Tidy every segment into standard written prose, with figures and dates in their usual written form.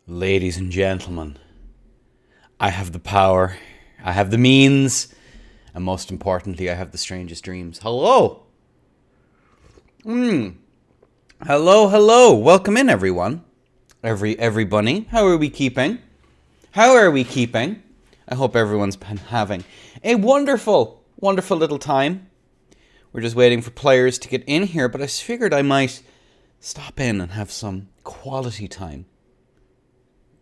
Ladies and gentlemen, I have the power, I have the means, and most importantly, I have the strangest dreams. Hello! Hello. Welcome in, everyone. Every bunny. How are we keeping? I hope everyone's been having a wonderful little time. We're just waiting for players to get in here, but I figured I might stop in and have some quality time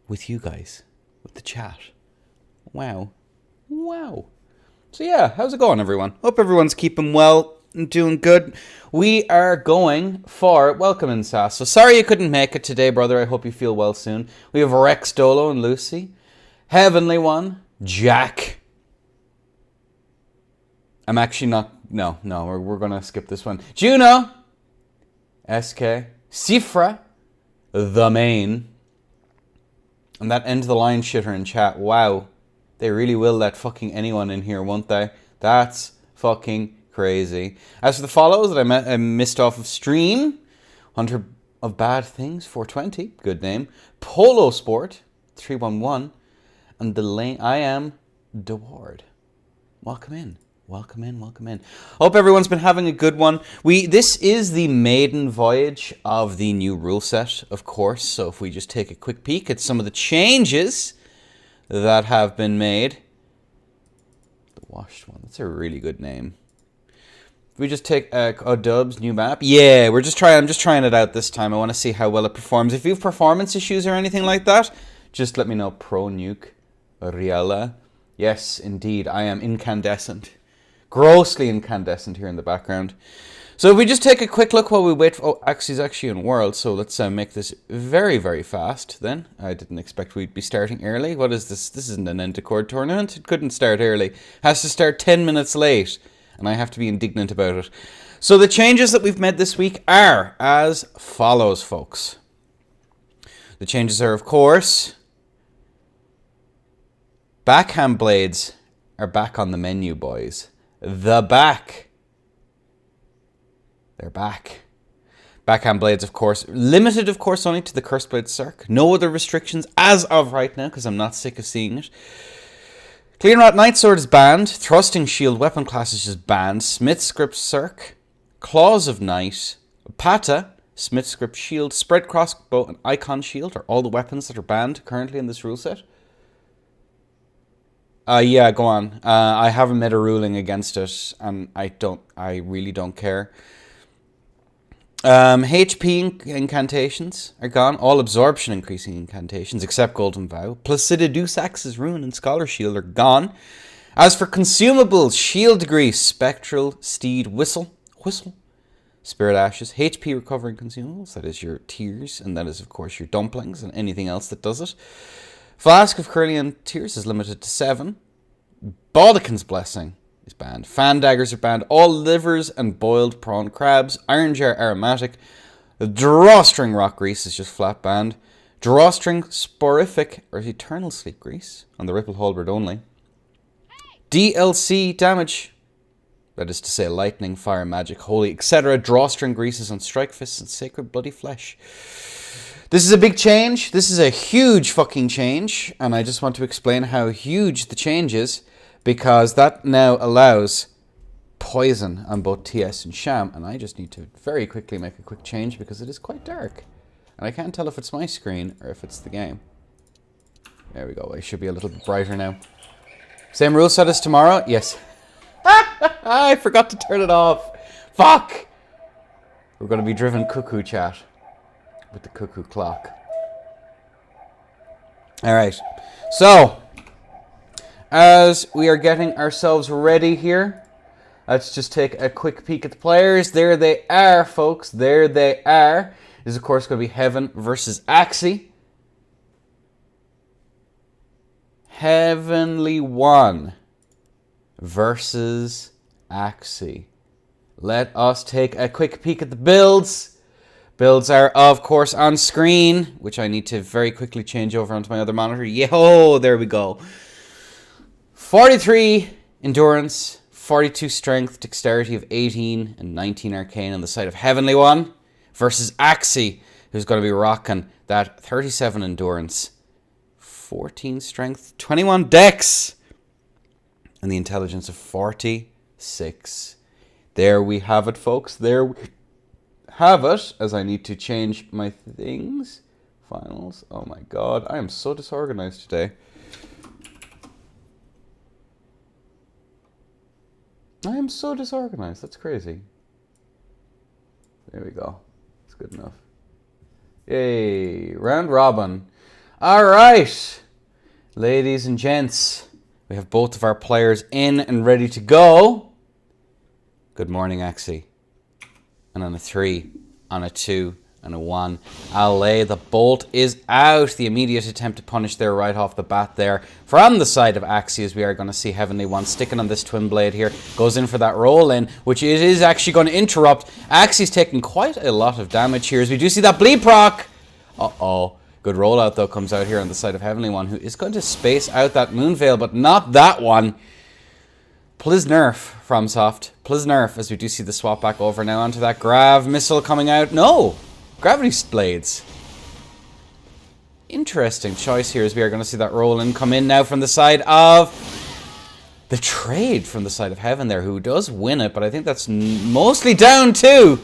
with you guys, with the chat. Wow. So yeah, how's it going, everyone? Hope everyone's keeping well and doing good. We are going for welcome in Sass. So sorry you couldn't make it today, brother. I hope you feel well soon. We have Rex, Dolo, and Lucy. Heavenly One, Jack. I'm actually not. No, we're gonna skip this one. Juno, SK, Sifra, the main. And that end of the line shitter in chat. Wow. They really will let fucking anyone in here, won't they? That's fucking crazy. As for the follows that I missed off of stream, Hunter of Bad Things, 420, good name. Polo Sport, 311. And the lane, I am Deward. Welcome in. Hope everyone's been having a good one. This is the maiden voyage of the new rule set, of course. So if we just take a quick peek at some of the changes that have been made. The Washed One, that's a really good name. If we just take Dub's new map. Yeah, I'm just trying it out this time. I want to see how well it performs. If you have performance issues or anything like that, just let me know. Pro Nuke, Riella. Yes, indeed, I am incandescent. Grossly incandescent here in the background. So if we just take a quick look while we wait for... Oh, Axie's actually in World, so let's make this very, very fast then. I didn't expect we'd be starting early. What is this? This isn't an end-to-cord tournament. It couldn't start early. Has to start 10 minutes late, and I have to be indignant about it. So the changes that we've made this week are as follows, folks. The changes are, of course... Backhand blades are back on the menu, boys. They're back. Backhand blades, of course. Limited, of course, only to the Curse Blade Circ. No other restrictions as of right now, because I'm not sick of seeing it. Clean Rot Night Sword is banned. Thrusting Shield weapon class is just banned. Smith Script Circ. Claws of Night. Pata. Smith Script Shield. Spread Crossbow and Icon Shield are all the weapons that are banned currently in this rule set. Yeah, go on. I haven't made a ruling against it, and I really don't care. HP incantations are gone. All absorption increasing incantations, except Golden Vow. Placida Dusax's Rune and Scholar Shield are gone. As for consumables, Shield Grease, Spectral Steed Whistle, Spirit Ashes, HP recovering consumables, that is your tears, and that is, of course, your dumplings, and anything else that does it. Flask of Curlian Tears is limited to 7. Baudican's Blessing is banned. Fan Daggers are banned. All livers and boiled prawn crabs. Iron Jar Aromatic. Drawstring Rock Grease is just flat banned. Drawstring Sporific or Eternal Sleep Grease on the Ripple Halberd only. DLC Damage. That is to say Lightning, Fire, Magic, Holy, etc. Drawstring Greases on Strike Fists and Sacred Bloody Flesh. This is a big change. This is a huge fucking change. And I just want to explain how huge the change is. Because that now allows poison on both TS and Sham. And I just need to very quickly make a quick change because it is quite dark. And I can't tell if it's my screen or if it's the game. There we go. I should be a little bit brighter now. Same rule set as tomorrow? Yes. I forgot to turn it off. Fuck! We're going to be driven cuckoo, chat. With the cuckoo clock. Alright. So, as we are getting ourselves ready here, let's just take a quick peek at the players. There they are, folks. There they are. This is, of course, going to be Heaven versus Axie. Heavenly One versus Axie. Let us take a quick peek at the builds. Builds are, of course, on screen, which I need to very quickly change over onto my other monitor. Yo, there we go. 43 Endurance, 42 Strength, Dexterity of 18, and 19 Arcane on the side of Heavenly One versus Axie, who's going to be rocking that 37 Endurance, 14 strength, 21 dex, and the intelligence of 46. There we have it, folks. There we have it, as I need to change my things. Finals. Oh my god, I am so disorganized today. I am so disorganized. That's crazy. There we go. That's good enough. Yay. Round robin. All right. Ladies and gents, we have both of our players in and ready to go. Good morning, Axie. And on a 3, on a 2, and a 1. I'll lay the bolt is out. The immediate attempt to punish there right off the bat there. From the side of Axie, as we are going to see Heavenly One sticking on this twin blade here. Goes in for that roll in, which it is actually going to interrupt. Axie's taking quite a lot of damage here, as we do see that bleed proc. Uh-oh. Good rollout, though, comes out here on the side of Heavenly One, who is going to space out that Moon Veil, but not that one. Please nerf, FromSoft. Please nerf, as we do see the swap back over now onto that Grav missile coming out. No! Gravity blades. Interesting choice here, as we are going to see that roll in come in now from the side of the trade from the side of Heaven there, who does win it, but I think that's mostly down to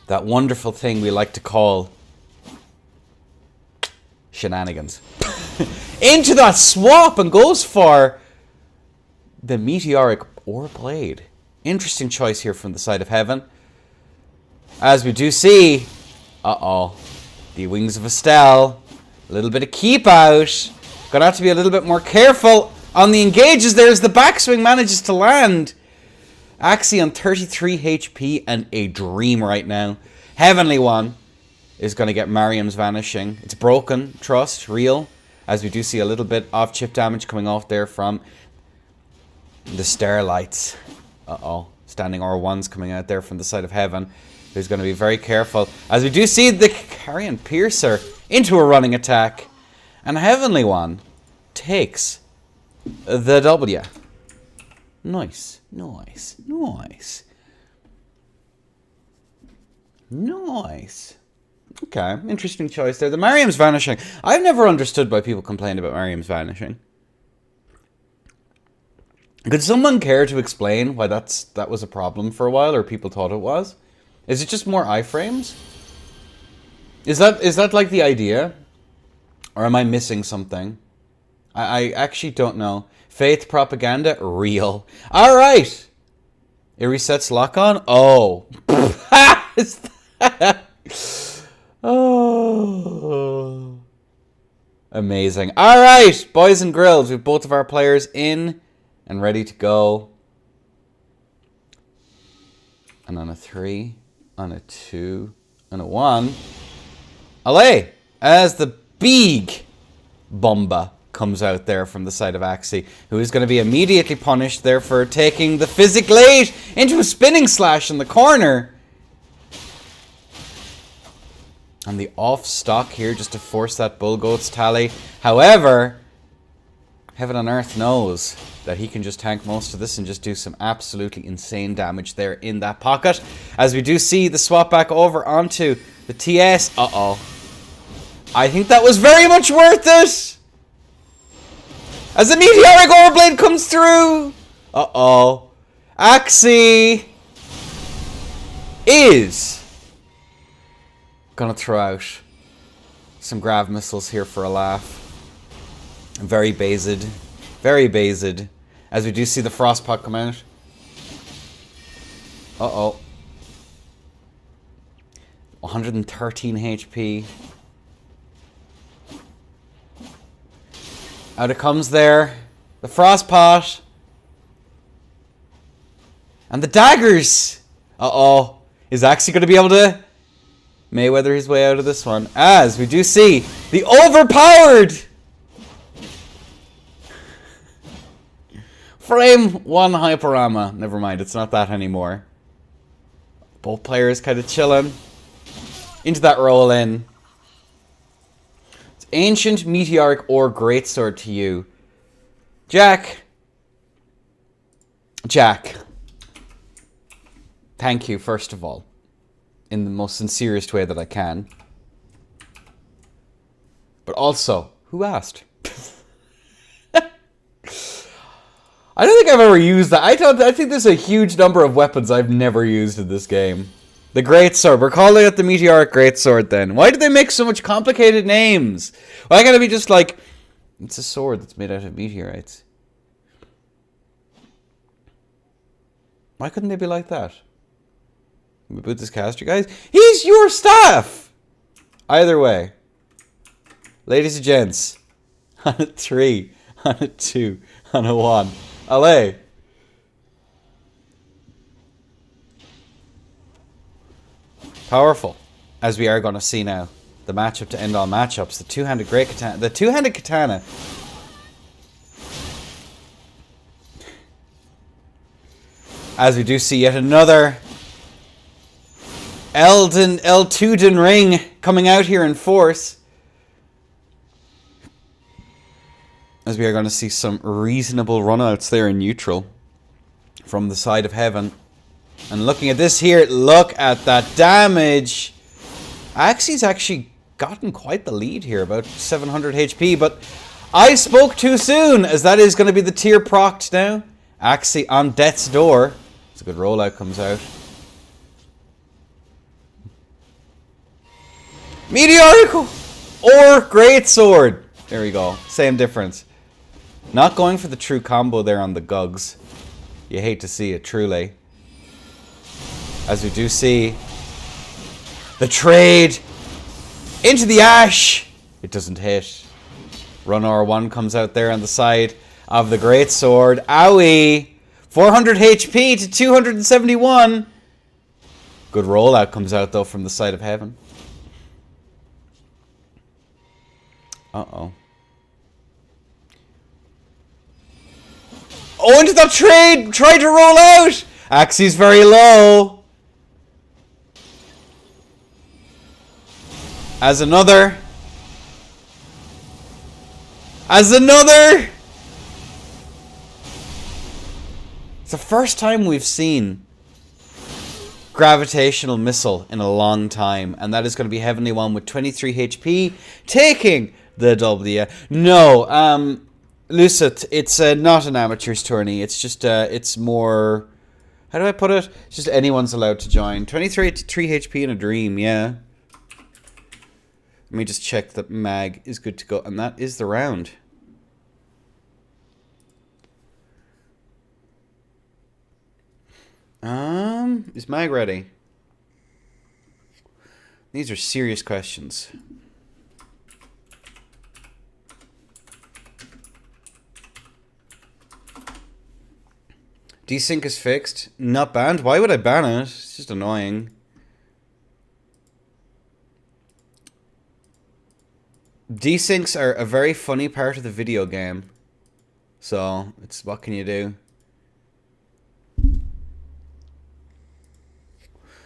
that wonderful thing we like to call shenanigans. Into that swap and goes for the meteoric ore blade. Interesting choice here from the side of Heaven. As we do see, the Wings of Estelle, a little bit of keep out. Gonna have to be a little bit more careful on the engages there as the backswing manages to land. Axie on 33 HP and a dream right now. Heavenly One is going to get Mariam's vanishing. It's broken, trust, real. As we do see a little bit of chip damage coming off there from the Starlights. Standing R1s coming out there from the side of Heaven. Who's going to be very careful. As we do see the Carrion Piercer into a running attack. And Heavenly One takes the W. Nice. Nice. Nice. Nice. Okay, interesting choice there. The Mariam's vanishing. I've never understood why people complain about Mariam's vanishing. Could someone care to explain why that was a problem for a while, or people thought it was? Is it just more iframes? Is that like the idea? Or am I missing something? I actually don't know. Faith propaganda? Real. Alright! It resets lock-on? Oh. Oh. Amazing. Alright, boys and girls. We have both of our players in and ready to go. And on a 3, on a 2, and a 1. Allez! As the big bomba comes out there from the side of Axie, who is going to be immediately punished there for taking the Physic Late into a spinning slash in the corner. And the off stock here just to force that Bull Goat's tally. However, Heaven on Earth knows that he can just tank most of this and just do some absolutely insane damage there in that pocket. As we do see the swap back over onto the TS. I think that was very much worth it. As the meteoric Orblade comes through. Axie is gonna throw out some Grav missiles here for a laugh. Very based. Very based. As we do see the Frostpot come out. 113 HP. Out it comes there. The Frostpot. And the daggers. Is Axie going to be able to Mayweather his way out of this one? As we do see the overpowered Frame 1 Hyperama. Never mind, it's not that anymore. Both players kind of chilling. Into that roll in. It's Ancient, Meteoric, or Greatsword to you. Jack. Thank you, first of all. In the most sincerest way that I can. But also, Who asked? I don't think I've ever used that. I think there's a huge number of weapons I've never used in this game. The Greatsword. We're calling it the Meteoric Greatsword then. Why do they make so much complicated names? Why can't it be just like... It's a sword that's made out of meteorites. Why couldn't they be like that? We boot this caster, guys. He's your staff! Either way. Ladies and gents. On a 3. On a 2. On a 1. Allez. Powerful. As we are going to see now. The matchup to end all matchups. The two-handed great katana. The two-handed katana. As we do see yet another Elden ring coming out here in force. As we are going to see some reasonable runouts there in neutral from the side of heaven. And looking at this here, look at that damage. Axie's actually gotten quite the lead here, about 700 HP, but I spoke too soon, as that is going to be the tier procced now. Axie on death's door. It's a good rollout comes out. Meteorical or Greatsword. There we go. Same difference. Not going for the true combo there on the Gugs. You hate to see it, truly. As we do see the trade into the ash. It doesn't hit. Run R1 comes out there on the side of the Greatsword. Owie! 400 HP to 271. Good rollout comes out though from the side of heaven. Uh-oh. Oh, into that trade! Tried to roll out! Axie's very low. As another. It's the first time we've seen gravitational missile in a long time, and that is going to be Heavenly One with 23 HP, taking the W. No, Lucid, it's not an amateur's tourney. It's just, it's more... How do I put it? It's just anyone's allowed to join. 23 HP in a dream, yeah. Let me just check that Mag is good to go. And that is the round. Is Mag ready? These are serious questions. Desync is fixed. Not banned? Why would I ban it? It's just annoying. Desyncs are a very funny part of the video game. So, it's what can you do?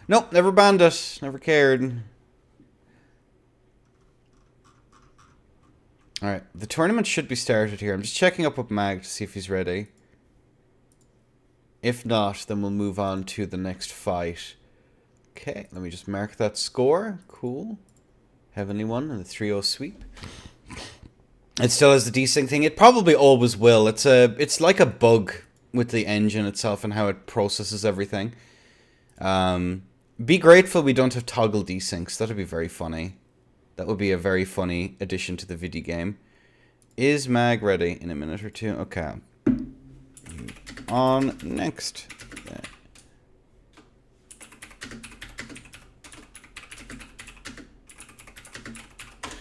Nope, never banned it. Never cared. Alright, the tournament should be started here. I'm just checking up with Mag to see if he's ready. If not, then we'll move on to the next fight. Okay, let me just mark that score. Cool. Heavenly One and the 3-0 sweep. It still has the desync thing. It probably always will. It's like a bug with the engine itself and how it processes everything. Be grateful we don't have toggle desyncs. That would be very funny. That would be a very funny addition to the video game. Is Mag ready in a minute or two? Okay. On next.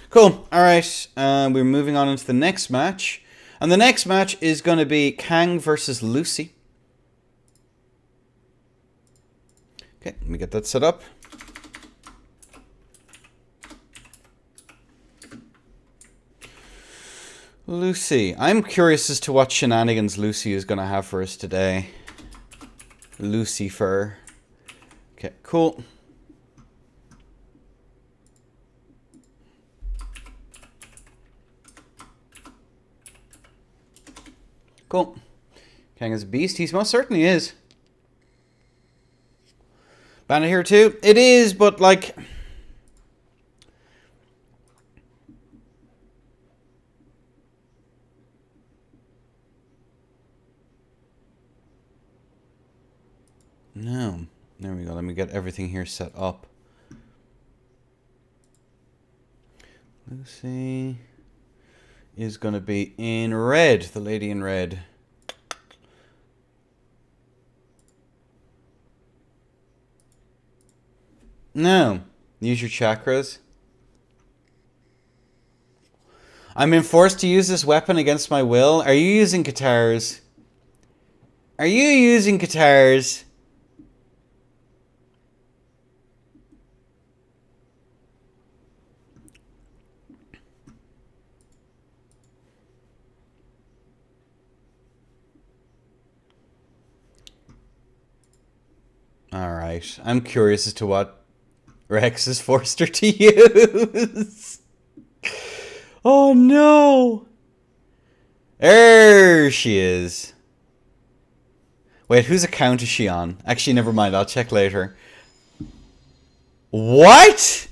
Cool. Alright. We're moving on into the next match. And the next match is going to be Kang versus Lucy. Okay, let me get that set up. Lucy. I'm curious as to what shenanigans Lucy is going to have for us today. Lucifer. Okay, cool. Cool. Kang is a beast. He most certainly is. Ban it here too. It is, but like... No. There we go. Let me get everything here set up. Lucy is going to be in red. The lady in red. No. Use your chakras. I'm being forced to use this weapon against my will. Are you using guitars? Are you using guitars? Alright. I'm curious as to what Rex has forced her to use. Oh no! There she is. Wait, whose account is she on? Actually, never mind. I'll check later. What?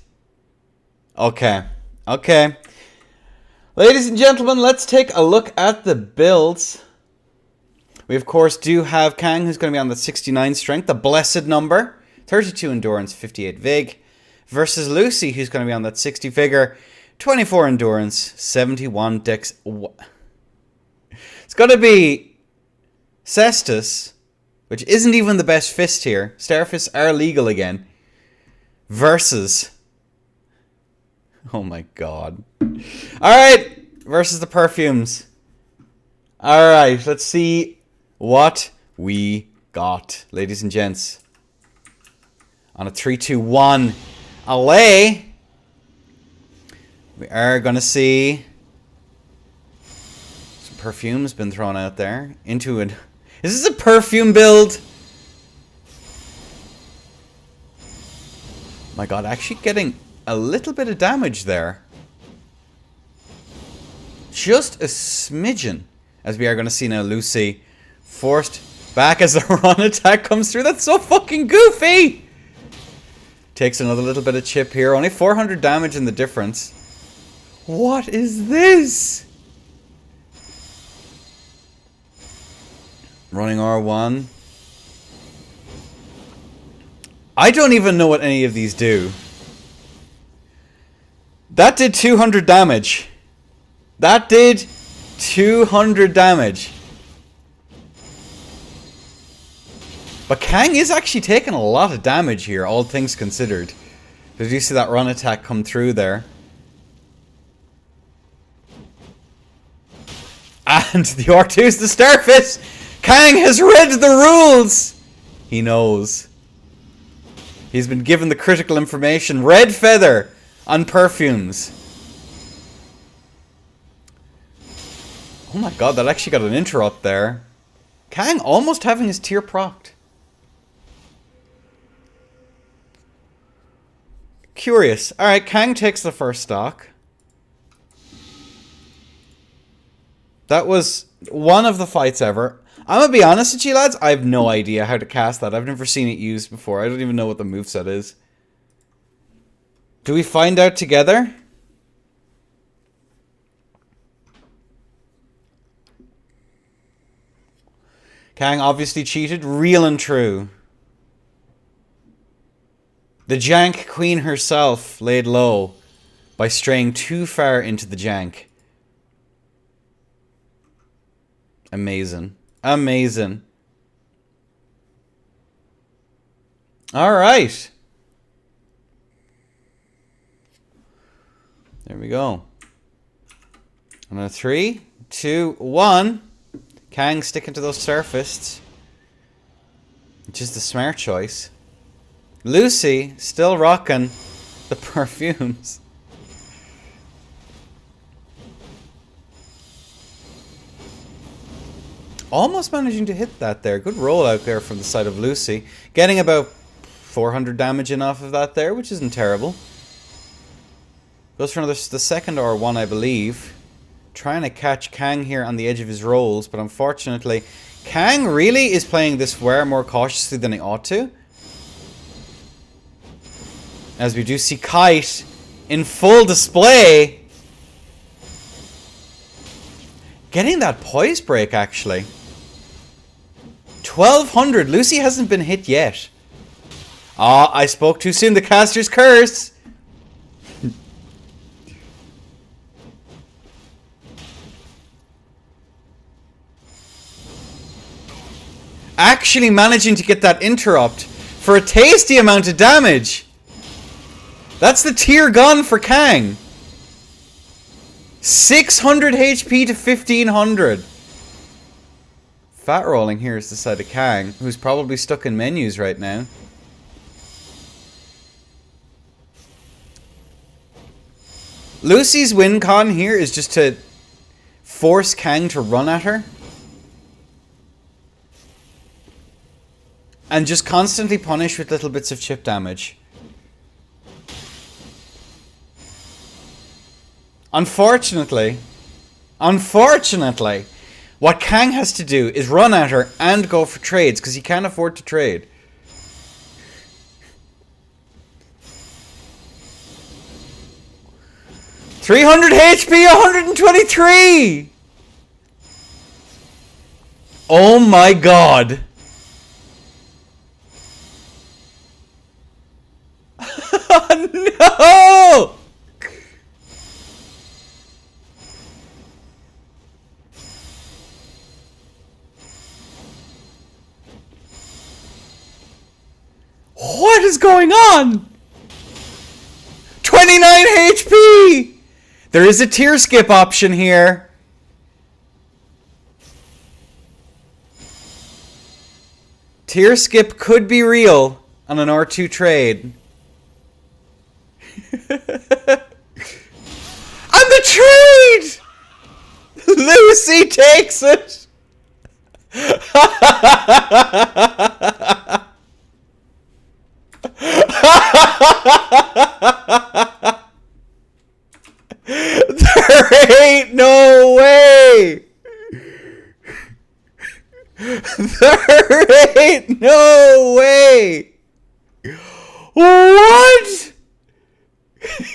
Okay. Okay. Ladies and gentlemen, let's take a look at the builds. We, of course, do have Kang, who's going to be on the 69 strength, the blessed number. 32 endurance, 58 vig. Versus Lucy, who's going to be on that 60 figure. 24 endurance, 71 dex. It's going to be Cestus, which isn't even the best fist here. Starfists are legal again. Versus... Oh my god. Alright, versus the perfumes. Alright, let's see what we got, ladies and gents. On a 3, 2, 1. Alley. We are going to see some perfumes been thrown out there. Into it. Is this a perfume build? My god, actually getting a little bit of damage there. Just a smidgen. As we are going to see now Lucy forced back as the run attack comes through. That's so fucking goofy! Takes another little bit of chip here. Only 400 damage in the difference. What is this? Running R1. I don't even know what any of these do. That did 200 damage. That did 200 damage. But Kang is actually taking a lot of damage here, all things considered. Did you see that run attack come through there? And the R2's the Starfist! Kang has read the rules! He knows. He's been given the critical information. Red feather on perfumes. Oh my god, that actually got an interrupt there. Kang almost having his tier procced. Curious. Alright, Kang takes the first stock. That was one of the fights ever. I'm gonna be honest with you lads, I have no idea how to cast that. I've never seen it used before. I don't even know what the moveset is. Do we find out together? Kang obviously cheated, real and true. The Jank Queen herself laid low by straying too far into the Jank. Amazing. Amazing. Alright. There we go. On a 3, 2, 1. Kang sticking to those Starfists. Which is the smart choice. Lucy still rocking the perfumes. Almost managing to hit that there. Good roll out there from the side of Lucy. Getting about 400 damage in off of that there, which isn't terrible. Goes for another, the second R1, I believe. Trying to catch Kang here on the edge of his rolls, but unfortunately, Kang really is playing this far more cautiously than he ought to. As we do see Kite in full display. Getting that poise break, actually. 1200. Lucy hasn't been hit yet. Ah, I spoke too soon. The caster's curse. Actually managing to get that interrupt for a tasty amount of damage. That's the tier gone for Kang. 600 HP to 1500. Fat rolling here is the side of Kang, who's probably stuck in menus right now. Lucy's win con here is just to force Kang to run at her. And just constantly punish with little bits of chip damage. Unfortunately, what Kang has to do is run at her and go for trades, because he can't afford to trade. $300 HP, 123! Oh my god. No! What is going on? 29 HP! There is a tier skip option here. Tier skip could be real on an R2 trade. And the trade! Lucy takes it! There ain't no way! There ain't no way! What?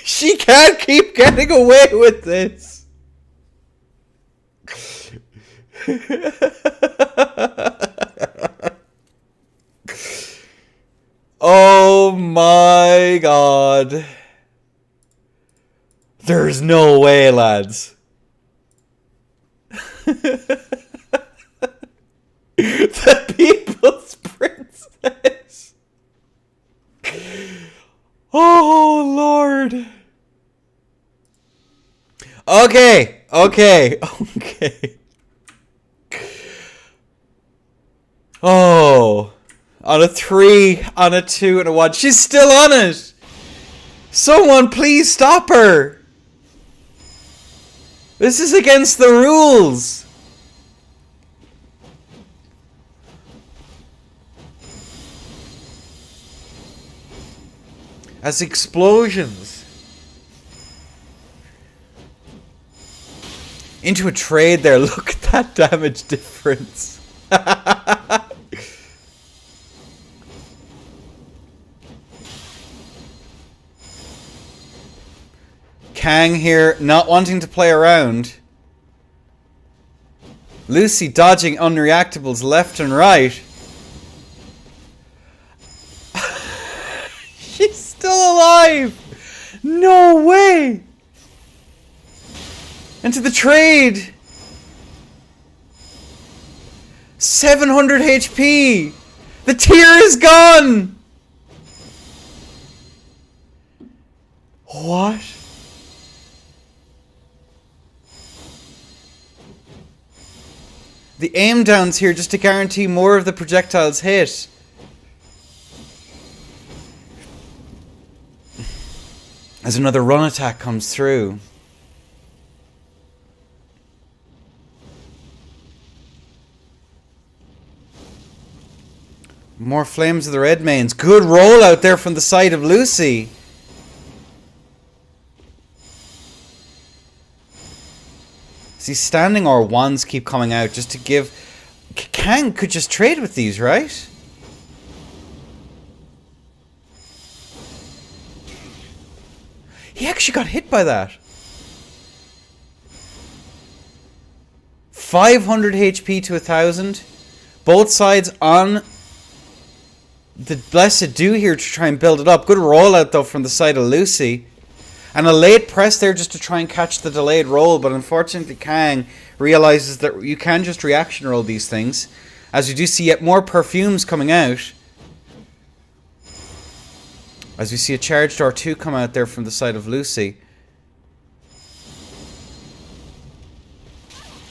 She can't keep getting away with this. Oh my god. There's no way, lads. The People's Princess. Oh, Lord. Okay. Oh. On a 3, on a 2, and a 1. She's still on it. Someone please stop her. This is against the rules. As explosions into a trade there. Look at that damage difference. Kang here not wanting to play around. Lucy dodging unreactables left and right. She's still alive! No way! Into the trade! 700 HP! The tier is gone! What? The aim down's here just to guarantee more of the projectiles hit. As another run attack comes through. More flames of the red mains. Good roll out there from the side of Lucy. See, standing or wands keep coming out just to give... Kang could just trade with these, right? He actually got hit by that. 500 HP to 1000. Both sides on the Blessed Dew here to try and build it up. Good rollout, though, from the side of Lucy. And a late press there just to try and catch the delayed roll. But unfortunately, Kang realizes that you can just reaction roll these things. As we do see yet more perfumes coming out. As we see a charged R2 come out there from the side of Lucy.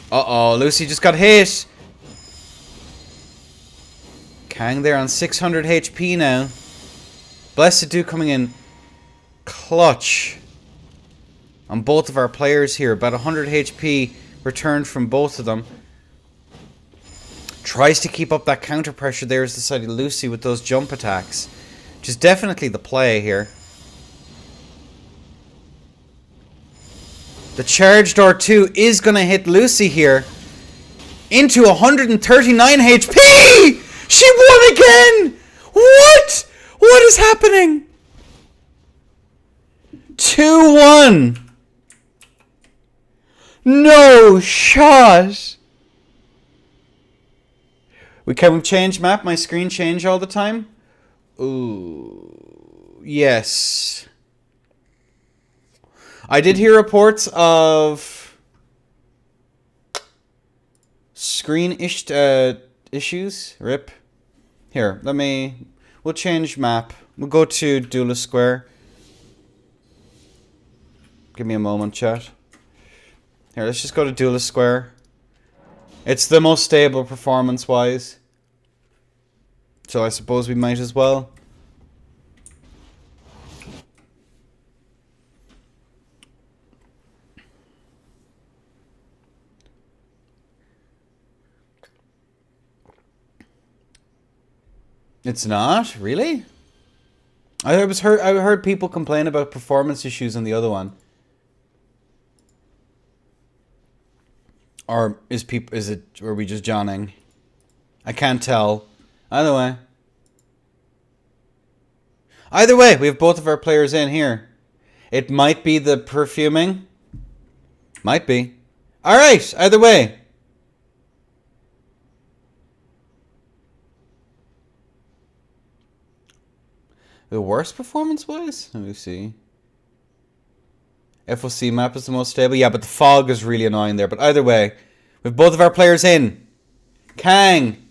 Uh-oh, Lucy just got hit. Kang there on 600 HP now. Blessed Dew coming in clutch on both of our players here. About 100 HP returned from both of them. Tries to keep up that counter pressure there as the side of Lucy with those jump attacks. Which is definitely the play here. The charged R2 is going to hit Lucy here. Into 139 HP! She won again! What? What is happening? 2-1. No shot. Can we change map? My screen change all the time? Ooh. Yes. I did hear reports of screen issues. RIP. Here, we'll change map. We'll go to Duelist Square. Give me a moment, chat. Here, let's just go to Duelist Square. It's the most stable performance-wise. So I suppose we might as well. It's not? Really? I heard people complain about performance issues on the other one. Or are we just Johning? I can't tell. Either way, we have both of our players in here. It might be the perfuming. Might be. Alright, either way. The worst performance-wise? Let me see. FOC map is the most stable. Yeah, but the fog is really annoying there. But either way, we have both of our players in. Kang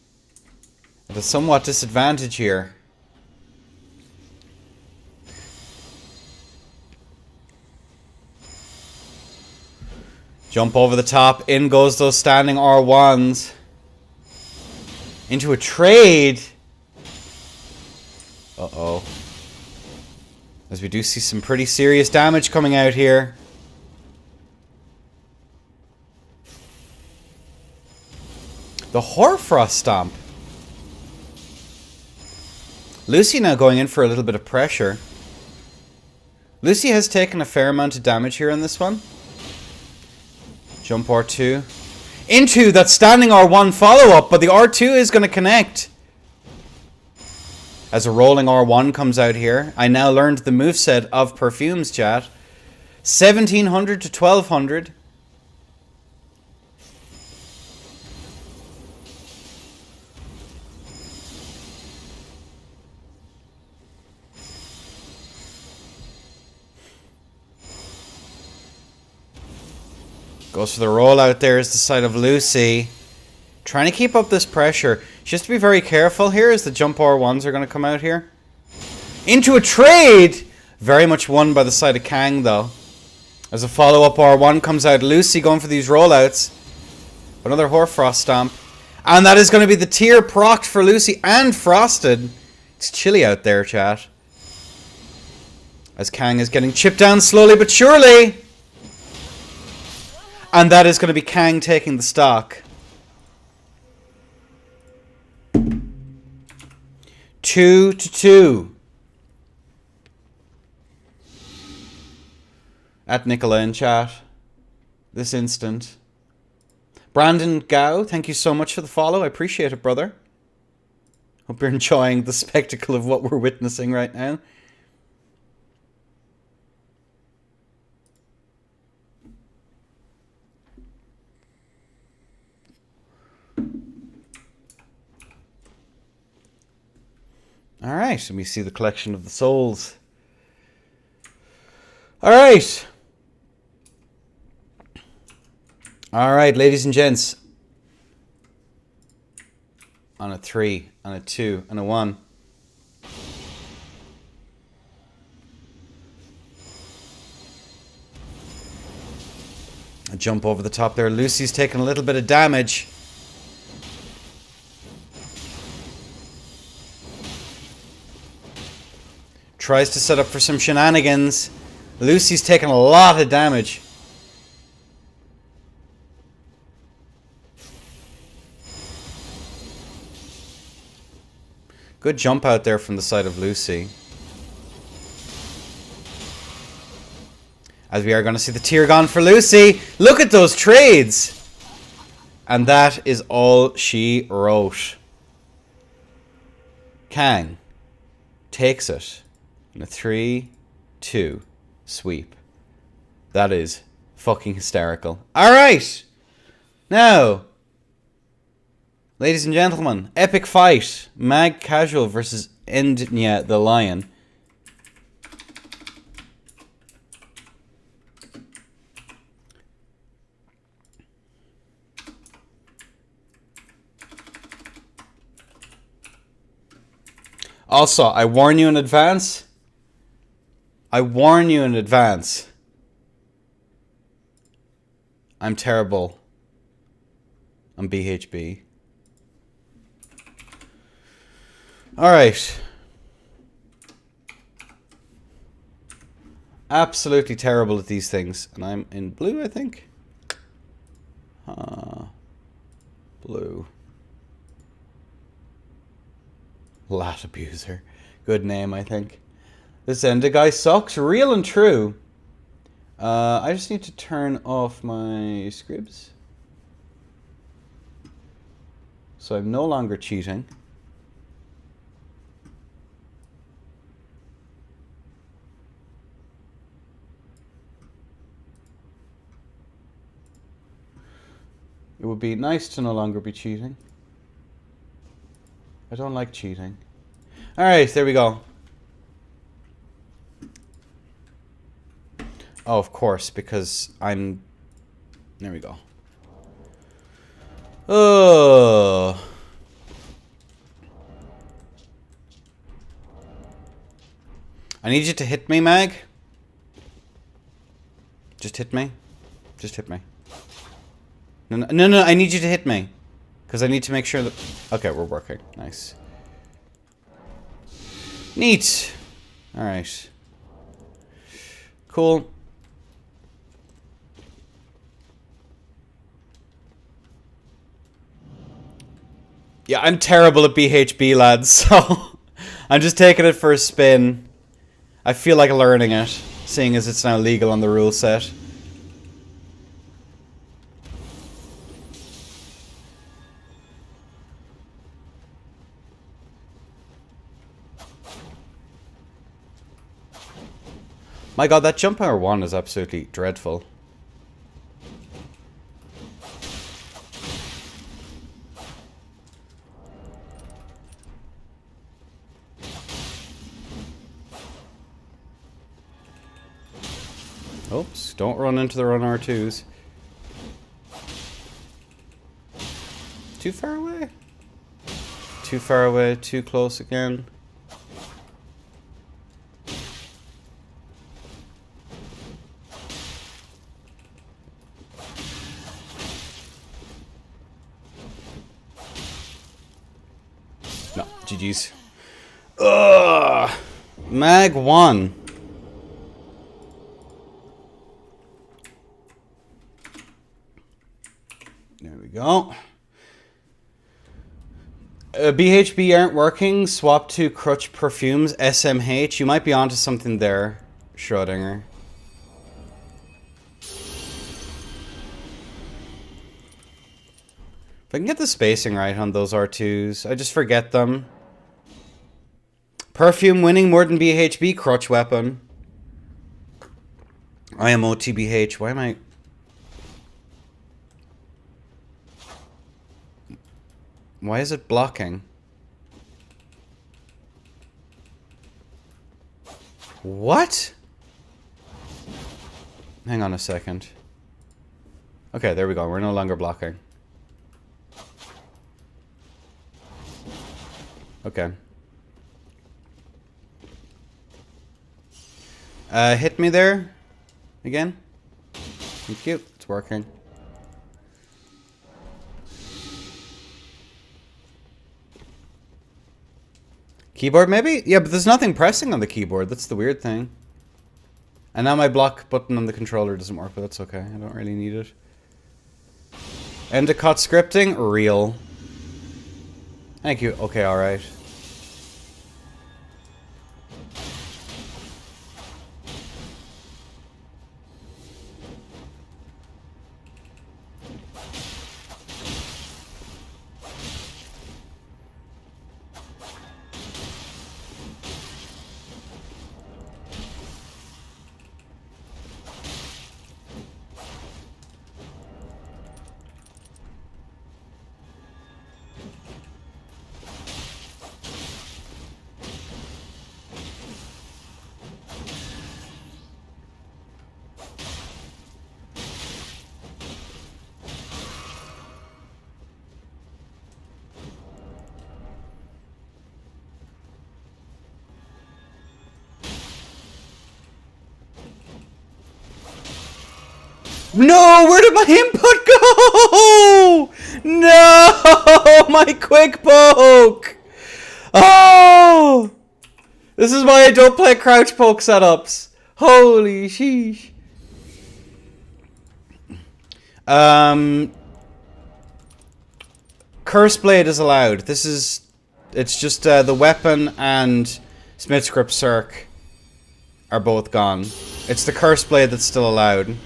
at a somewhat disadvantage here. Jump over the top. In goes those standing R1s. Into a trade. Uh-oh. As we do see some pretty serious damage coming out here. The Hoarfrost Stomp. Lucy now going in for a little bit of pressure. Lucy has taken a fair amount of damage here on this one. Jump R2. Into that standing R1 follow-up, but the R2 is going to connect. As a rolling R1 comes out here. I now learned the moveset of perfumes, chat. 1700 to 1200. Goes for the rollout there is the side of Lucy. Trying to keep up this pressure. Just to be very careful here as the jump R1s are going to come out here. Into a trade! Very much won by the side of Kang though. As a follow-up R1 comes out. Lucy going for these rollouts. Another Hoarfrost Stomp. And that is going to be the tier procced for Lucy and Frosted. It's chilly out there, chat. As Kang is getting chipped down slowly but surely. And that is going to be Kang taking the stock. 2-2. At Nicola in chat. This instant. Brandon Gao, thank you so much for the follow. I appreciate it, brother. Hope you're enjoying the spectacle of what we're witnessing right now. Alright, and we see the collection of the souls. Alright. Alright, ladies and gents. On a 3, on a 2, and a 1. A jump over the top there. Lucy's taking a little bit of damage. Tries to set up for some shenanigans. Lucy's taking a lot of damage. Good jump out there from the side of Lucy. As we are going to see the tear gone for Lucy. Look at those trades. And that is all she wrote. Kang takes it in a 3-2 sweep. That is fucking hysterical. Alright. Now, ladies and gentlemen, epic fight. Mag Casual versus Endnya the Lion. Also, I warn you in advance. I'm terrible on BHB. Alright. Absolutely terrible at these things. And I'm in blue, I think. Blue. Lat Abuser. Good name, I think. This Enda guy sucks, real and true. I just need to turn off my scribs. So I'm no longer cheating. It would be nice to no longer be cheating. I don't like cheating. Alright, there we go. Oh, of course, because I'm... There we go. Oh. I need you to hit me, Mag. Just hit me. Just hit me. No, I need you to hit me. Because I need to make sure that... Okay, we're working. Nice. Neat. Alright. Cool. Yeah, I'm terrible at BHB, lads, so... I'm just taking it for a spin. I feel like learning it, seeing as it's now legal on the rule set. My god, that jump power 1 is absolutely dreadful. Oops, don't run into the run R2s. Too far away? Too far away, too close again. No, GG's. Ugh! Mag 1. There we go. BHB aren't working. Swap to Crutch Perfumes. SMH. You might be onto something there, Schrodinger. If I can get the spacing right on those R2s, I just forget them. Perfume winning more than BHB. Crutch weapon. I am OTBH. Why am I... Why is it blocking? What? Hang on a second. Okay, there we go. We're no longer blocking. Okay. Hit me there. Again. Thank you. It's working. Keyboard, maybe? Yeah, but there's nothing pressing on the keyboard. That's the weird thing. And now my block button on the controller doesn't work, but that's okay. I don't really need it. Endicott scripting? Real. Thank you. Okay, alright. No! Where did my input go? No! My quick poke! Oh! This is why I don't play crouch poke setups. Holy sheesh. Curse Blade is allowed. This is... It's just the weapon and Smith's Grip Circ are both gone. It's the Curse Blade that's still allowed.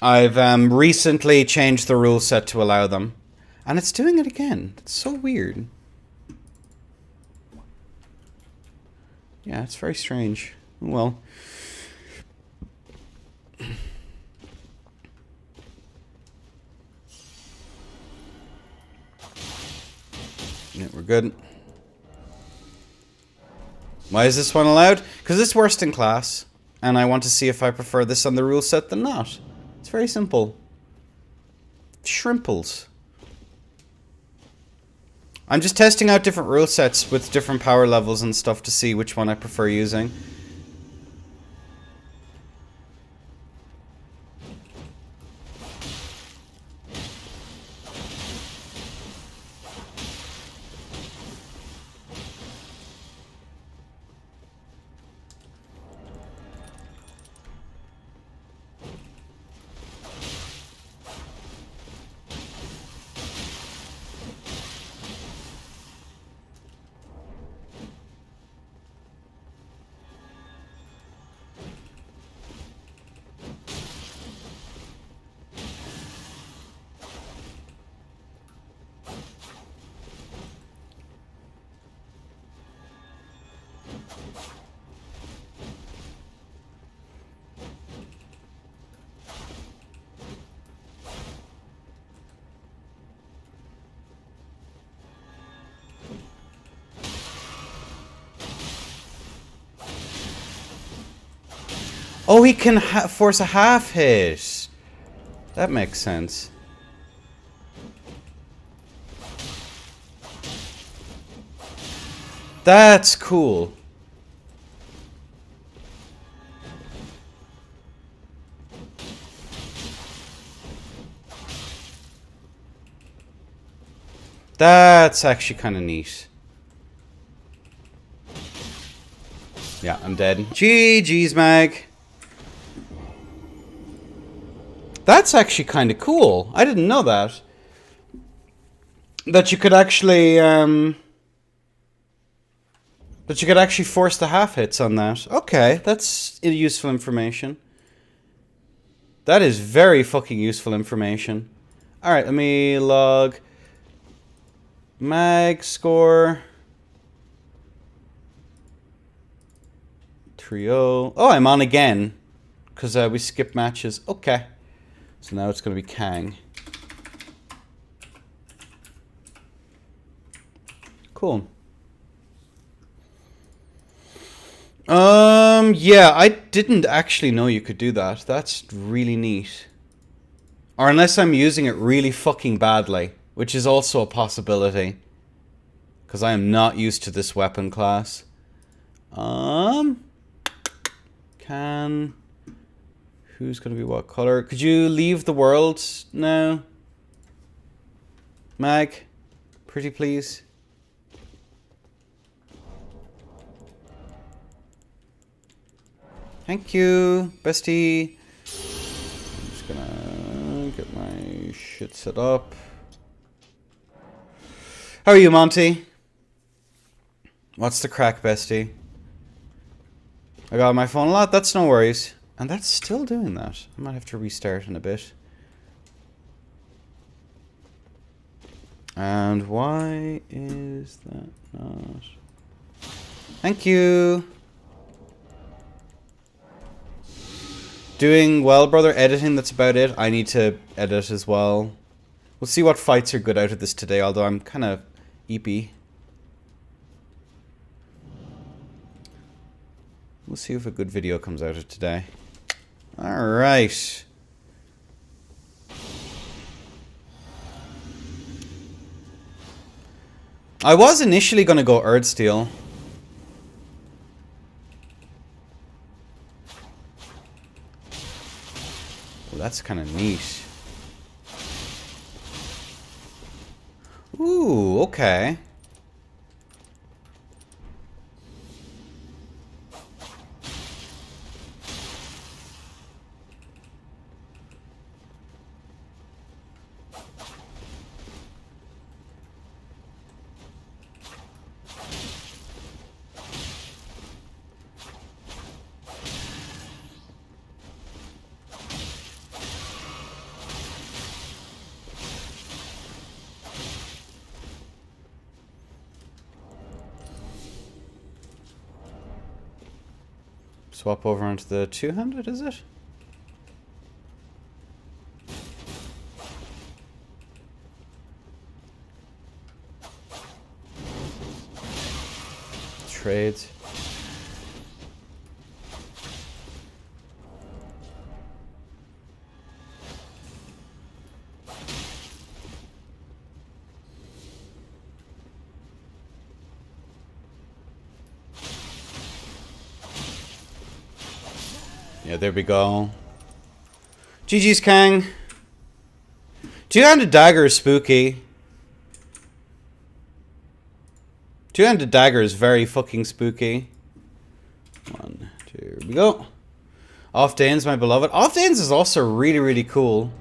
I've recently changed the rule set to allow them. And it's doing it again. It's so weird. Yeah, it's very strange. Well. Yeah, we're good. Why is this one allowed? Because it's worst in class. And I want to see if I prefer this on the rule set than not. It's very simple. Shrimples. I'm just testing out different rule sets with different power levels and stuff to see which one I prefer using. Oh, he can force a half hit. That makes sense. That's cool. That's actually kind of neat. Yeah, I'm dead. GG's, Mag. That's actually kind of cool. I didn't know that. That you could actually, force the half hits on that. Okay, that's useful information. That is very fucking useful information. Alright, let me log. Mag score. Trio. Oh, I'm on again. Because we skipped matches. Okay. So now it's going to be Kang. Cool. Yeah, I didn't actually know you could do that. That's really neat. Or unless I'm using it really fucking badly, which is also a possibility. Because I am not used to this weapon class. Can... Who's going to be what color? Could you leave the world now? Mag? Pretty please? Thank you, bestie. I'm just gonna get my shit set up. How are you, Monty? What's the crack, bestie? I got my phone a lot, that's no worries. And that's still doing that. I might have to restart in a bit. And why is that not? Thank you. Doing well, brother. Editing, that's about it. I need to edit as well. We'll see what fights are good out of this today, although I'm kind of eepy. We'll see if a good video comes out of today. Alright. I was initially going to go Erdsteel. Well, that's kind of neat. Ooh, okay. Swap over onto the two-handed, is it? Trades. Yeah, there we go. GG's Kang. Two-handed dagger is spooky. Two-handed dagger is very fucking spooky. 1, 2, here we go. Off Danes, my beloved. Off Danes is also really, really cool.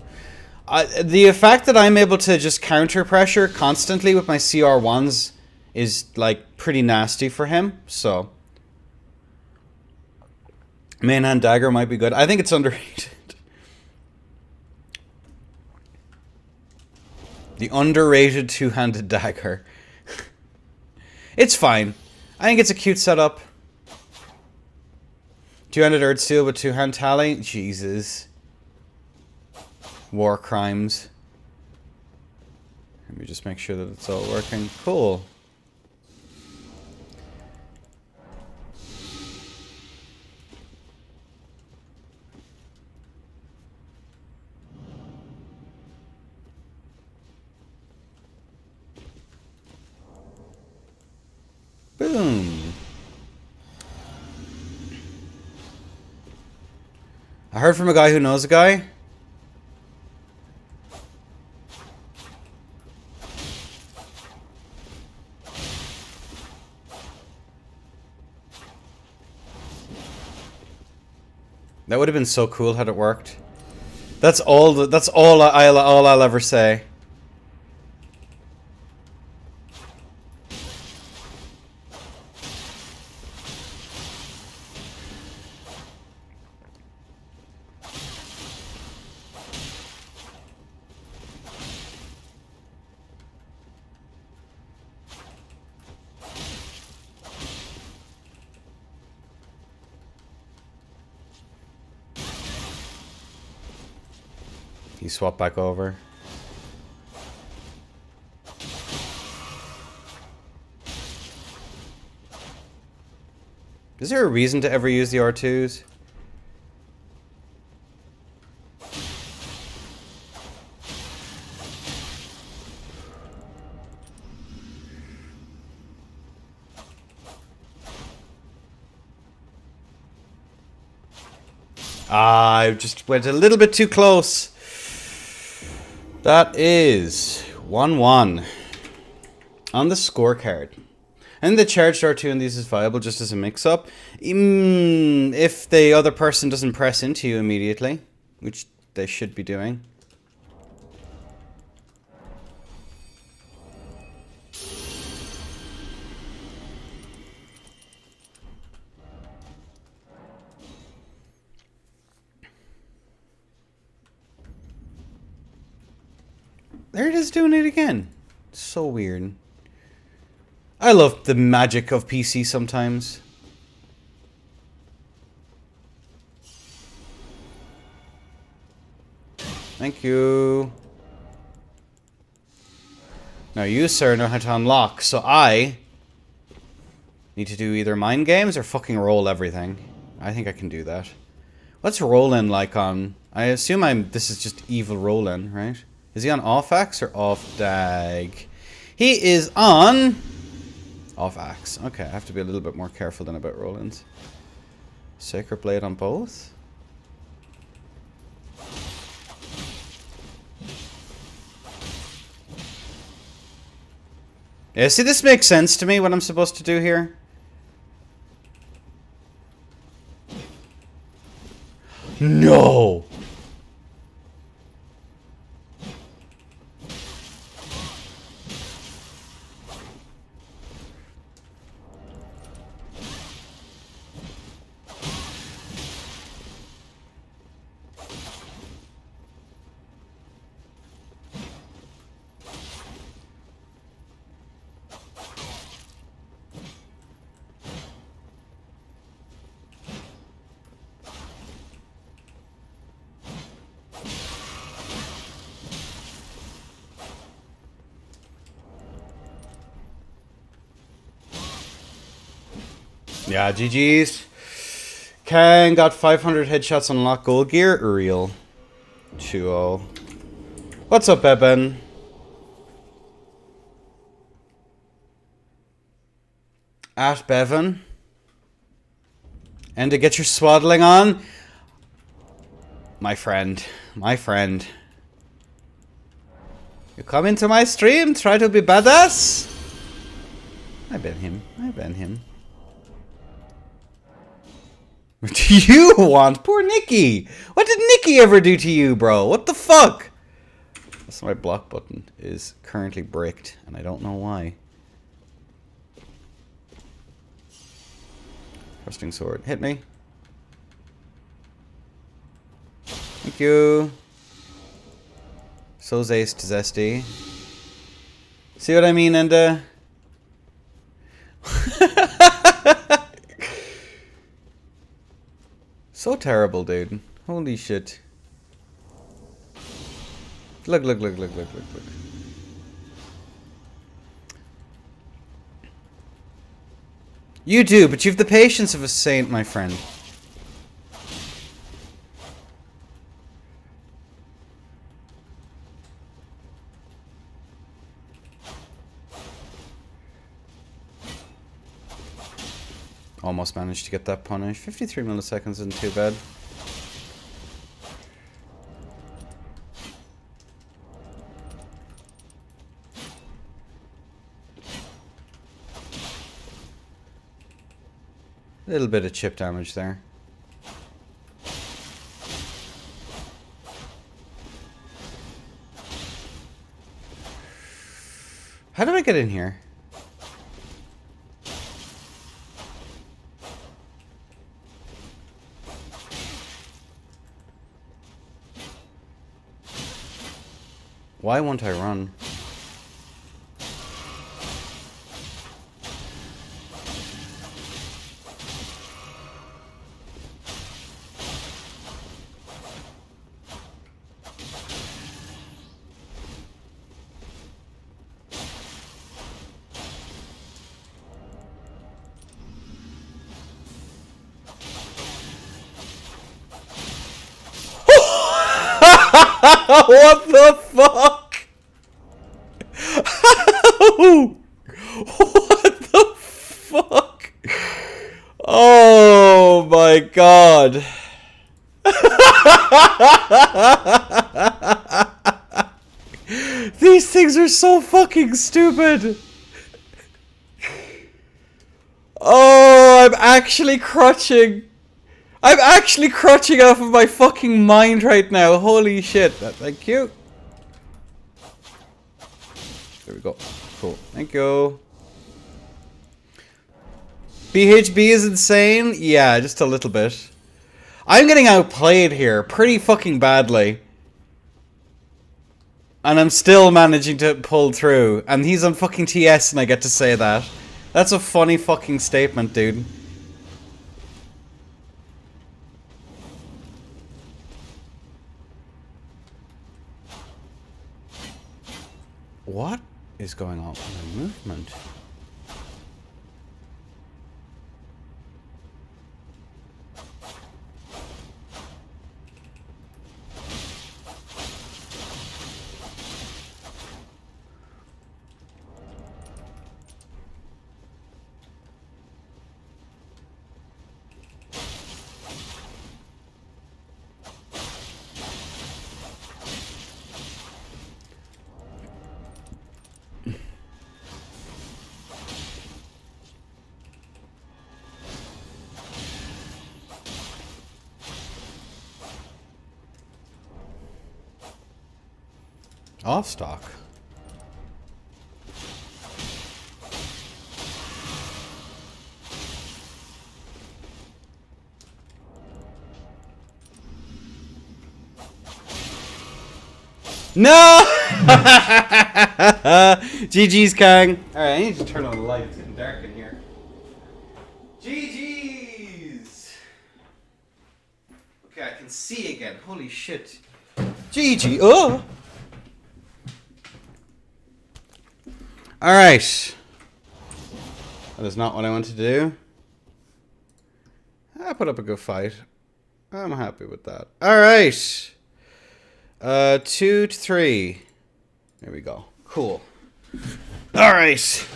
The fact that I'm able to just counter pressure constantly with my CR1s is like pretty nasty for him, so main hand dagger might be good. I think it's underrated. The underrated two-handed dagger. It's fine. I think it's a cute setup. Two-handed Erdsteel with two-hand tally? Jesus. War crimes. Let me just make sure that it's all working. Cool. Boom. I heard from a guy who knows a guy. That would have been so cool had it worked. That's all I'll ever say. You swap back over. Is there a reason to ever use the R2s? I just went a little bit too close. That is 1-1 on the scorecard. And the charged R2 in these is viable just as a mix-up. If the other person doesn't press into you immediately, which they should be doing. There it is doing it again. So weird. I love the magic of PC sometimes. Thank you. Now you, sir, know how to unlock, so I need to do either mind games or fucking roll everything. I think I can do that. What's Roland like on... I assume this is just evil Roland, right? Is he on off axe or off dag? He is on off axe. Okay, I have to be a little bit more careful than about Roland's. Sacred blade on both? Yeah, see, this makes sense to me what I'm supposed to do here. No! Yeah, GG's. Kang got 500 headshots on lock gold gear. Uriel. 2-0. What's up, Eben? At Bevan. And to get your swaddling on. My friend. My friend. You come into my stream, try to be badass? I ban him. I ban him. What do you want? Poor Nikki. What did Nikki ever do to you, bro? What the fuck? That's my block button is currently bricked, and I don't know why. Thrusting sword. Hit me. Thank you. So Zace to Zesty. See what I mean, Enda? So terrible, dude. Holy shit. Look, look, look, look, look, look, look. You do, but you've the patience of a saint, my friend. Almost managed to get that punish. 53 milliseconds isn't too bad. A little bit of chip damage there. How do I get in here? Why won't I run? What the fuck? What the fuck? Oh my god. These things are so fucking stupid. Oh, I'm actually crutching. I'm actually crutching off of my fucking mind right now. Holy shit. Thank you. There we go. Cool. Thank you. BHB is insane? Yeah, just a little bit. I'm getting outplayed here pretty fucking badly. And I'm still managing to pull through. And he's on fucking TS and I get to say that. That's a funny fucking statement, dude. What is going on with my movement? Off stock. No! GG's, Kang. Alright, I need to turn on the light. It's getting dark in here. GG's! Okay, I can see again. Holy shit. GG. Oh! Alright. That is not what I wanted to do. I put up a good fight. I'm happy with that. Alright. 2 to 3. There we go. Cool. Alright.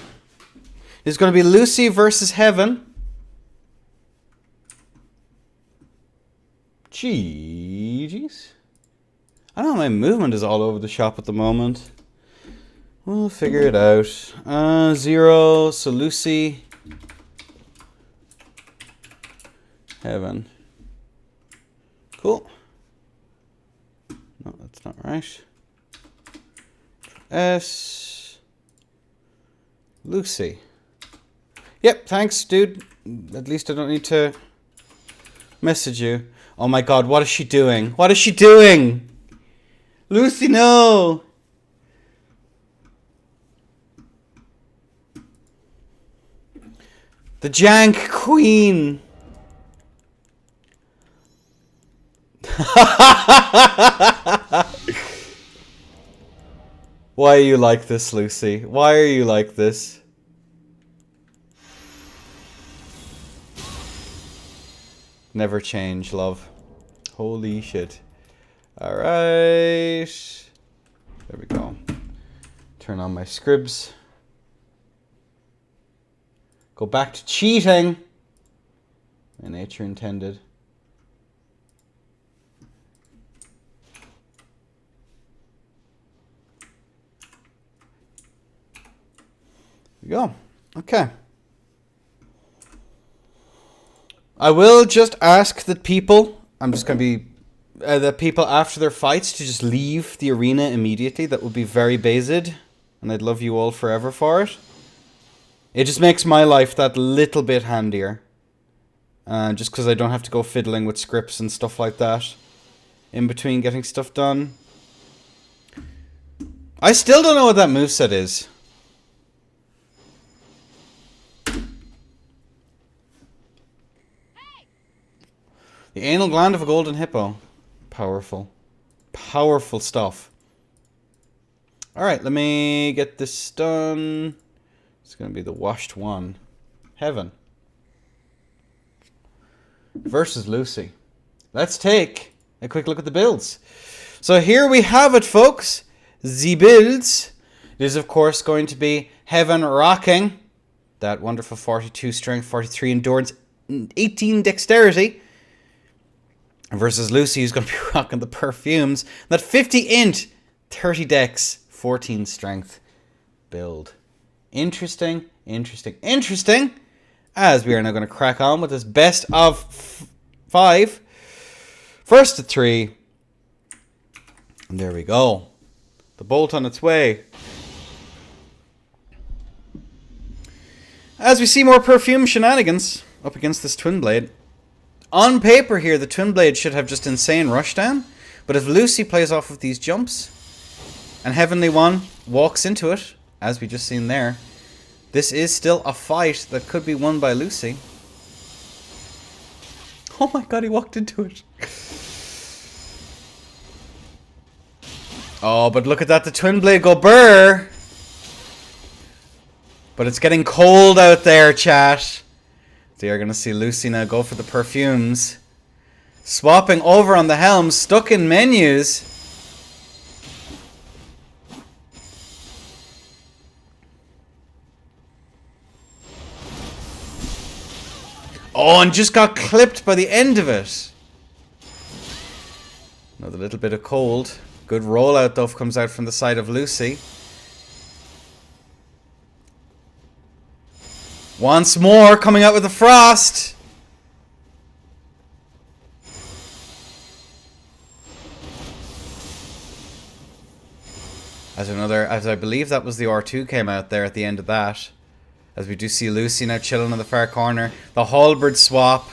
It's going to be Lucy versus Heaven. GG's. I don't know, my movement is all over the shop at the moment. We'll figure it out. 0, so Lucy. Heaven. Cool. No, that's not right. S. Lucy. Yep, thanks, dude. At least I don't need to message you. Oh my god, what is she doing? What is she doing? Lucy, no! The Jank Queen. Why are you like this, Lucy? Why are you like this? Never change, love. Holy shit. Alright. There we go. Turn on my scribs. Go back to cheating. My nature intended. There we go. Okay. I will just ask that people, I'm just going to be, the people after their fights to just leave the arena immediately. That would be very based. And I'd love you all forever for it. It just makes my life that little bit handier. Just because I don't have to go fiddling with scripts and stuff like that. In between getting stuff done. I still don't know what that moveset is. The anal gland of a golden hippo. Powerful. Powerful stuff. Alright, let me get this done. It's going to be the washed one. Heaven. Versus Lucy. Let's take a quick look at the builds. So here we have it, folks. The builds. It is, of course, going to be Heaven rocking that wonderful 42 strength, 43 endurance, 18 dexterity. Versus Lucy, who's going to be rocking the perfumes. That 50 int, 30 dex, 14 strength build. Interesting, interesting, interesting. As we are now going to crack on with this best of 5. First to 3. And there we go. The bolt on its way. As we see more perfume shenanigans up against this Twin Blade. On paper here, the Twin Blade should have just insane rushdown. But if Lucy plays off of these jumps, and Heavenly One walks into it, as we just seen there, this is still a fight that could be won by Lucy. Oh my god, he walked into it. Oh, but look at that, the Twin Blade go burr. But it's getting cold out there, chat. So you're going to see Lucy now go for the perfumes. Swapping over on the helm, stuck in menus. Oh, and just got clipped by the end of it. Another little bit of cold. Good rollout though comes out from the side of Lucy. Once more, coming out with the frost. As I believe that was the R2 came out there at the end of that. As we do see Lucy now chilling in the far corner. The halberd swap.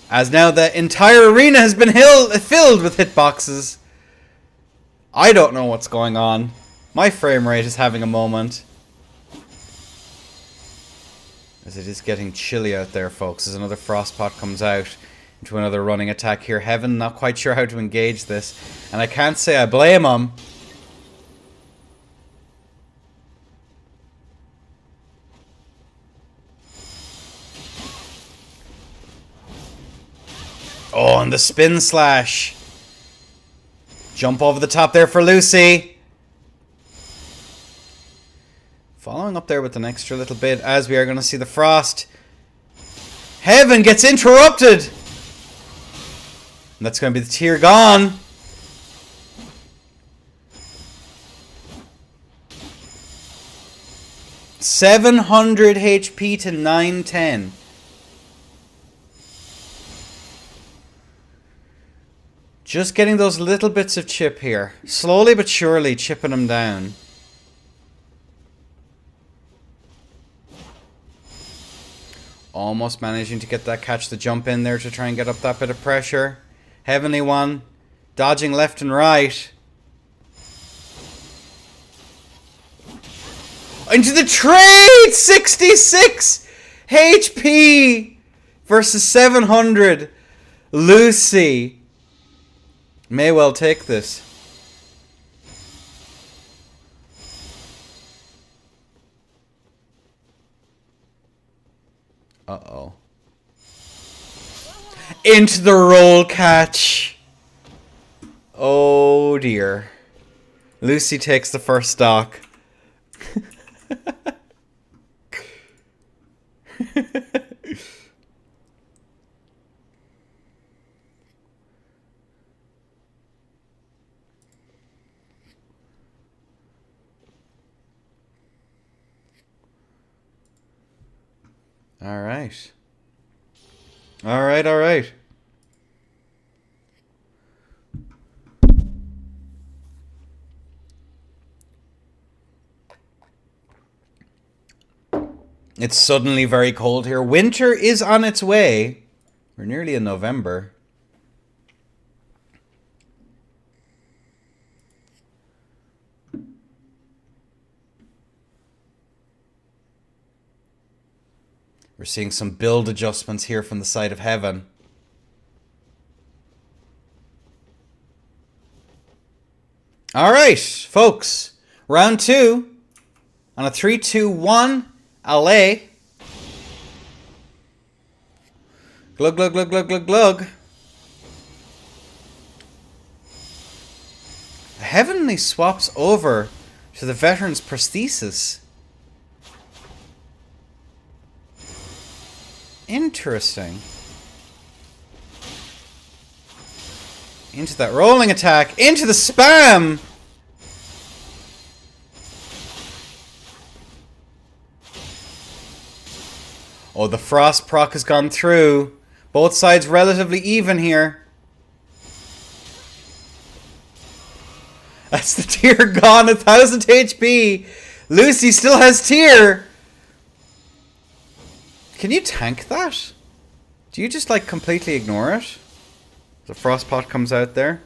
As now the entire arena has been filled with hitboxes. I don't know what's going on. My frame rate is having a moment. As it is getting chilly out there, folks. As another frostpot comes out into another running attack here. Heaven, not quite sure how to engage this. And I can't say I blame him. Oh, and the spin slash. Jump over the top there for Lucy. Following up there with an extra little bit as we are going to see the frost. Heaven gets interrupted. And that's going to be the tear gone. $700 HP to 910. Just getting those little bits of chip here. Slowly but surely chipping them down. Almost managing to get that catch the jump in there to try and get up that bit of pressure. Heavenly One. Dodging left and right. Into the trade! 66 HP versus 700. Lucy may well take this. Uh-oh. Into the roll catch. Oh dear. Lucy takes the first stock. All right. All right, all right. It's suddenly very cold here. Winter is on its way. We're nearly in November. We're seeing some build adjustments here from the side of Heaven. All right, folks. Round 2 on a 3-2-1. Alley. Glug, glug, glug, glug, glug, glug. suddenly swaps over to the veteran's prosthesis. Interesting. Into that rolling attack. Into the spam! Oh, the frost proc has gone through. Both sides relatively even here. That's the tier gone, 1000 HP. Lucy still has tier. Can you tank that? Do you just like completely ignore it? The frostpot comes out there.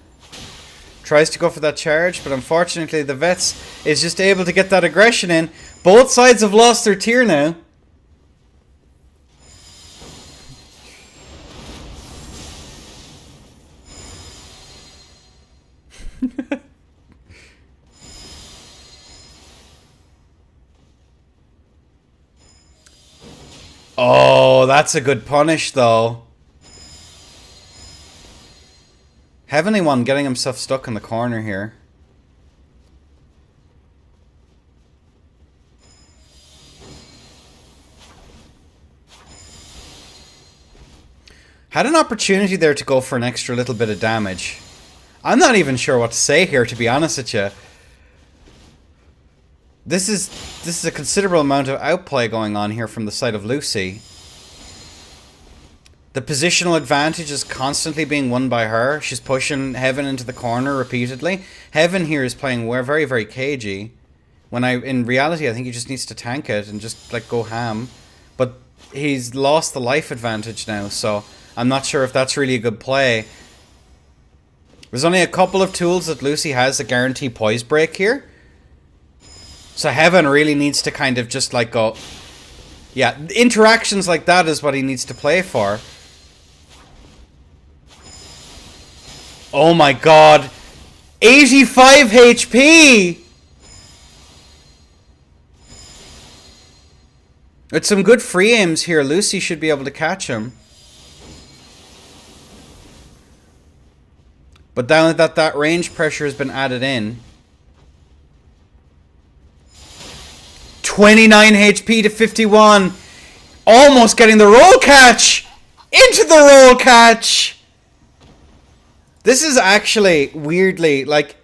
Tries to go for that charge, but unfortunately the Vets is just able to get that aggression in. Both sides have lost their tier now. Oh, that's a good punish, though. Heavenly One getting himself stuck in the corner here. Had an opportunity there to go for an extra little bit of damage. I'm not even sure what to say here, to be honest with you. This is a considerable amount of outplay going on here from the side of Lucy. The positional advantage is constantly being won by her. She's pushing Heaven into the corner repeatedly. Heaven here is playing very, very cagey. When in reality, I think he just needs to tank it and just like go ham. But he's lost the life advantage now, so I'm not sure if that's really a good play. There's only a couple of tools that Lucy has that guarantee poise break here. So Heaven really needs to kind of just like go... Yeah, interactions like that is what he needs to play for. Oh my god. 85 HP! With some good free aims here, Lucy should be able to catch him. But now that range pressure has been added in... 29 HP to 51. Almost getting the roll catch. Into the roll catch. This is actually weirdly like...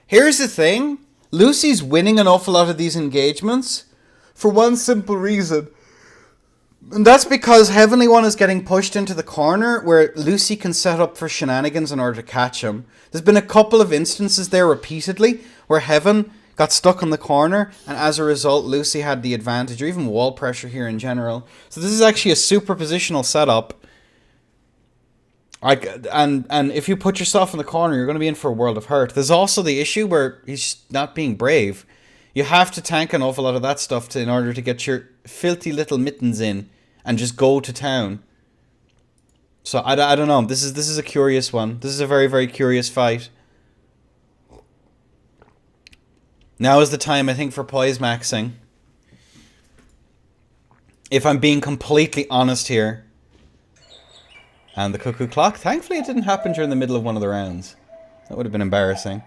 Here's the thing. Lucy's winning an awful lot of these engagements for one simple reason. And that's because Heavenly One is getting pushed into the corner where Lucy can set up for shenanigans in order to catch him. There's been a couple of instances there repeatedly where Heaven got stuck in the corner and as a result Lucy had the advantage, or even wall pressure here in general. So this is actually a super positional setup. And if you put yourself in the corner, you're going to be in for a world of hurt. There's also the issue where he's not being brave. You have to tank an awful lot of that stuff in order to get your filthy little mittens in and just go to town. So I don't know. This is a curious one. This is a very, very curious fight. Now is the time, I think, for poise maxing. If I'm being completely honest here. And the cuckoo clock. Thankfully, it didn't happen during the middle of one of the rounds. That would have been embarrassing.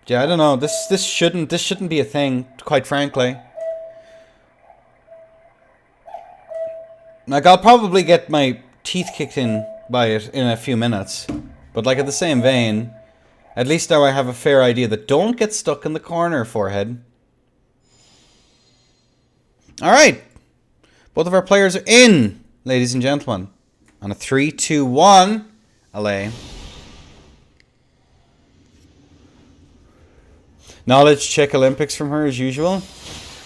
Yeah, I don't know. This shouldn't be a thing, quite frankly. Like, I'll probably get my teeth kicked in by it in a few minutes. But like, at the same vein, at least now I have a fair idea that don't get stuck in the corner, forehead. Alright. Both of our players are in, ladies and gentlemen. On a 3, 2, 1. LA. Knowledge check Olympics from her as usual.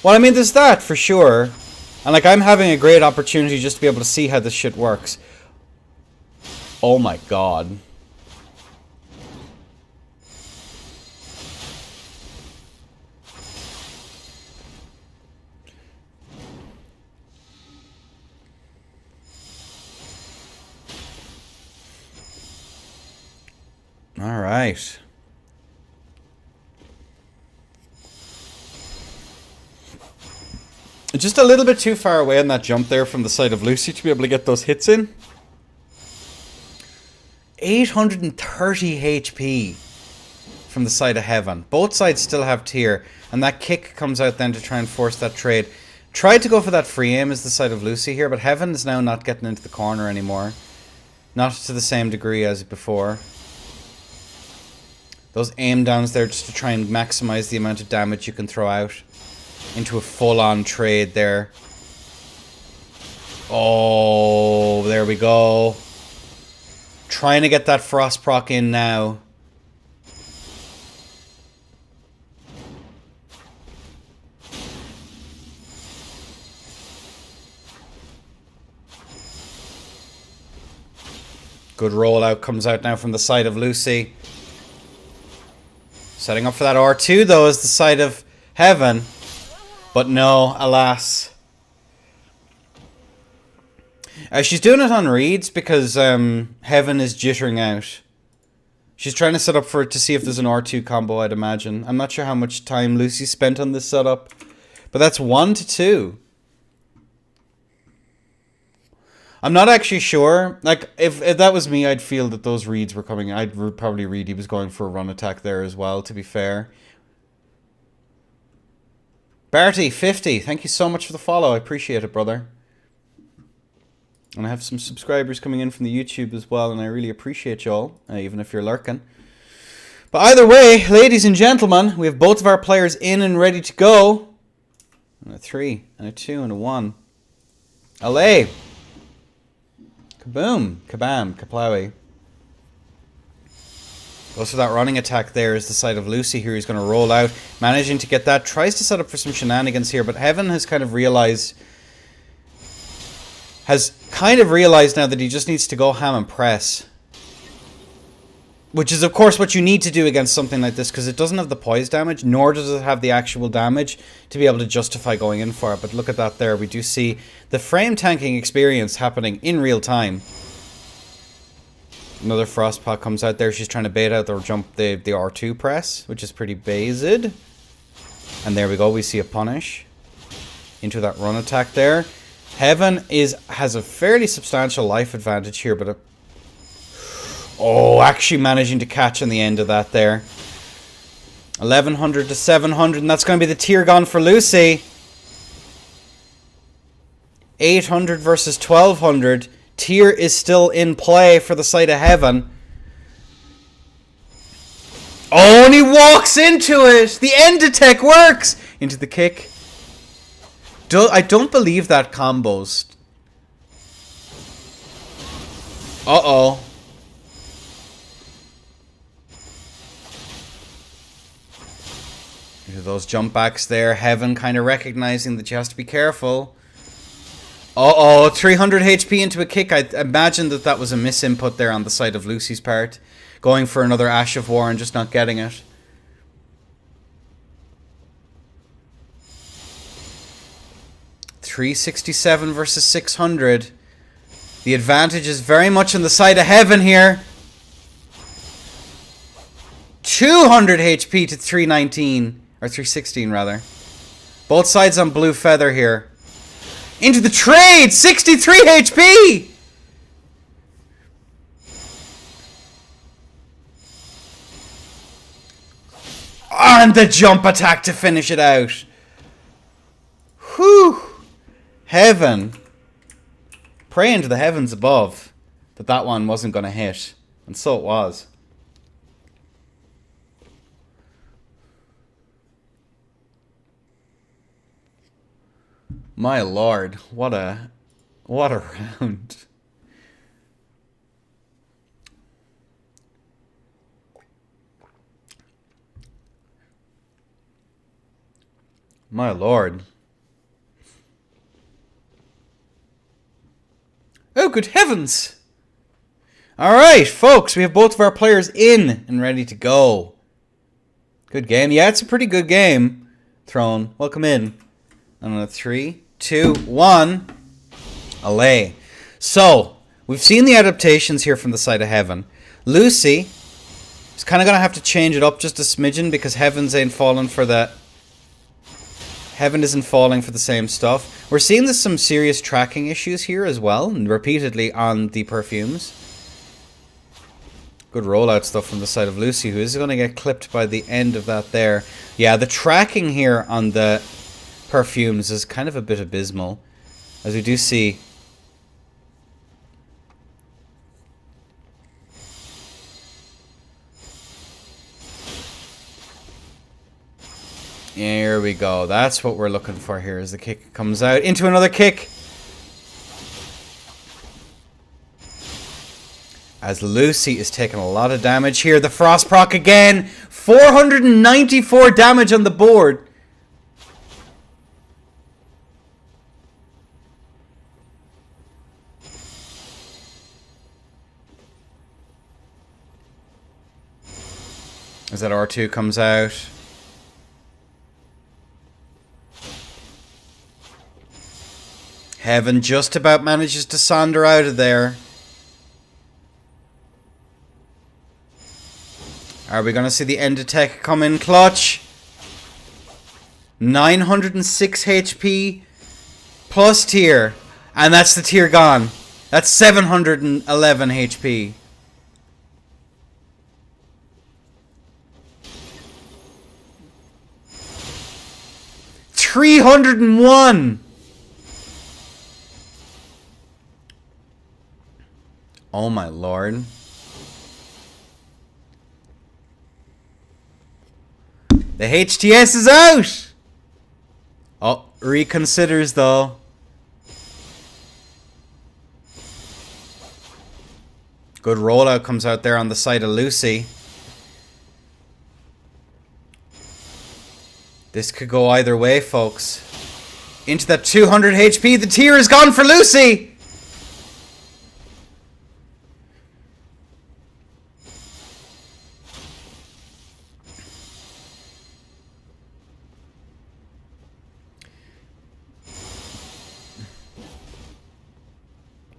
Well, I mean, there's that for sure. And like, I'm having a great opportunity just to be able to see how this shit works. Oh my god. All right. Just a little bit too far away on that jump there from the side of Lucy to be able to get those hits in. 830 HP from the side of Heaven. Both sides still have tier, and that kick comes out then to try and force that trade. Tried to go for that free aim as the side of Lucy here, but Heaven is now not getting into the corner anymore. Not to the same degree as before. Those aim downs there just to try and maximize the amount of damage you can throw out into a full-on trade there. Oh, there we go. Trying to get that Frost proc in now. Good rollout comes out now from the side of Lucy. Setting up for that R2 though is the side of Heaven. But no, alas. She's doing it on reads because Heaven is jittering out. She's trying to set up for it to see if there's an R2 combo, I'd imagine. I'm not sure how much time Lucy spent on this setup. But that's 1 to 2. I'm not actually sure. Like, if that was me, I'd feel that those reads were coming. I'd probably read he was going for a run attack there as well, to be fair. Barty, 50. Thank you so much for the follow. I appreciate it, brother. And I have some subscribers coming in from the YouTube as well, and I really appreciate y'all, even if you're lurking. But either way, ladies and gentlemen, we have both of our players in and ready to go. And a 3, and a 2, and a 1. LA. Kaboom, kabam, kaplowy. Goes for that running attack there is the side of Lucy here. He's going to roll out, managing to get that. Tries to set up for some shenanigans here, but Heaven has kind of realized now that he just needs to go ham and press. Which is, of course, what you need to do against something like this, because it doesn't have the poise damage, nor does it have the actual damage to be able to justify going in for it. But look at that there. We do see the frame tanking experience happening in real time. Another Frostpot comes out there. She's trying to bait out the jump, the R2 press, which is pretty based. And there we go. We see a punish into that run attack there. Heaven has a fairly substantial life advantage here, but actually managing to catch on the end of that there. 1100 to 700, and that's going to be the tier gone for Lucy. 800 versus 1200. Tier is still in play for the side of Heaven. Oh, and he walks into it! The end attack works! Into the kick. I don't believe that combos. Uh-oh. Those jump backs there. Heaven kind of recognizing that you have to be careful. Uh-oh, 300 HP into a kick. I imagine that was a misinput there on the side of Lucy's part. Going for another Ash of War and just not getting it. $367 versus 600. The advantage is very much on the side of Heaven here. 200 HP to 319. Or 316, rather. Both sides on blue feather here. Into the trade! 63 HP! And the jump attack to finish it out. Whew. Heaven. Praying to the heavens above that one wasn't going to hit. And so it was. My lord, what a round. My lord. Oh, good heavens! Alright, folks, we have both of our players in and ready to go. Good game. Yeah, it's a pretty good game. Throne, welcome in. And on a 3, 2, 1. Allay. So, we've seen the adaptations here from the side of Heaven. Lucy is kind of going to have to change it up just a smidgen because Heaven isn't falling for the same stuff. We're seeing there's some serious tracking issues here as well, and repeatedly on the perfumes. Good rollout stuff from the side of Lucy, who is going to get clipped by the end of that there. Yeah, the tracking here on the perfumes is kind of a bit abysmal. As we do see... Here we go. That's what we're looking for here as the kick comes out. Into another kick. As Lucy is taking a lot of damage here. The Frost proc again. 494 damage on the board. As that R2 comes out. Heaven just about manages to sander out of there. Are we going to see the end of tech come in clutch? 906 HP plus tier. And that's the tier gone. That's 711 HP. $301. Oh my lord. The HTS is out! Oh, reconsiders though. Good rollout comes out there on the side of Lucy. This could go either way, folks. Into that 200 HP. The tier is gone for Lucy!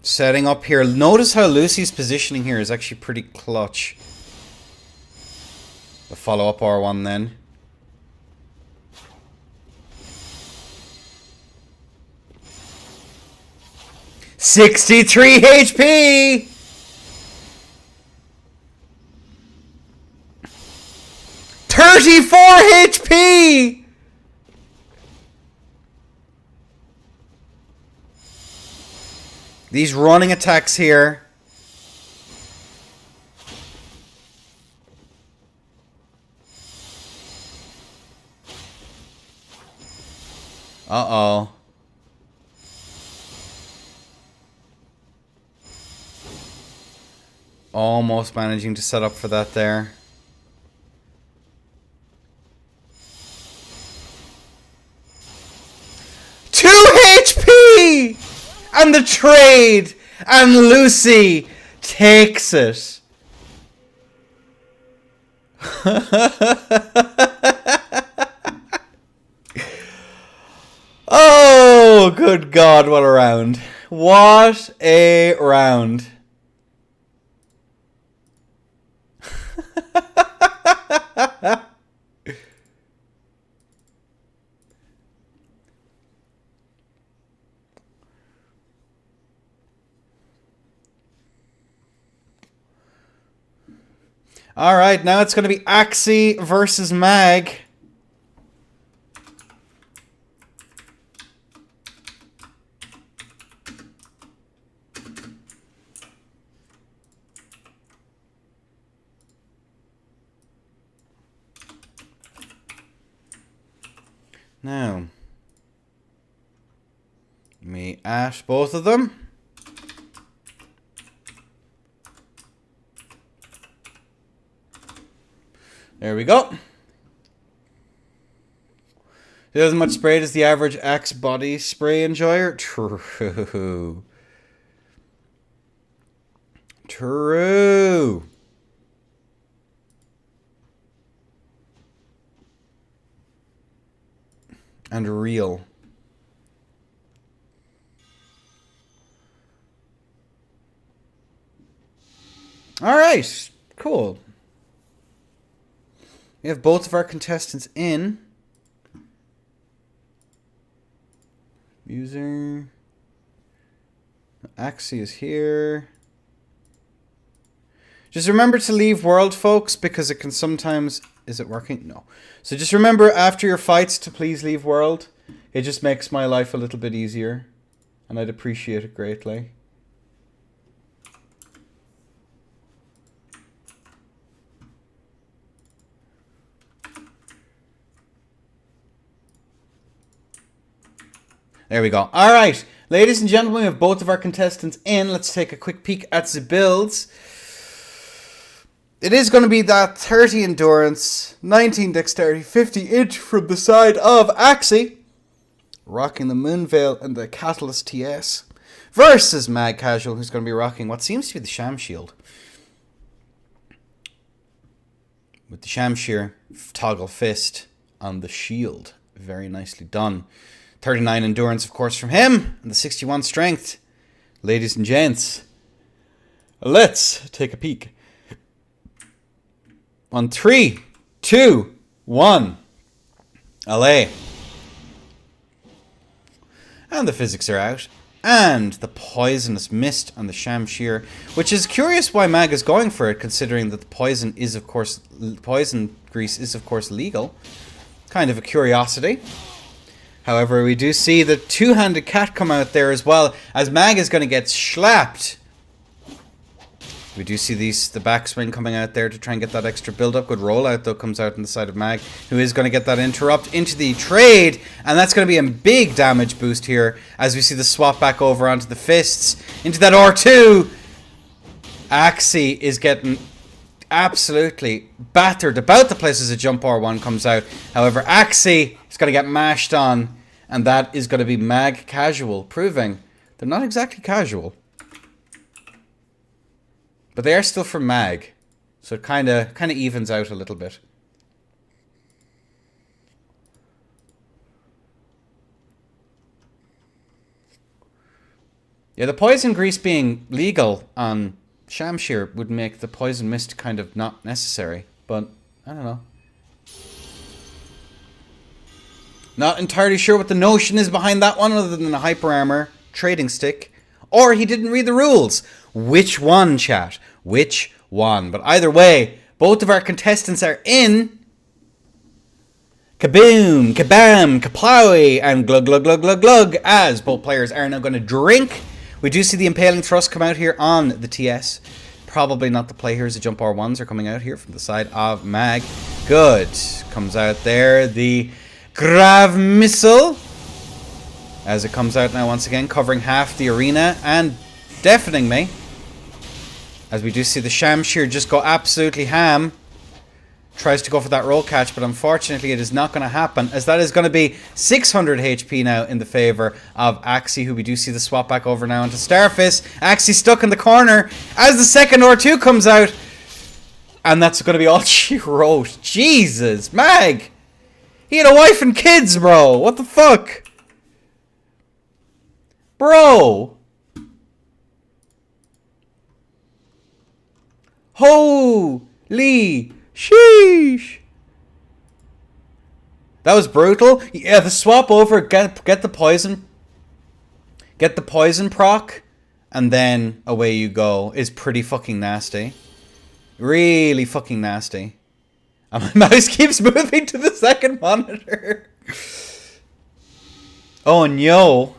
Setting up here. Notice how Lucy's positioning here is actually pretty clutch. The follow-up R1 then. $63 HP! $34 HP! These running attacks here. Uh-oh. Almost managing to set up for that there. $2 HP! And the trade! And Lucy takes it. Oh, good God, what a round. What a round. Alright, now it's going to be Axie versus Mag. Now, me ash both of them. There we go. It doesn't much sprayed as the average Axe body spray enjoyer. True. True. And real. All right. Cool. We have both of our contestants in. User. Axie is here. Just remember to leave world, folks, because it can sometimes... Is it working? No. So just remember after your fights to please leave world. It just makes my life a little bit easier. And I'd appreciate it greatly. There we go. All right. Ladies and gentlemen, we have both of our contestants in. Let's take a quick peek at the builds. It is going to be that 30 endurance, 19 dexterity, 50 inch from the side of Axie, rocking the Moonveil and the Catalyst TS, versus Mag Casual, who's going to be rocking what seems to be the Sham Shield. With the Shamshir toggle fist on the shield. Very nicely done. 39 endurance, of course, from him, and the 61 strength. Ladies and gents, let's take a peek. On 3, 2, 1. Allez. And the physics are out. And the poisonous mist on the Shamshir, which is curious why Mag is going for it, considering that the poison is, of course, poison grease is, of course, legal. Kind of a curiosity. However, we do see the two-handed cat come out there as well, as Mag is going to get slapped. We do see the backswing coming out there to try and get that extra build-up. Good rollout, though, comes out on the side of Mag, who is going to get that interrupt into the trade. And that's going to be a big damage boost here, as we see the swap back over onto the fists, into that R2. Axie is getting absolutely battered about the place as a jump R1 comes out. However, Axie is going to get mashed on, and that is going to be Mag Casual, proving they're not exactly casual. But they are still from Mag, so it kind of evens out a little bit. Yeah, the poison grease being legal on Shamshir would make the poison mist kind of not necessary, but I don't know. Not entirely sure what the notion is behind that one, other than a hyper armor trading stick, or he didn't read the rules. Which one, chat? Which one? But either way, both of our contestants are in. Kaboom, kabam, kaplowy, and glug, glug, glug, glug, glug, as both players are now going to drink. We do see the Impaling Thrust come out here on the TS. Probably not the play here as the Jump R1s are coming out here from the side of Mag. Good. Comes out there. The Grav Missile. As it comes out now once again, covering half the arena and deafening me. As we do see the Shamshir just go absolutely ham. Tries to go for that roll catch, but unfortunately it is not going to happen, as that is going to be 600 HP now in the favor of Axie, who we do see the swap back over now into Starfist. Axie stuck in the corner as the second R2 comes out. And that's going to be all she wrote. Jesus, Mag! He had a wife and kids, bro! What the fuck? Bro! Holy sheesh! That was brutal. Yeah, the swap over, get the poison proc, and then away you go is pretty fucking nasty. Really fucking nasty. And my mouse keeps moving to the second monitor. Oh no.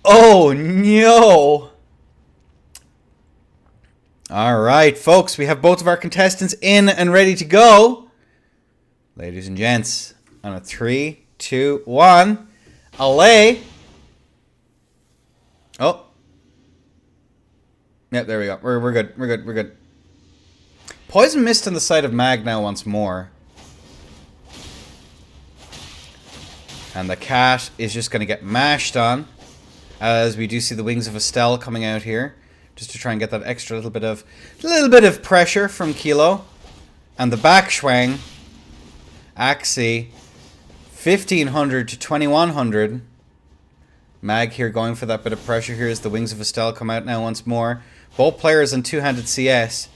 Oh no. Alright, folks, we have both of our contestants in and ready to go. Ladies and gents, on a 3, 2, 1. Allez. Oh. Yep, there we go. We're good. We're good. We're good. Poison mist on the side of Mag now once more. And the cat is just going to get mashed on, as we do see the Wings of Estelle coming out here, just to try and get that extra little bit of pressure from Kilo. And the back swing, Axie, 1500 to 2100. Mag here going for that bit of pressure here as the Wings of Estelle come out now once more. Both players on two-handed CS.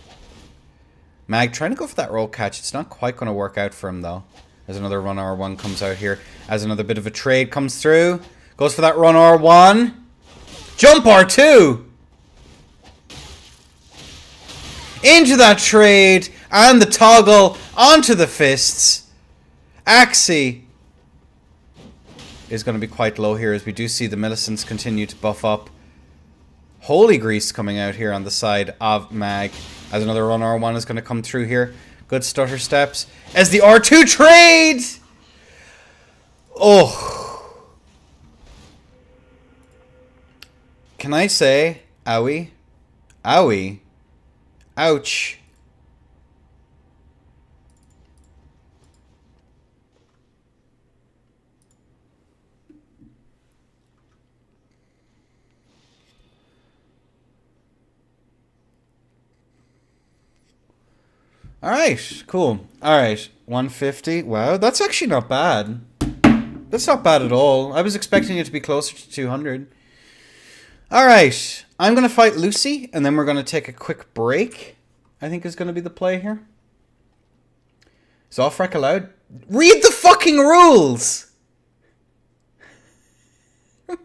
Mag trying to go for that roll catch. It's not quite going to work out for him though. As another run R1 comes out here. As another bit of a trade comes through. Goes for that run R1. Jump R2! Into that trade. And the toggle. Onto the fists. Axie is going to be quite low here as we do see the Millicents continue to buff up. Holy Grease coming out here on the side of Mag. As another run R1 is going to come through here. Good stutter steps. As the R2 trade! Oh. Can I say, owie? Owie. Ouch. Alright, cool. Alright, 150. Wow, that's actually not bad. That's not bad at all. I was expecting it to be closer to 200. Alright, I'm going to fight Lucy, and then we're going to take a quick break. I think is going to be the play here. Is off-rec allowed? Read the fucking rules!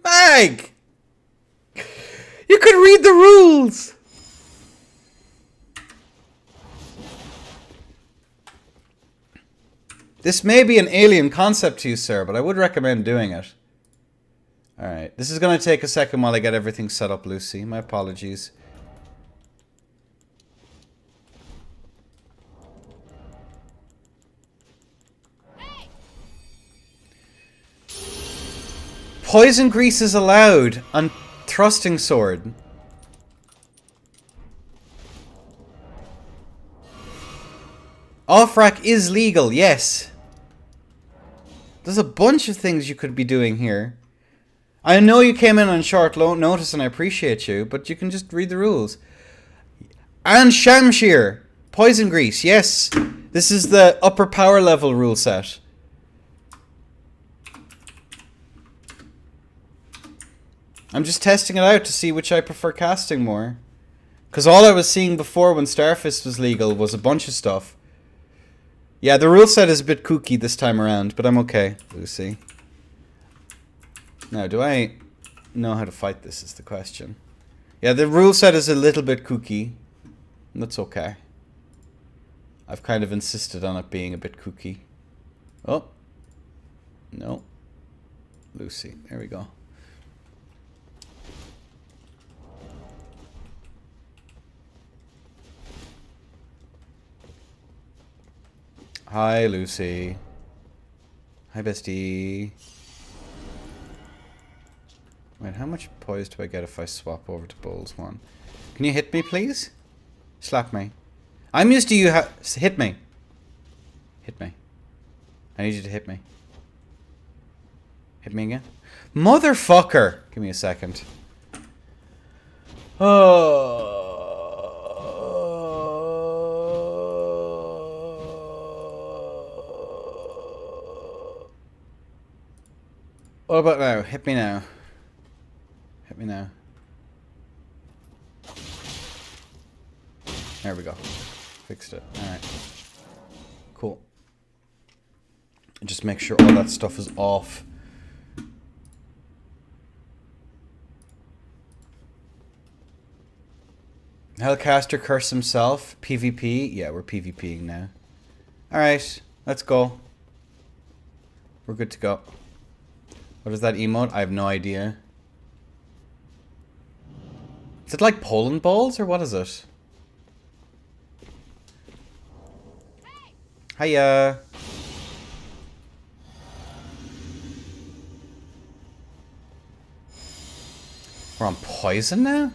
Mag! You could read the rules! This may be an alien concept to you, sir, but I would recommend doing it. Alright, this is going to take a second while I get everything set up, Lucy. My apologies. Poison Grease is allowed on Thrusting Sword. Off-rack is legal, yes. There's a bunch of things you could be doing here. I know you came in on short notice and I appreciate you, but you can just read the rules. And Shamshir. Poison Grease, yes. This is the upper power level rule set. I'm just testing it out to see which I prefer casting more. Because all I was seeing before when Starfist was legal was a bunch of stuff. Yeah, the rule set is a bit kooky this time around, but I'm okay, Lucy. Now, do I know how to fight this is the question. Yeah, the rule set is a little bit kooky. That's okay. I've kind of insisted on it being a bit kooky. Oh. No. Lucy. There we go. Hi, Lucy. Hi, bestie. Wait, how much poise do I get if I swap over to Bowls 1? Can you hit me, please? Slap me. I'm used to you hit me. Hit me. I need you to hit me. Hit me again. Motherfucker! Give me a second. Oh. What about now? Hit me now. Hit me now. There we go. Fixed it. Alright. Cool. Just make sure all that stuff is off. Hellcaster curse himself. PvP. Yeah, we're PvPing now. Alright. Let's go. We're good to go. What is that emote? I have no idea. Is it like Poland balls or what is it? Hiya. We're on poison now?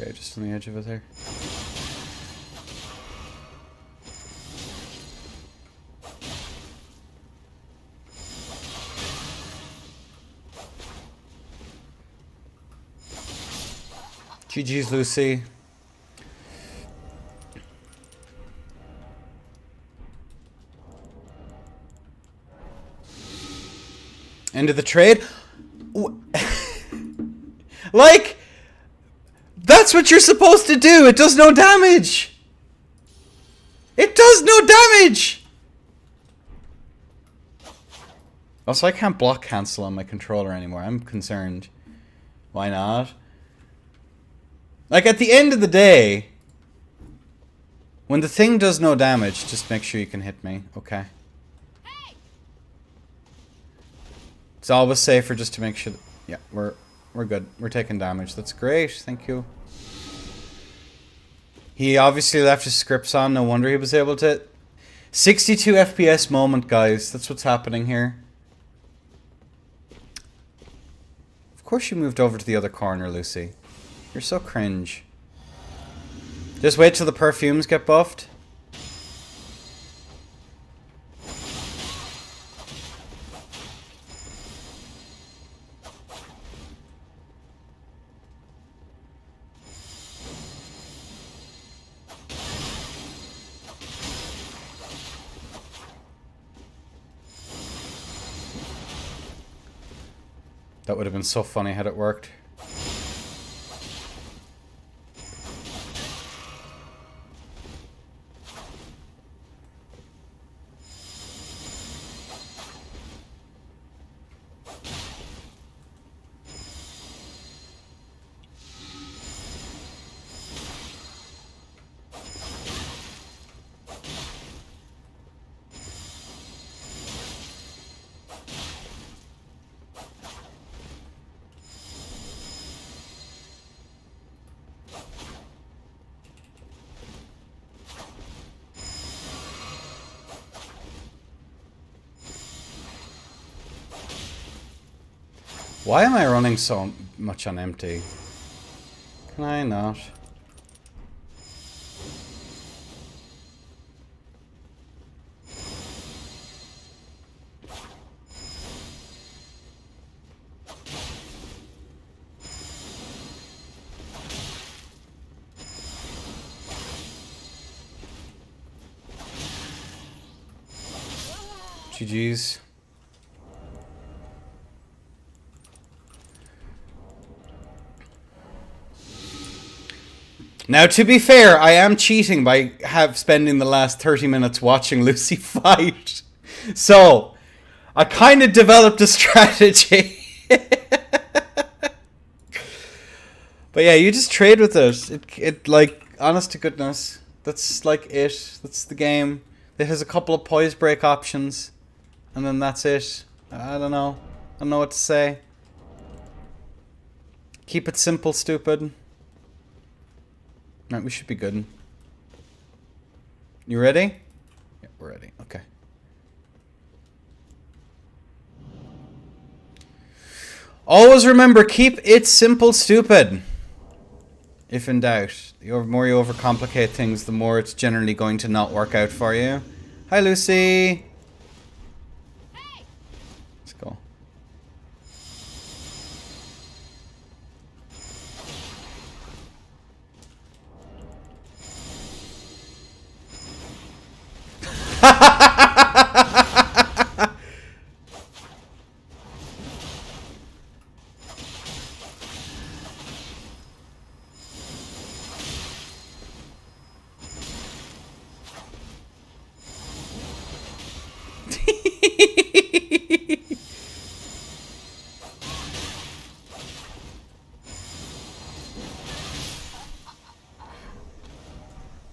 Okay, just on the edge of it there. GG's, Lucy. End of the trade. Like, that's what you're supposed to do. It does no damage. It does no damage. Also, I can't block cancel on my controller anymore. I'm concerned. Why not? Like, at the end of the day, when the thing does no damage, just make sure you can hit me, okay? It's always safer just to make sure that, yeah, we're good. We're taking damage. That's great. Thank you. He obviously left his scripts on. No wonder he was able to. 62 FPS moment, guys. That's what's happening here. Of course you moved over to the other corner, Lucy. You're so cringe. Just wait till the perfumes get buffed. That would have been so funny had it worked. Why am I running so much on empty? Can I not? GG's. Now, to be fair, I am cheating by spending the last 30 minutes watching Lucy fight. So, I kind of developed a strategy. But yeah, you just trade with it. It like, honest to goodness, that's like it. That's the game. It has a couple of poise break options. And then that's it. I don't know. I don't know what to say. Keep it simple, stupid. Right, we should be good. You ready? Yeah, we're ready. Okay. Always remember, keep it simple, stupid. If in doubt. The more you overcomplicate things, the more it's generally going to not work out for you. Hi, Lucy. Let's go.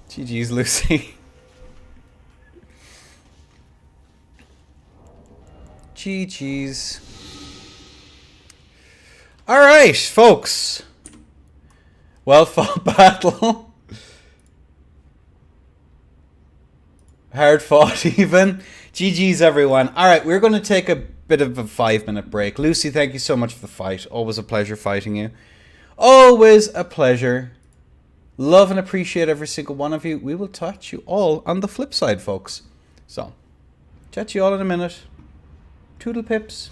GG's, Lucy. GG's. Alright, folks. Well fought battle. Hard fought even. GG's, everyone. Alright, we're going to take a bit of a 5-minute break. Lucy, thank you so much for the fight. Always a pleasure fighting you. Always a pleasure. Love and appreciate every single one of you. We will touch you all on the flip side, folks. So, chat to you all in a minute. Toodle pips.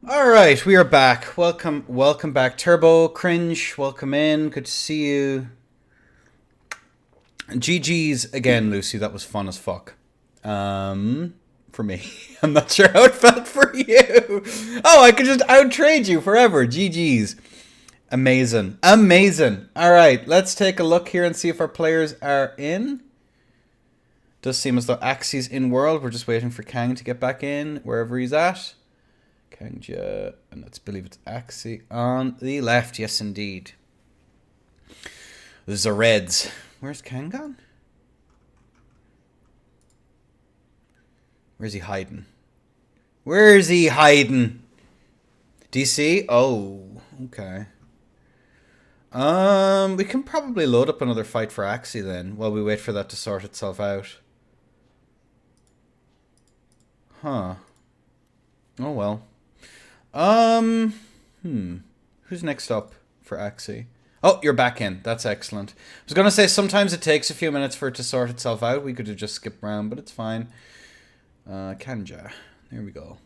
All right, we are back. Welcome back. Turbo, Cringe, welcome in. Good to see you. GG's again, Lucy. That was fun as fuck. For me. I'm not sure how it felt for you. Oh, I could just out-trade you forever. GG's. Amazing. Amazing. All right, let's take a look here and see if our players are in. Does seem as though Axie's in world. We're just waiting for Kang to get back in, wherever he's at. Kangja, and let's believe it's Axie on the left. Yes, indeed. The Reds. Where's Kang gone? Where's he hiding? Where's he hiding? DC? Oh, okay. We can probably load up another fight for Axie then, while we wait for that to sort itself out. Huh. Oh well. Who's next up for Axie? Oh, you're back in. That's excellent. I was going to say sometimes it takes a few minutes for it to sort itself out. We could have just skipped around, but it's fine. Kanja. There we go.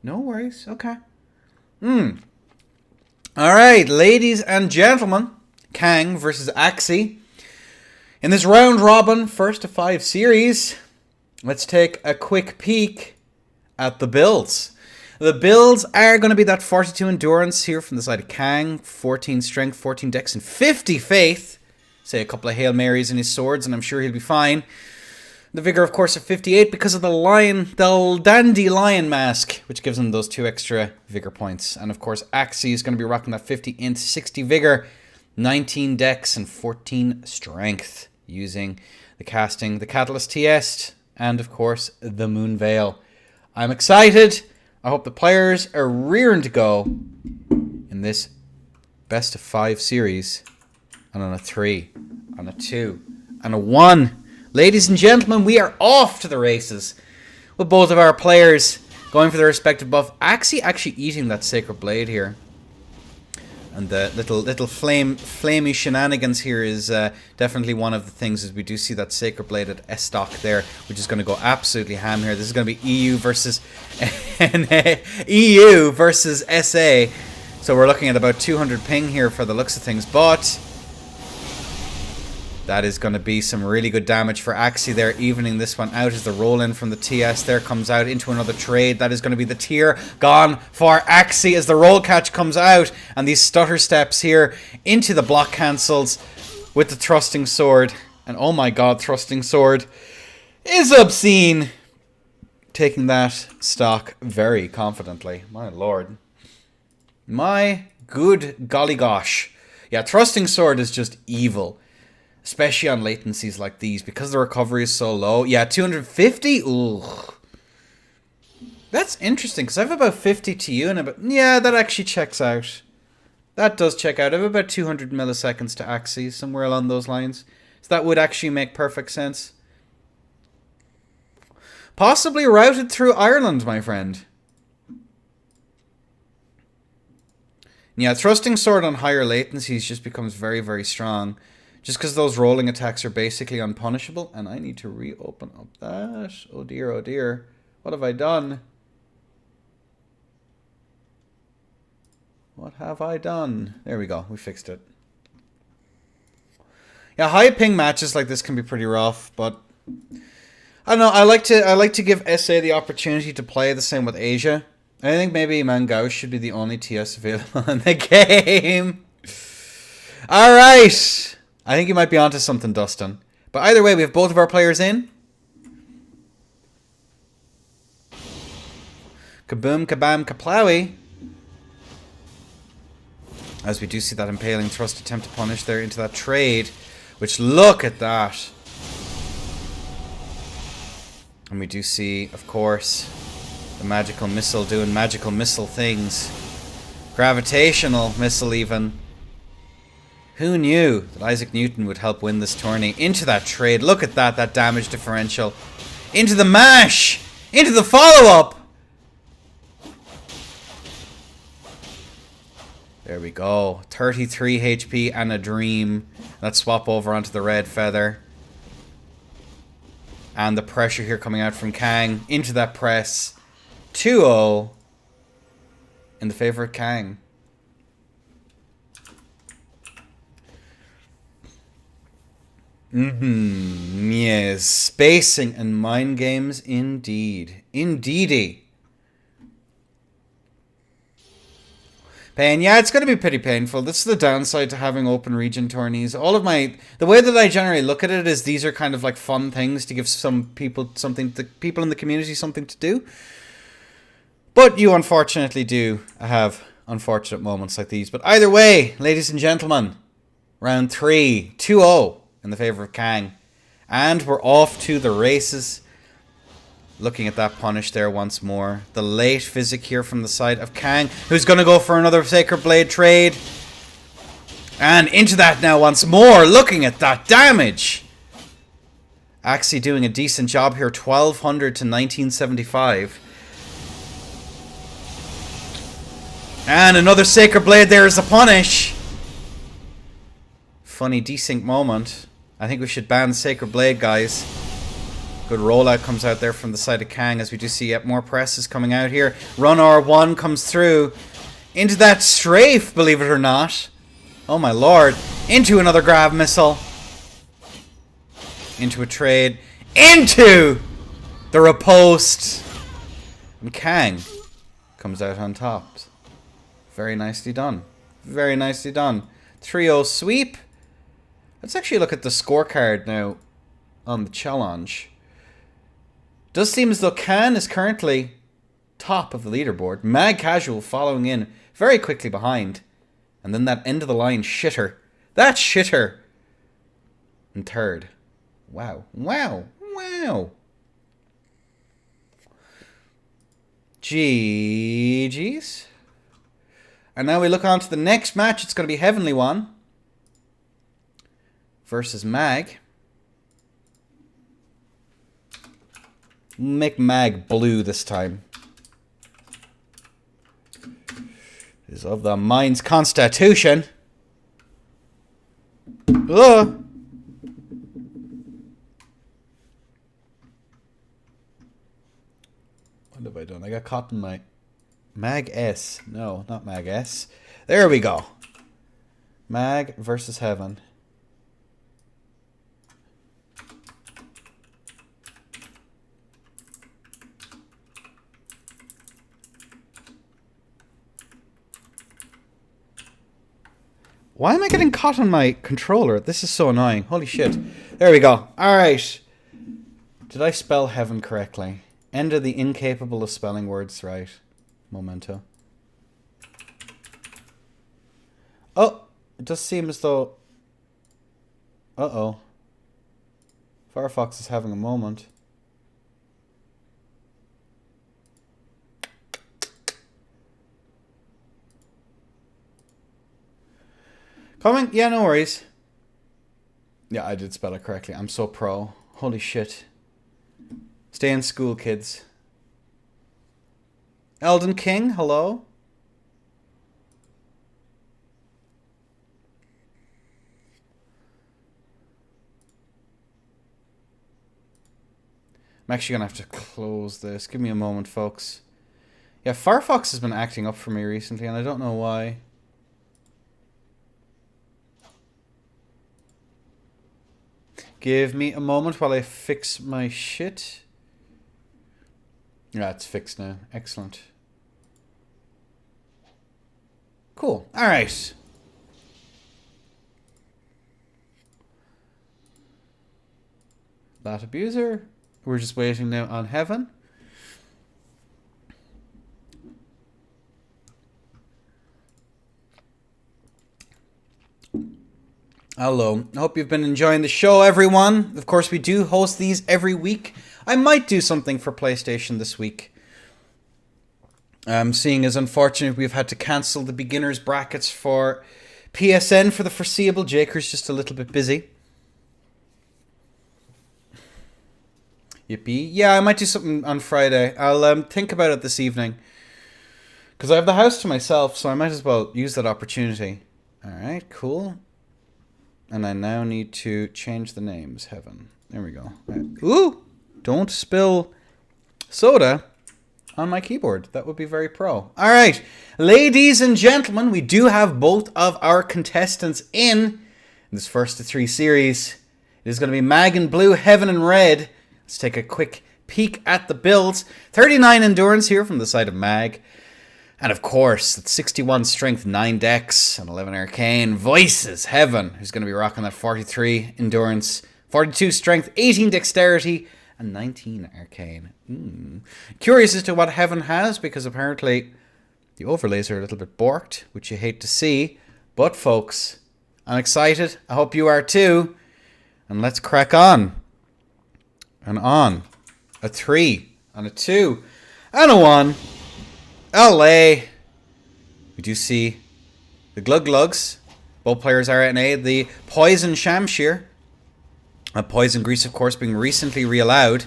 No worries. Okay. Alright, ladies and gentlemen. Kang versus Axie. In this round robin, first to 5 series, let's take a quick peek at the builds. The builds are going to be that 42 endurance here from the side of Kang, 14 strength, 14 dex, and 50 faith. Say a couple of Hail Marys in his swords, and I'm sure he'll be fine. The vigor, of course, of 58 because of the dandelion mask, which gives him those 2 extra vigor points. And of course, Axie is going to be rocking that 50 int, 60 vigor, 19 dex, and 14 strength, using the casting, the Catalyst TS, and of course, the Moon Veil. I'm excited. I hope the players are rearing to go in this best of 5 series. And on a 3, on a 2, and a 1. Ladies and gentlemen, we are off to the races with both of our players going for their respective buff. Axie actually eating that Sacred Blade here. And the little flamey shenanigans here is definitely one of the things, as we do see that Sacred Blade at S-Stock there, which is going to go absolutely ham here. This is going to be EU versus EU versus SA. So we're looking at about 200 ping here for the looks of things, but that is going to be some really good damage for Axie there, evening this one out as the roll-in from the TS there comes out into another trade. That is going to be the tier gone for Axie as the roll catch comes out, and these stutter steps here into the block cancels with the thrusting sword. And oh my god, thrusting sword is obscene. Taking that stock very confidently. My lord. My good golly gosh. Yeah, thrusting sword is just evil. Especially on latencies like these, because the recovery is so low. Yeah, 250? Ooh. That's interesting, because I have about 50 to you, and about... Yeah, that actually checks out. That does check out. I have about 200 milliseconds to Axie, somewhere along those lines. So that would actually make perfect sense. Possibly routed through Ireland, my friend. Yeah, thrusting sword on higher latencies just becomes very, very strong. Just because those rolling attacks are basically unpunishable. And I need to reopen up that. Oh dear, oh dear. What have I done? What have I done? There we go. We fixed it. Yeah, high ping matches like this can be pretty rough, but I don't know. I like to give SA the opportunity to play the same with Asia. I think maybe Mangao should be the only TS available in the game. All right. I think you might be onto something, Dustin. But either way, we have both of our players in. Kaboom, kabam, kaplowy. As we do see that impaling thrust attempt to punish there into that trade. Which, look at that. And we do see, of course, the magical missile doing magical missile things. Gravitational missile even. Who knew that Isaac Newton would help win this tourney? Into that trade. Look at that. That damage differential. Into the mash. Into the follow-up. There we go. 33 HP and a dream. Let's swap over onto the red feather. And the pressure here coming out from Kang. Into that press. 2-0. in the favor of Kang. Yes. Spacing and mind games indeed. Indeedy. Pain. Yeah, it's going to be pretty painful. This is the downside to having open region tourneys. All of my... The way that I generally look at it is these are kind of like fun things to give some people something... The people in the community something to do. But you unfortunately do have unfortunate moments like these. But either way, ladies and gentlemen, round 3, 2-0 in the favor of Kang. And we're off to the races. Looking at that punish there once more. The late physic here from the side of Kang, who's going to go for another Sacred Blade trade. And into that now once more. Looking at that damage. Actually doing a decent job here. 1200 to 1975. And another Sacred Blade there is a punish. Funny desync moment. I think we should ban Sacred Blade, guys. Good rollout comes out there from the side of Kang as we do see yet more presses coming out here. Run R1 comes through. Into that strafe, believe it or not. Oh my lord. Into another grab missile. Into a trade. Into the riposte. And Kang comes out on top. Very nicely done. Very nicely done. 3-0 sweep. Let's actually look at the scorecard now on the challenge. Does seem as though Khan is currently top of the leaderboard. Mad Casual following in very quickly behind. And then that end of the line shitter. That shitter in third. Wow. Wow. Wow. GG's. And now we look on to the next match. It's going to be Heavenly One versus Mag. Make Mag blue this time. Is of the mind's constitution. Ugh. What have I done? I got caught in my... Mag S. No, not Mag S. There we go. Mag versus Heaven. Why am I getting caught on my controller? This is so annoying. Holy shit. There we go. Alright. Did I spell Heaven correctly? End of the incapable of spelling words right. Memento. Oh, it does seem as though... Uh-oh. Firefox is having a moment. Coming? Yeah, no worries. Yeah, I did spell it correctly. I'm so pro. Holy shit. Stay in school, kids. Elden King, hello? I'm actually going to have to close this. Give me a moment, folks. Yeah, Firefox has been acting up for me recently, and I don't know why. Give me a moment while I fix my shit. Yeah, it's fixed now. Excellent. Cool. Alright. That abuser. We're just waiting now on Heaven. Hello. I hope you've been enjoying the show, everyone. Of course, we do host these every week. I might do something for PlayStation this week. Seeing as unfortunate we've had to cancel the beginners brackets for PSN for the foreseeable. Jaker's just a little bit busy. Yippee. Yeah, I might do something on Friday. I'll think about it this evening. Because I have the house to myself, so I might as well use that opportunity. Alright, cool. And I now need to change the names. Heaven. There we go. Right. Ooh! Don't spill soda on my keyboard. That would be very pro. All right, ladies and gentlemen, we do have both of our contestants in this first of 3 series. It is going to be Mag in blue, Heaven in red. Let's take a quick peek at the builds. 39 endurance here from the side of Mag. And of course, at 61 strength, 9 dex, and 11 arcane. Voices, Heaven, who's going to be rocking that 43 endurance, 42 strength, 18 dexterity, and 19 arcane. Curious as to what Heaven has, because apparently the overlays are a little bit borked, which you hate to see. But folks, I'm excited. I hope you are too. And let's crack on. And on. A 3, and a 2, and a 1. LA. We do see the Glug Glugs. Both players are at an A. The Poison Shamshir. Poison Grease, of course, being recently re-allowed.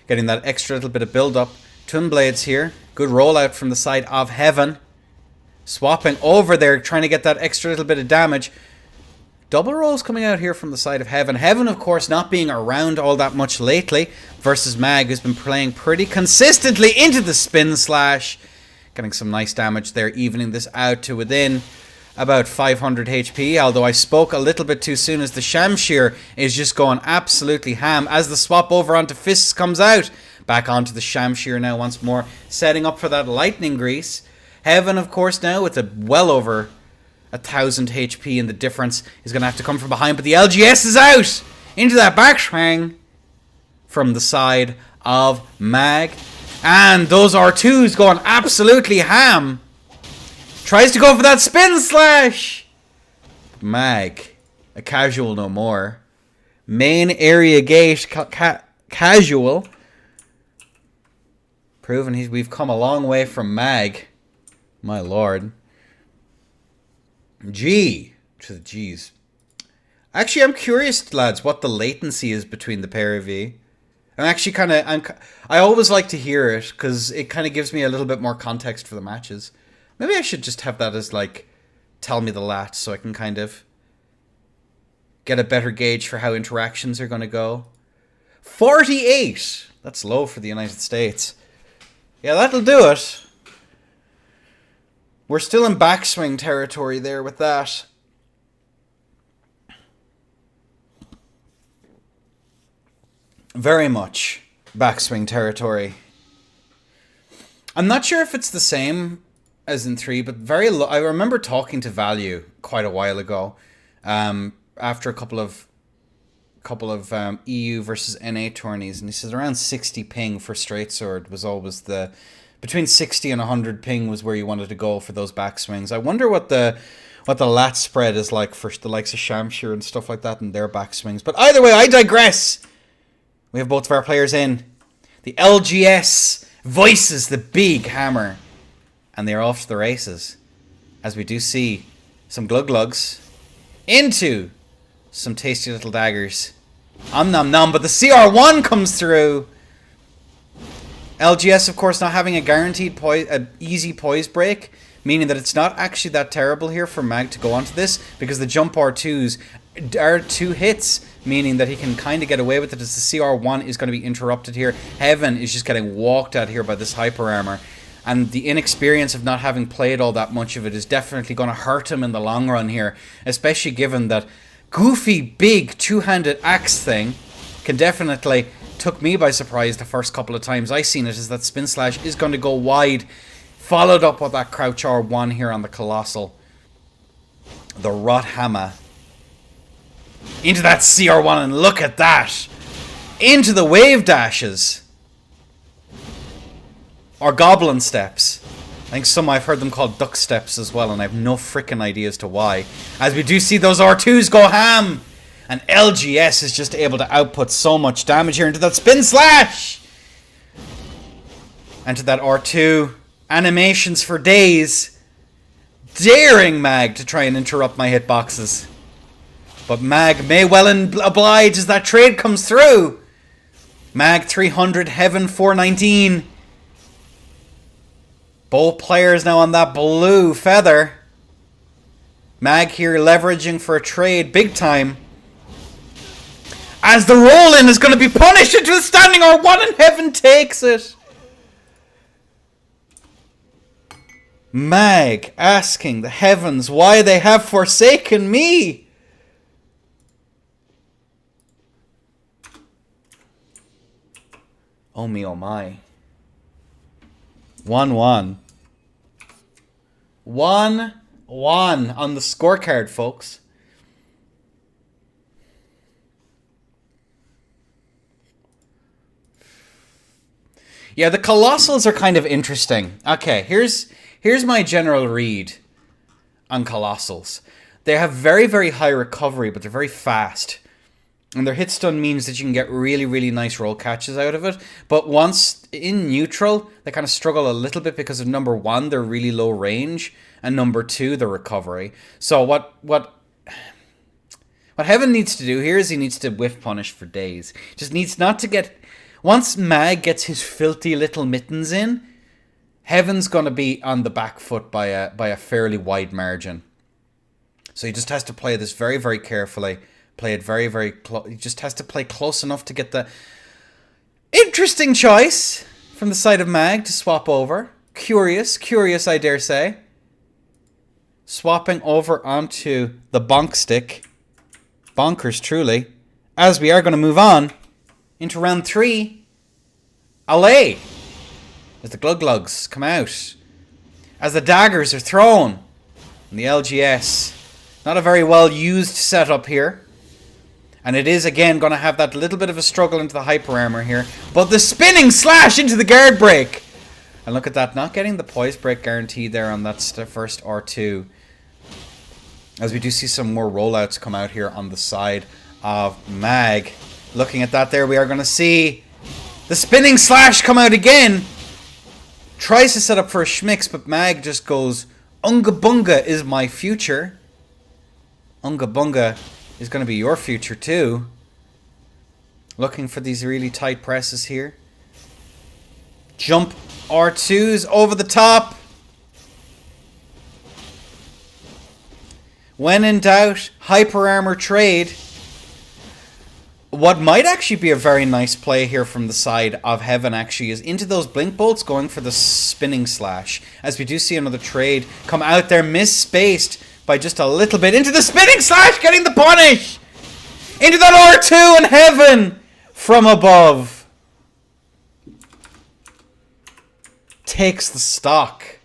Getting that extra little bit of build-up. Twin Blades here. Good rollout from the side of Heaven. Swapping over there, trying to get that extra little bit of damage. Double rolls coming out here from the side of Heaven. Heaven, of course, not being around all that much lately. Versus Mag, who's been playing pretty consistently into the spin slash. Getting some nice damage there, evening this out to within about 500 HP. Although I spoke a little bit too soon, as the Shamshir is just going absolutely ham. As the swap over onto Fists comes out. Back onto the Shamshir now once more. Setting up for that Lightning Grease. Heaven, of course, now with a well over 1,000 HP, and the difference is going to have to come from behind. But the LGS is out into that backswing from the side of Mag. And those R2s going absolutely ham. Tries to go for that spin slash. Mag, a casual no more. Main area gate, casual. Proving we've come a long way from Mag. My lord. G to the G's. Actually, I'm curious, lads, what the latency is between the pair of you. I'm actually I always like to hear it, because it kind of gives me a little bit more context for the matches. Maybe I should just have that as, like, tell me the lat, so I can kind of get a better gauge for how interactions are going to go. 48! That's low for the United States. Yeah, that'll do it. We're still in backswing territory there with that. Very much backswing territory. I'm not sure if it's the same as in 3, but I remember talking to Value quite a while ago, after a couple of EU versus NA tourneys, and he said around 60 ping for Straight Sword was always between 60 and 100 ping was where you wanted to go for those backswings. I wonder what the lat spread is like for the likes of Shamshir and stuff like that and their backswings. But either way, I digress. We have both of our players in. The LGS voices the big hammer. And they're off to the races. As we do see some Glug Glugs into some tasty little daggers. Nom nom, but the CR1 comes through. LGS, of course, not having a guaranteed easy poise break, meaning that it's not actually that terrible here for Mag to go onto this, because the jump R2s are 2 hits, meaning that he can kind of get away with it, as the CR1 is going to be interrupted here. Heaven is just getting walked at here by this hyper armor, and the inexperience of not having played all that much of it is definitely going to hurt him in the long run here, especially given that goofy big two-handed axe thing can definitely took me by surprise the first couple of times I seen it, is that spin slash is going to go wide, followed up with that crouch R1 here on the Colossal. The Rot Hammer into that CR1, and look at that, into the wave dashes, or goblin steps. I think some I've heard them called duck steps as well, and I have no freaking idea as to why. As we do see those R2s go ham, and LGS is just able to output so much damage here into that spin slash, and to that R2. Animations for days, daring Mag to try and interrupt my hitboxes. But Mag may well oblige as that trade comes through. Mag 300, Heaven 419. Both players now on that blue feather. Mag here leveraging for a trade big time. As the roll-in is going to be punished into the standing R1, and Heaven takes it. Mag asking the heavens why they have forsaken me. Oh me, oh my. 1-1. 1-1 on the scorecard, folks. Yeah, the Colossals are kind of interesting. Okay, here's my general read on Colossals. They have very, very high recovery, but they're very fast. And their hit stun means that you can get really, really nice roll catches out of it. But once in neutral, they kind of struggle a little bit because of number 1, their really low range, and number 2, their recovery. So what Heaven needs to do here is he needs to whiff punish for days. Just needs not to get... Once Mag gets his filthy little mittens in, Heaven's going to be on the back foot by a fairly wide margin. So he just has to play this very, very carefully. Play it very, very close. He just has to play close enough to get the interesting choice from the side of Mag to swap over. Curious, I dare say. Swapping over onto the bonk stick. Bonkers, truly. As we are going to move on into round 3. Allay! As the glug-glugs come out. As the daggers are thrown. And the LGS. Not a very well used setup here. And it is again going to have that little bit of a struggle into the hyper armor here. But the spinning slash into the guard break. And look at that. Not getting the poise break guaranteed there on that first R2. As we do see some more rollouts come out here on the side of Mag. Looking at that there, we are going to see the spinning slash come out again. Tries to set up for a schmicks, but Mag just goes, Unga Bunga is my future. Unga Bunga is going to be your future too. Looking for these really tight presses here. Jump R2s over the top. When in doubt, hyper armor trade. What might actually be a very nice play here from the side of Heaven actually is into those blink bolts going for the spinning slash. As we do see another trade come out there misspaced by just a little bit into the spinning slash, getting the punish! Into that R2 and Heaven from above. Takes the stock.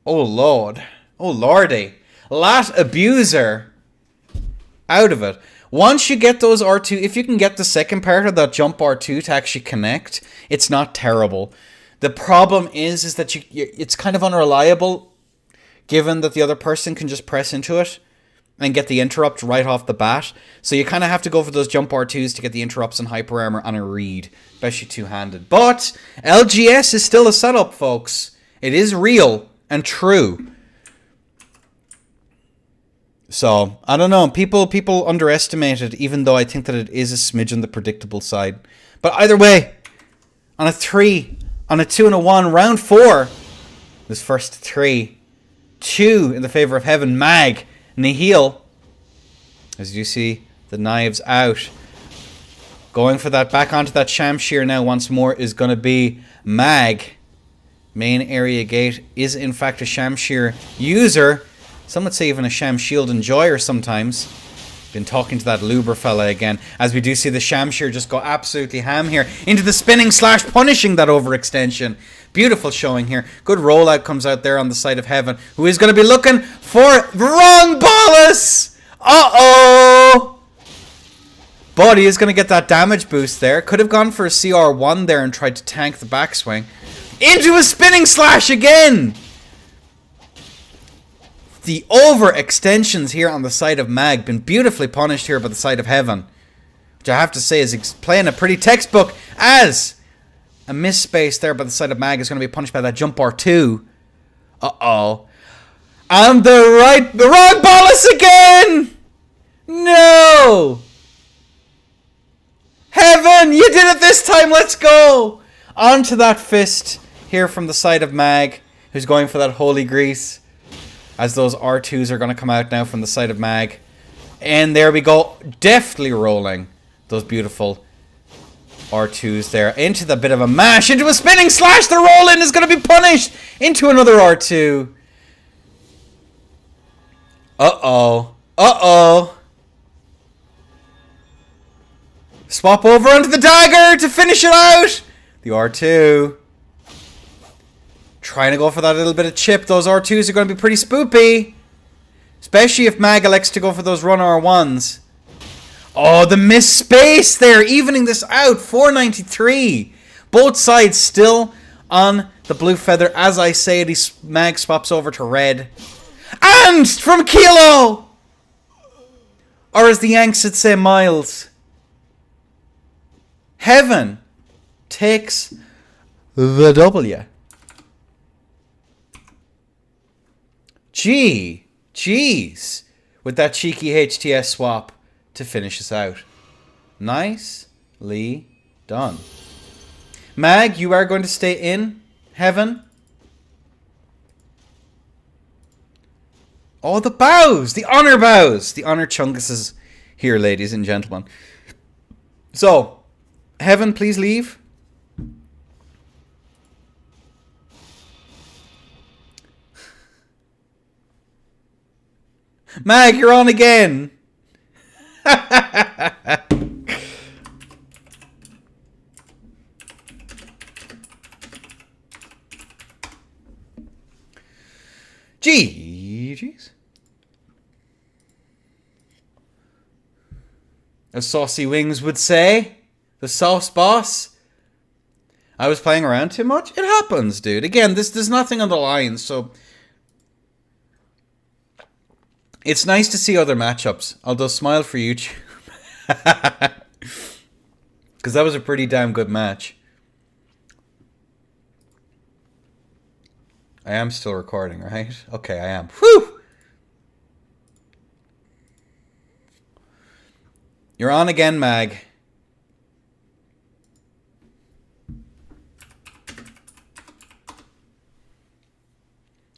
Oh lord. Oh lordy. Lat abuser out of it. Once you get those R2, if you can get the second part of that jump R2 to actually connect, it's not terrible. The problem is that it's kind of unreliable, given that the other person can just press into it and get the interrupt right off the bat. So you kind of have to go for those jump R2s to get the interrupts and hyper armor on a read, especially two-handed. But LGS is still a setup, folks. It is real and true. So, I don't know. People underestimate it, even though I think that it is a smidge on the predictable side. But either way, on a 3, on a 2 and a 1, round 4, this first 3, 2 in the favor of Heaven, Mag, Nihil. As you see, the knives out. Going for that, back onto that Shamshir now once more is going to be Mag. Main area gate is in fact a Shamshir user. Some would say even a Sham Shield enjoyer sometimes. Been talking to that Luber fella again. As we do see the Shamshir just go absolutely ham here. Into the spinning slash, punishing that overextension. Beautiful showing here. Good rollout comes out there on the side of Heaven. Who is going to be looking for the wrong bolus. Uh-oh. But he is going to get that damage boost there. Could have gone for a CR1 there and tried to tank the backswing. Into a spinning slash again. The overextensions here on the side of Mag been beautifully punished here by the side of Heaven, which I have to say is playing a pretty textbook, as a misspace there by the side of Mag is going to be punished by that jump R2. Uh-oh. And the wrong bolus again! No! Heaven, you did it this time, let's go! Onto that fist here from the side of Mag, who's going for that holy grease. As those R2s are going to come out now from the side of Mag. And there we go. Deftly rolling those beautiful R2s there. Into the bit of a mash. Into a spinning slash. The roll-in is going to be punished. Into another R2. Uh-oh. Uh-oh. Swap over onto the dagger to finish it out. The R2. Trying to go for that little bit of chip. Those R2s are going to be pretty spoopy. Especially if Mag elects to go for those run R1s. Oh, the missed space there. Evening this out. 493. Both sides still on the blue feather. As I say, Mag swaps over to red. And from Kilo! Or as the Yanks would say, Miles. Heaven takes the W. Jeez. With that cheeky HTS swap to finish us out. Nicely done. Mag, you are going to stay in Heaven. Oh, the bows! The honor bows! The honor chungus is here, ladies and gentlemen. So, Heaven, please leave. Mag, you're on again! Jeez. As Saucy Wings would say, the sauce boss. I was playing around too much? It happens, dude. Again, there's nothing on the line, so it's nice to see other matchups. Although, smile for YouTube. Because that was a pretty damn good match. I am still recording, right? Okay, I am. Whew! You're on again, Mag.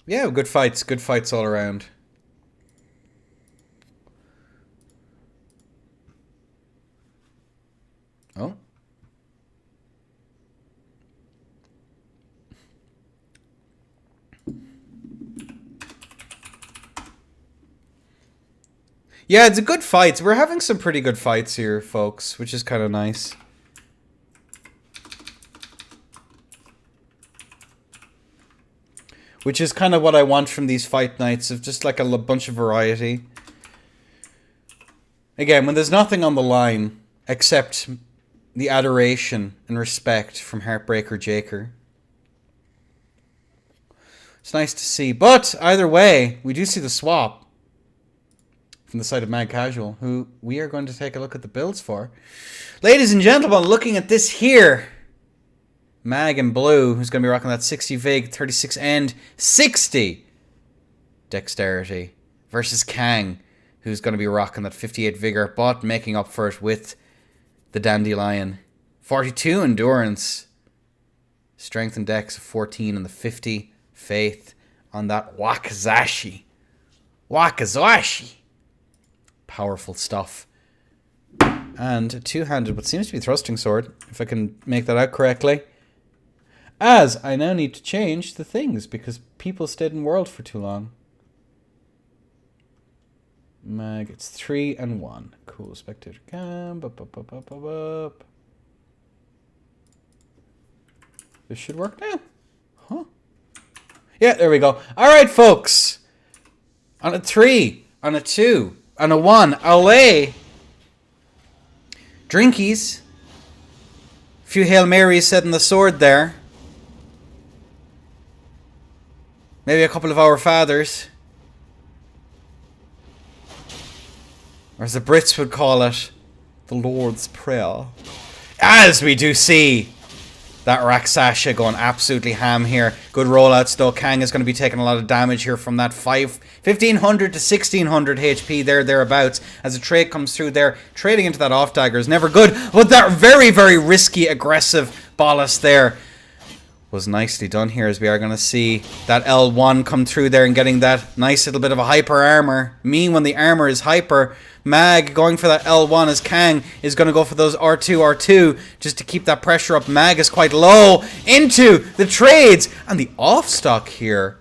Yeah, good fights. Good fights all around. Oh. Yeah, it's a good fight. We're having some pretty good fights here, folks, which is kind of nice. Which is kind of what I want from these fight nights, of just like a bunch of variety. Again, when there's nothing on the line except the adoration and respect from Heartbreaker Jaker. It's nice to see. But either way, we do see the swap from the side of Mad Casual, who we are going to take a look at the builds for. Ladies and gentlemen, looking at this here. Mag in blue, who's going to be rocking that 60 Vig, 36 End, 60 Dexterity. Versus Kang, who's going to be rocking that 58 Vigor, but making up for it with the Dandelion. 42 Endurance. Strength and Dex of 14 and the 50 Faith on that Wakazashi. Wakazashi. Powerful stuff. And a two-handed, what seems to be thrusting sword, if I can make that out correctly. As I now need to change the things because people stayed in world for too long. Mag, it's 3 and 1. Cool, spectator cam. This should work now. Huh? Yeah, there we go. Alright, folks. On a 3, on a 2, on a 1, away. Drinkies. A few Hail Marys setting the sword there. Maybe a couple of Our Fathers. Or as the Brits would call it, the Lord's Prayer. As we do see that Raksasha going absolutely ham here. Good rollouts though. Kang is going to be taking a lot of damage here from that 1500 to 1600 HP thereabouts. As a trade comes through there. Trading into that off dagger is never good. But that very, very risky, aggressive ballast there was nicely done here, as we are going to see that L1 come through there and getting that nice little bit of a hyper armor. When the armor is hyper, Mag going for that L1 as Kang is going to go for those R2 just to keep that pressure up. Mag is quite low into the trades, and the off stock here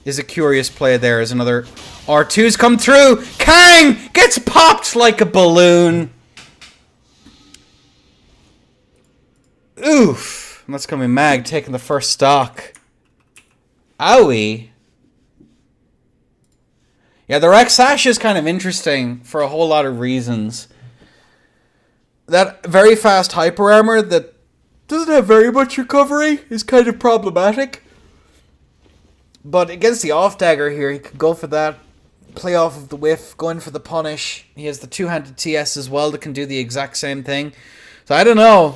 is a curious play there as another R2's come through. Kang gets popped like a balloon. Oof. And that's going to be Mag taking the first stock. Owie. Yeah, the Rex Sash is kind of interesting for a whole lot of reasons. That very fast hyper armor that doesn't have very much recovery is kind of problematic. But against the off dagger here, he could go for that. Play off of the whiff, go in for the punish. He has the two-handed TS as well that can do the exact same thing. So I don't know.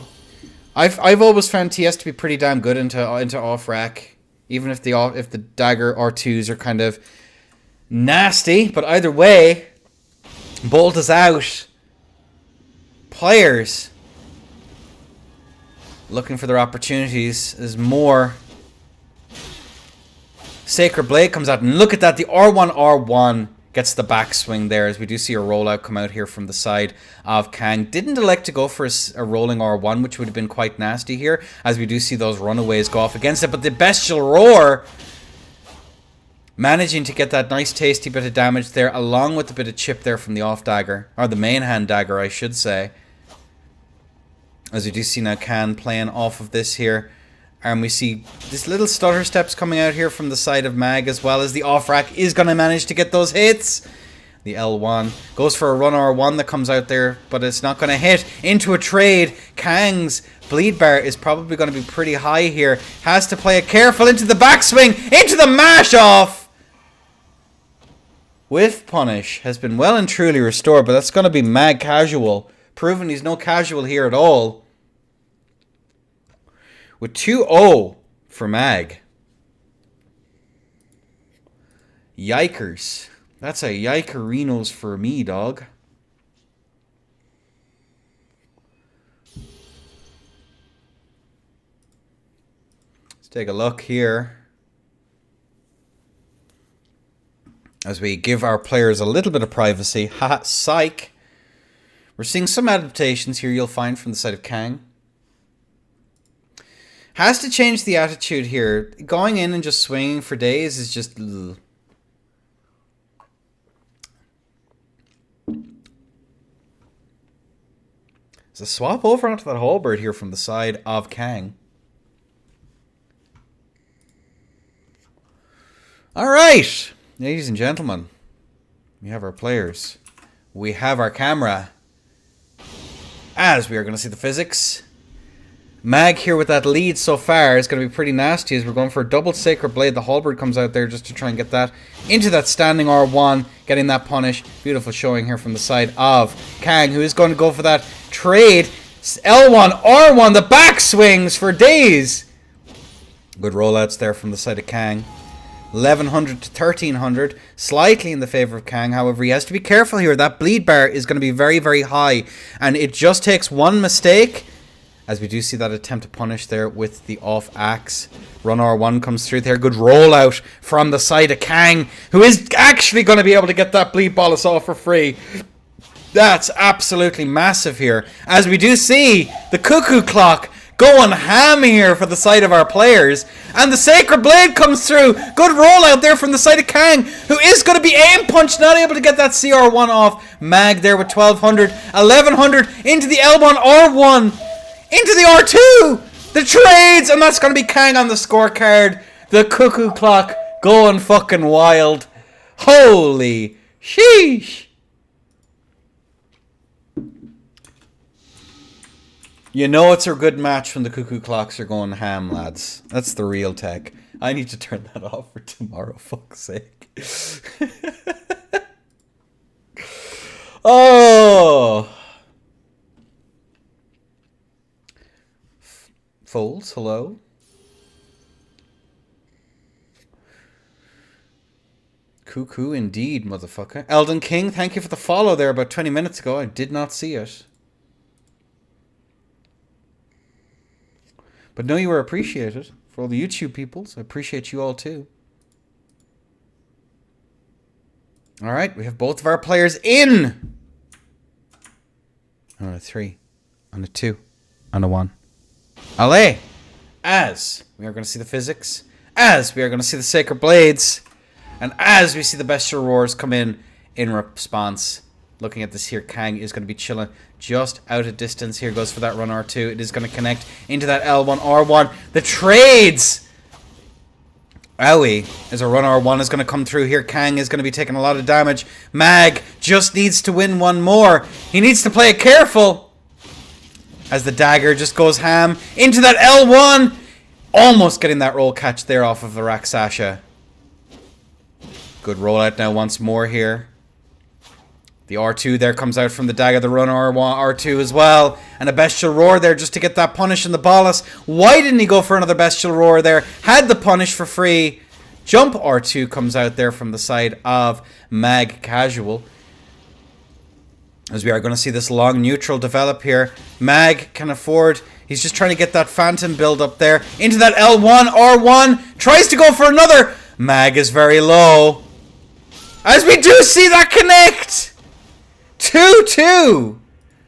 I've always found TS to be pretty damn good into off rack, even if the dagger R2s are kind of nasty. But either way, Bolt is out. Players looking for their opportunities as more Sacred Blade comes out, and look at that, the R1 gets the backswing there, as we do see a rollout come out here from the side of Kang. Didn't elect to go for a rolling R1, which would have been quite nasty here, as we do see those runaways go off against it. But the Bestial Roar managing to get that nice tasty bit of damage there, along with the bit of chip there from the off dagger, or the main hand dagger I should say. As we do see now Kang playing off of this here. And we see this little stutter steps coming out here from the side of Mag, as well as the off rack is going to manage to get those hits. The L1 goes for a run R1 that comes out there, but it's not going to hit. Into a trade. Kang's bleed bar is probably going to be pretty high here. Has to play it careful into the backswing, into the mash off. With punish has been well and truly restored, but that's going to be Mag casual, proving he's no casual here at all. With 2-0 for Mag. Yikers. That's a yikerinos for me, dog. Let's take a look here. As we give our players a little bit of privacy. Haha, psych. We're seeing some adaptations here you'll find from the side of Kang. Has to change the attitude here. Going in and just swinging for days is just... Ugh. There's a swap over onto that halberd here from the side of Kang. Alright, ladies and gentlemen. We have our players. We have our camera. As we are going to see the physics. Mag here with that lead so far is going to be pretty nasty, as we're going for a double Sacred Blade. The halberd comes out there just to try and get that into that standing R1, getting that punish. Beautiful showing here from the side of Kang, who is going to go for that trade. L1, R1, the back swings for days. Good rollouts there from the side of Kang. 1100 to 1300, slightly in the favor of Kang. However, he has to be careful here. That bleed bar is going to be very, very high, and it just takes one mistake. As we do see that attempt to punish there with the off axe. Run R1 comes through there. Good rollout from the side of Kang, who is actually going to be able to get that bleed bolus off for free. That's absolutely massive here. As we do see the cuckoo clock going ham here for the side of our players. And the Sacred Blade comes through. Good rollout there from the side of Kang, who is going to be aim punched, not able to get that CR1 off. Mag there with 1200. 1100 into the L1 R1. Into the R2! The trades! And that's going to be Kang on the scorecard. The cuckoo clock going fucking wild. Holy sheesh. You know it's a good match when the cuckoo clocks are going ham, lads. That's the real tech. I need to turn that off for tomorrow, fuck's sake. Oh... Folds, hello. Cuckoo indeed, motherfucker. Elden King, thank you for the follow there about 20 minutes ago. I did not see it. But know you were appreciated for all the YouTube peoples. I appreciate you all too. All right, we have both of our players in. On a 3, on a 2, on a 1. Allez! As we are going to see the physics, as we are going to see the Sacred Blades, and as we see the Bestial Roars come in response. Looking at this here, Kang is going to be chilling just out of distance. Here goes for that run R2. It is going to connect into that L1, R1. The trades! Owie, as a run R1 is going to come through here. Kang is going to be taking a lot of damage. Mag just needs to win one more. He needs to play it careful. As the dagger just goes ham into that L1. Almost getting that roll catch there off of the Rakshasa. Good rollout now once more here. The R2 there comes out from the dagger. The run R1, R2 as well. And a Bestial Roar there just to get that punish in the Bolus. Why didn't he go for another Bestial Roar there? Had the punish for free. Jump R2 comes out there from the side of Mag Casual. As we are going to see this long neutral develop here. Mag can afford... He's just trying to get that Phantom build up there. Into that L1, R1. Tries to go for another. Mag is very low. As we do see that connect. 2-2.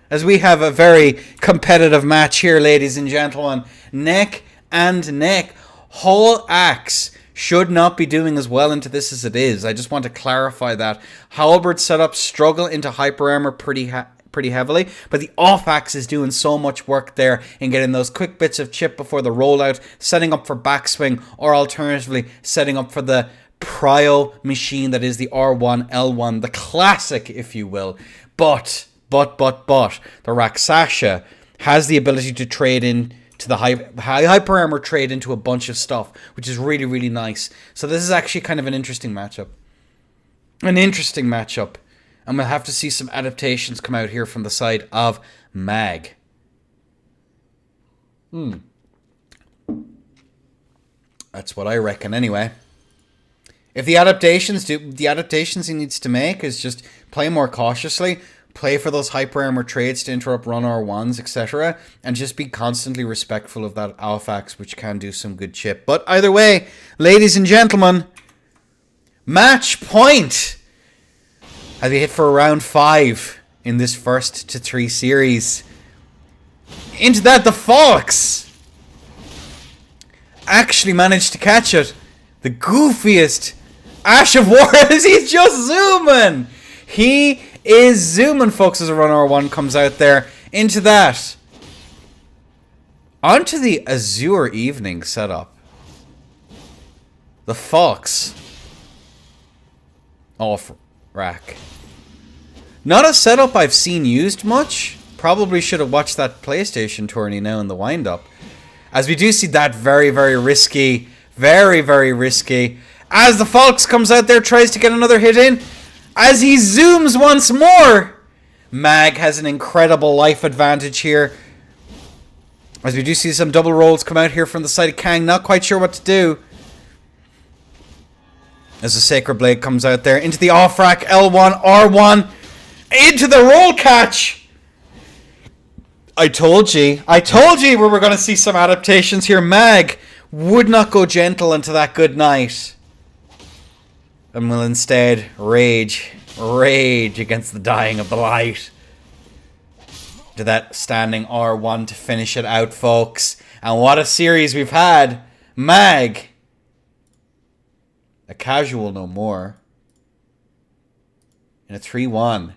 As we have a very competitive match here, ladies and gentlemen. Neck and neck. Whole Axe should not be doing as well into this as it is. I just want to clarify that. Halberd setup struggle into hyper armor pretty heavily, but the off axe is doing so much work there in getting those quick bits of chip before the rollout, setting up for backswing, or alternatively setting up for the prio machine that is the R1, L1, the classic, if you will. But the Rakshasa has the ability to trade in to the hyper armor trade into a bunch of stuff, which is really, really nice. So this is actually kind of an interesting matchup. And we'll have to see some adaptations come out here from the side of Mag. That's what I reckon anyway. If the adaptations he needs to make is just play more cautiously, play for those hyper armor trades to interrupt run R1s, etc., and just be constantly respectful of that Alphax, which can do some good chip. But either way, ladies and gentlemen, match point as we hit for round 5 in this first to 3 series. Into that, the Fox actually managed to catch it. The goofiest Ash of War as he's just zooming. He is zooming, folks, as a run R1 comes out there. Into that. Onto the Azure Evening setup. The Fox. Off rack. Not a setup I've seen used much. Probably should have watched that PlayStation tourney now in the wind-up. As we do see that very, very risky. Very, very risky. As the Fox comes out there, tries to get another hit in. As he zooms once more. Mag has an incredible life advantage here. As we do see some double rolls come out here from the side of Kang. Not quite sure what to do. As the Sacred Blade comes out there. Into the off-rack. L1, R1. Into the roll catch. I told you we were going to see some adaptations here. Mag would not go gentle into that good night. And will instead rage against the dying of the light. To that standing R1 to finish it out, folks. And what a series we've had. Mag. A casual no more. In a 3-1.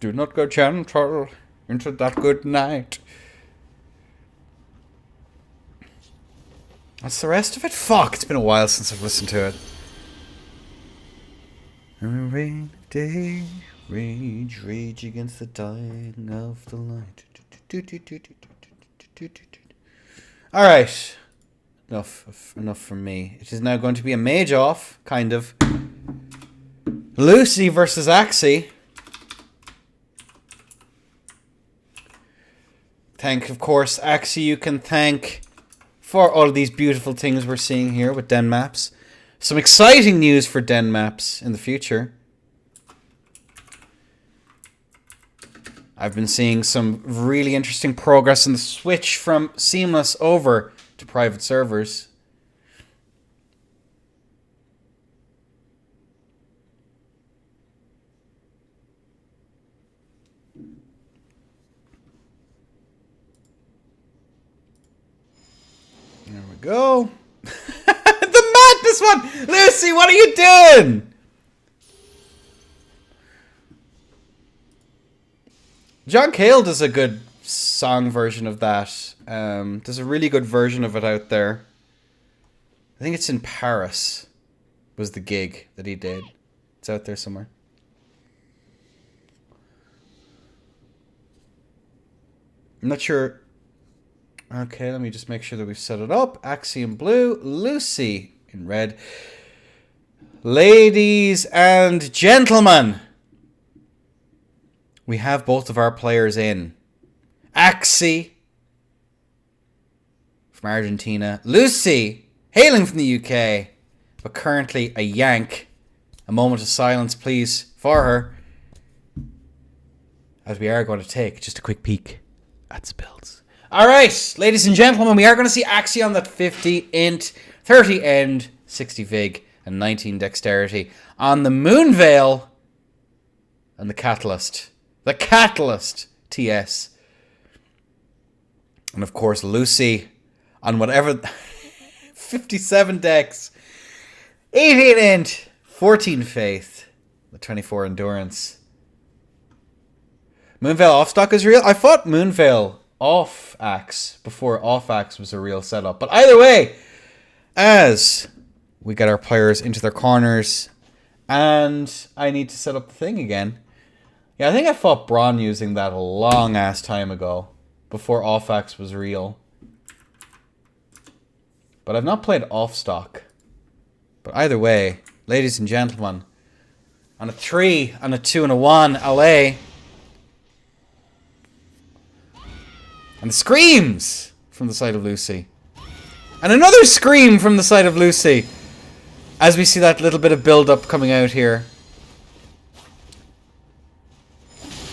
Do not go gentle into that good night. What's the rest of it? Fuck, it's been a while since I've listened to it. On a rainy day, rage against the dying of the light. Alright. Enough from me. It is now going to be a mage off, kind of. Lucy versus Axie. Thank, of course, Axie, you can thank for all of these beautiful things we're seeing here with Den Maps. Some exciting news for Den Maps in the future. I've been seeing some really interesting progress in the switch from seamless over to private servers. There we go. The madness one! Lucy, what are you doing? John Cale does a good song version of that. There's a really good version of it out there. I think it's in Paris, was the gig that he did. It's out there somewhere. I'm not sure. Okay, let me just make sure that we've set it up. Axie in blue, Lucy in red. Ladies and gentlemen, we have both of our players in. Axie from Argentina. Lucy, hailing from the UK, but currently a Yank. A moment of silence, please, for her. As we are going to take just a quick peek at the builds. Alright, ladies and gentlemen, we are going to see Axie on that 50 int, 30 end, 60 vig, and 19 dexterity on the Moonveil and the Catalyst. The Catalyst TS. And of course, Lucy on whatever. 57 dex, 18 int, 14 faith, with 24 endurance. Moonveil off stock is real? I thought Moonveil off axe before off axe was a real setup. But either way, as we get our players into their corners, and I need to set up the thing again. Yeah, I think I fought Braun using that a long ass time ago, before off axe was real. But I've not played off stock. But either way, ladies and gentlemen, on a 3, on a 2, and a 1, LA. And the screams from the side of Lucy. And another scream from the side of Lucy. As we see that little bit of build-up coming out here.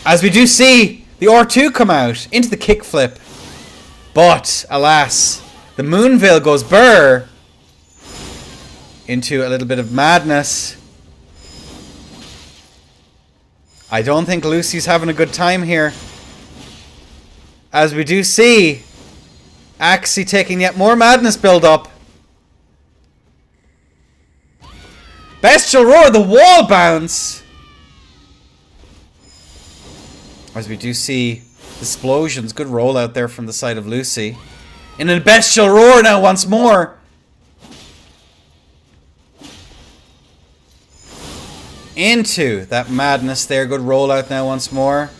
As we do see the R2 come out into the kickflip. But, alas, the Moonveil goes burr into a little bit of madness. I don't think Lucy's having a good time here. As we do see Axie taking yet more madness build up. Bestial Roar, the wall bounce. As we do see explosions, good roll out there from the side of Lucy. In a Bestial Roar now once more. Into that madness there, good roll out now once more.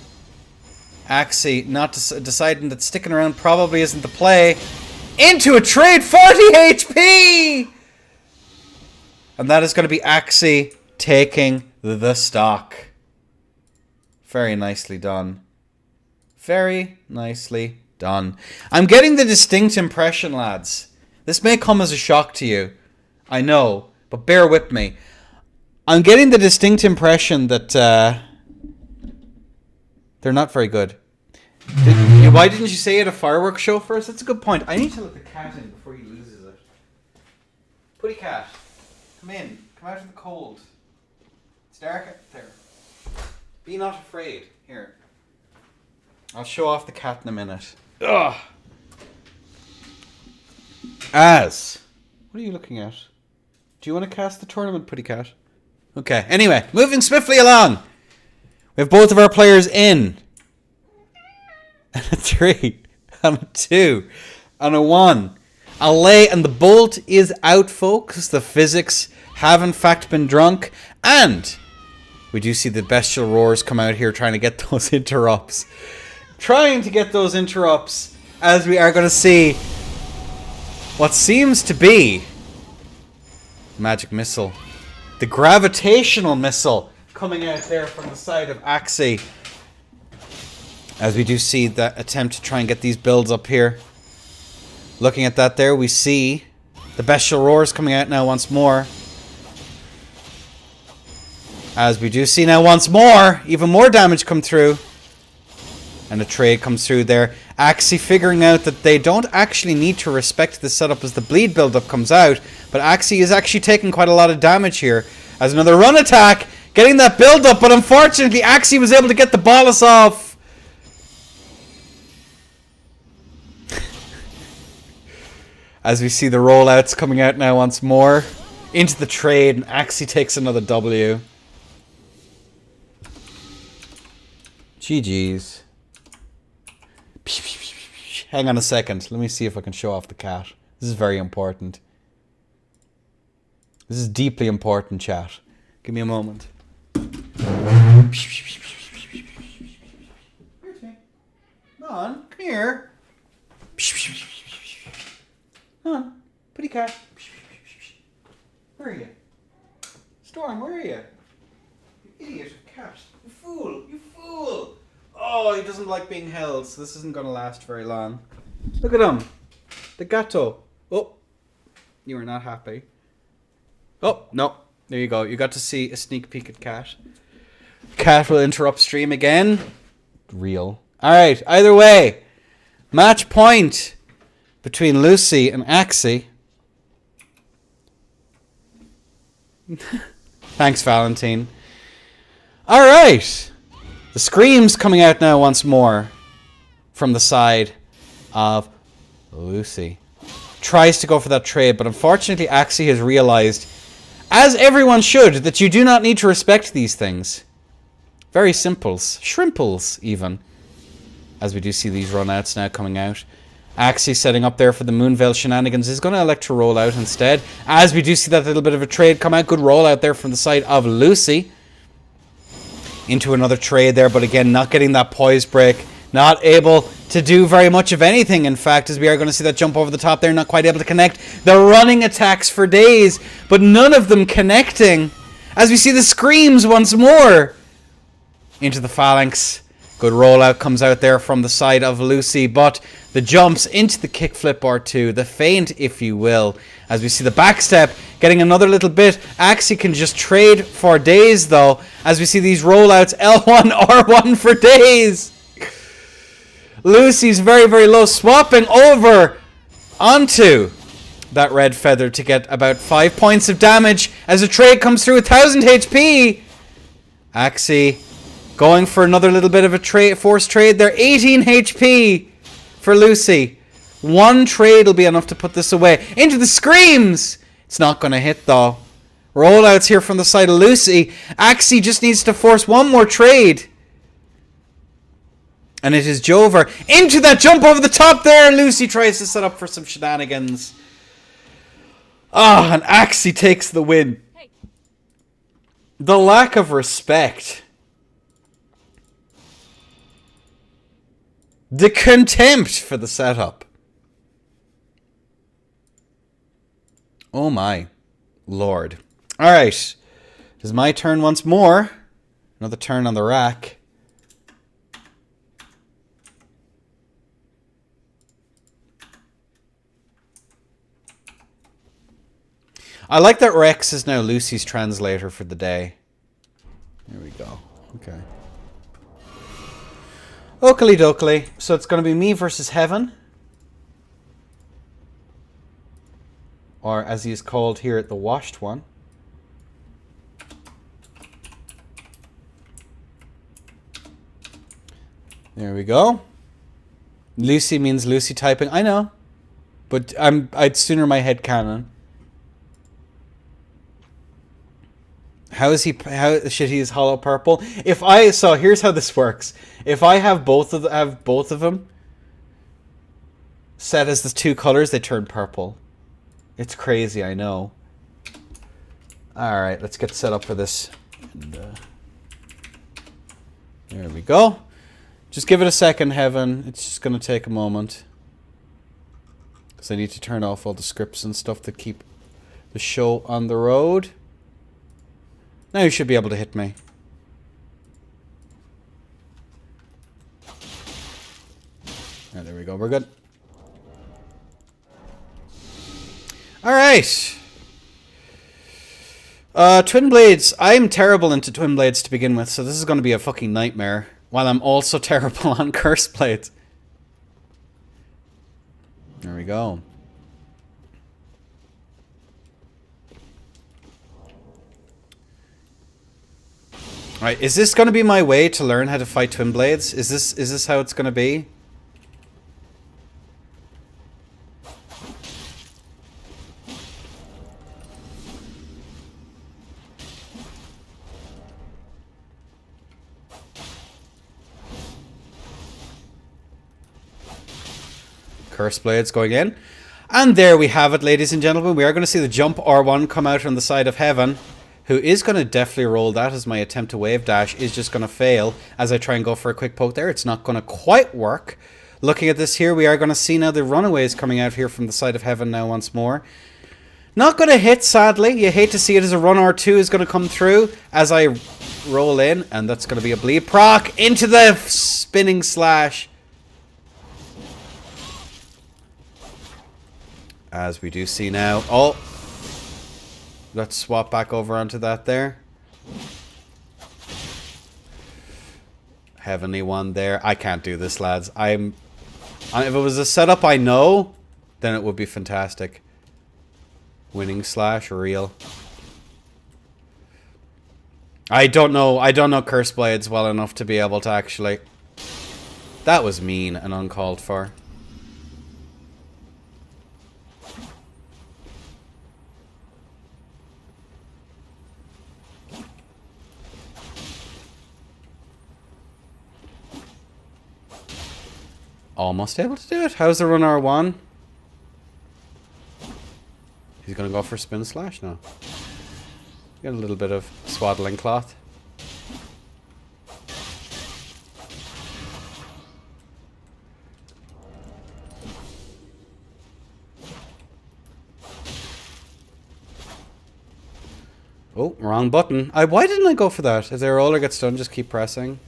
Axie not deciding that sticking around probably isn't the play. Into a trade, 40 HP! And that is going to be Axie taking the stock. Very nicely done. Very nicely done. I'm getting the distinct impression, lads. This may come as a shock to you. I know, but bear with me. I'm getting the distinct impression that they're not very good. Why didn't you say at a fireworks show first? That's a good point. I need to let the cat in before he loses it. Putty cat, come in. Come out of the cold. It's dark out there. Be not afraid. Here. I'll show off the cat in a minute. Ugh. What are you looking at? Do you want to cast the tournament, Putty cat? Okay, anyway, moving swiftly along. We have both of our players in. And a 3, and a 2, and a 1. A lay, and the bolt is out, folks. The physics have in fact been drunk. And we do see the bestial roars come out here trying to get those interrupts. Trying to get those interrupts as we are going to see what seems to be magic missile. The gravitational missile coming out there from the side of Axie. As we do see that attempt to try and get these builds up here. Looking at that there, we see the bestial roars coming out now once more. As we do see now once more, even more damage come through. And a trade comes through there. Axie figuring out that they don't actually need to respect the setup as the bleed buildup comes out. But Axie is actually taking quite a lot of damage here. As another run attack, getting that buildup. But unfortunately, Axie was able to get the bolus off. As we see the rollouts coming out now once more. Into the trade, and Axie takes another W. GG's. Hang on a second. Let me see if I can show off the cat. This is very important. This is deeply important, chat. Give me a moment. Come on, come here. Come on, pretty cat. Where are you? Storm, where are you? You idiot, cat. You fool, you fool. Oh, he doesn't like being held, so this isn't going to last very long. Look at him. The gato. Oh, you are not happy. Oh, no. There you go. You got to see a sneak peek at Cat. Cat will interrupt stream again. Real. Alright, either way. Match point between Lucy and Axie. Thanks, Valentine. Alright. The screams coming out now once more from the side of Lucy. Tries to go for that trade, but unfortunately Axie has realized, as everyone should, that you do not need to respect these things. Very simples. Shrimples, even. As we do see these runouts now coming out. Axie setting up there for the Moonveil shenanigans is going to elect to roll out instead. As we do see that little bit of a trade come out. Good roll out there from the side of Lucy. Into another trade there, but again, not getting that poise break. Not able to do very much of anything, in fact, as we are going to see that jump over the top there. Not quite able to connect. The running attacks for days, but none of them connecting. As we see the screams once more. Into the phalanx. Good rollout comes out there from the side of Lucy, but the jumps into the kickflip R2, the feint, if you will. As we see the backstep getting another little bit. Axie can just trade for days, though. As we see these rollouts, L1, R1 for days. Lucy's very, very low, swapping over onto that red feather to get about 5 points of damage as a trade comes through 1000 HP. Axie going for another little bit of a forced trade there. 18 HP for Lucy. One trade will be enough to put this away. Into the screams. It's not going to hit, though. Rollouts here from the side of Lucy. Axie just needs to force one more trade. And it is Jover. Into that jump over the top there. Lucy tries to set up for some shenanigans. Ah, and Axie takes the win. The lack of respect. The contempt for the setup. Oh my lord. Alright. It is my turn once more. Another turn on the rack. I like that Rex is now Lucy's translator for the day. There we go. Okay. Oakley dokley. So it's going to be me versus Heaven. Or as he is called here at the Washed One. There we go. Lucy means Lucy typing. I know. But I'd sooner my head canon. How should he use hollow purple? Here's how this works. If I have both of them set as the two colors, they turn purple. It's crazy, I know. All right, let's get set up for this. And, there we go. Just give it a second, Heaven. It's just going to take a moment. Because I need to turn off all the scripts and stuff to keep the show on the road. Now you should be able to hit me. Oh, there we go. We're good. Alright. Twin Blades. I'm terrible into Twin Blades to begin with, so this is going to be a fucking nightmare. While I'm also terrible on curse blades. There we go. Alright, is this going to be my way to learn how to fight twin blades? Is this how it's going to be? Curse blades going in. And there we have it, ladies and gentlemen. We are going to see the jump R1 come out on the side of Heaven, who is going to definitely roll that, as my attempt to wave dash is just going to fail as I try and go for a quick poke there. It's not going to quite work. Looking at this here, we are going to see now the runaways coming out here from the side of Heaven now once more. Not going to hit, sadly. You hate to see it as a run R2 is going to come through as I roll in, and that's going to be a bleed proc into the spinning slash. As we do see now. Oh! Let's swap back over onto that there. Heavenly one there. I can't do this, lads. If it was a setup I know, then it would be fantastic. Winning slash, real. I don't know curse blades well enough to be able to actually... That was mean and uncalled for. Almost able to do it. How's the run R1? He's going to go for spin slash now. Get a little bit of swaddling cloth. Oh, wrong button. Why didn't I go for that? If their roller gets done, just keep pressing.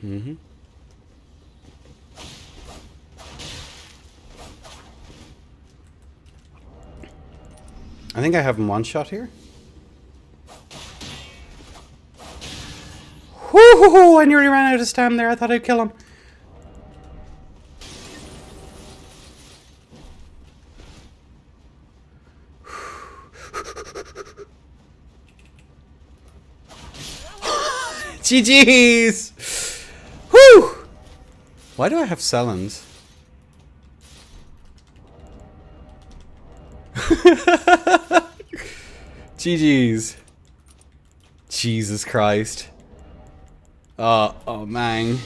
Mm-hmm. I think I have him one shot here. Whoo! I nearly ran out of stam there. I thought I'd kill him. GG's! Whew! Why do I have Selens? GG's. Jesus Christ. Oh man.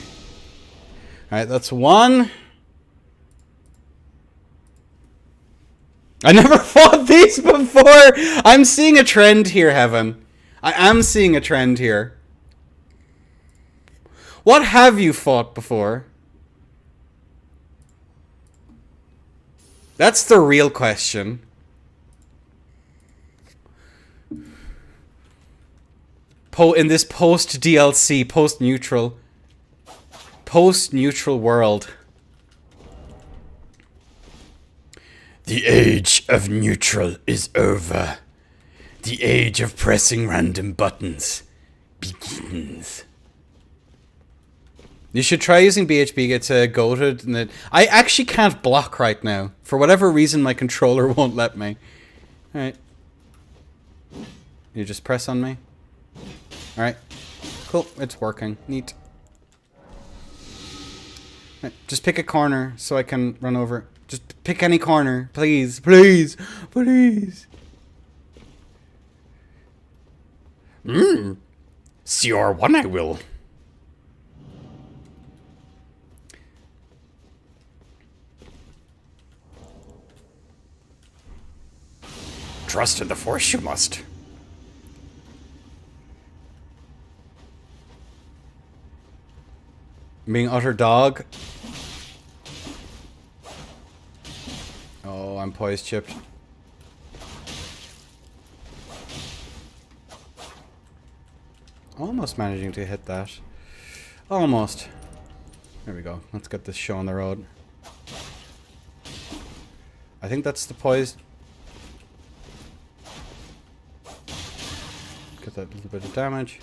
Alright, that's one. I never fought these before! I'm seeing a trend here, Heaven. I am seeing a trend here. What have you fought before? That's the real question. In this post-DLC, post-neutral world. The age of neutral is over. The age of pressing random buttons begins. You should try using BHB. Gets goated. And I actually can't block right now. For whatever reason, my controller won't let me. Alright. You just press on me. Alright. Cool. It's working. Neat. Right. Just pick a corner so I can run over. Just pick any corner. Please. Please. Please. CR1 I will. Trust in the Force you must. Being utter dog. Oh, I'm poise chipped. Almost managing to hit that. Almost. There we go. Let's get this show on the road. I think that's the poison. Get that little bit of damage.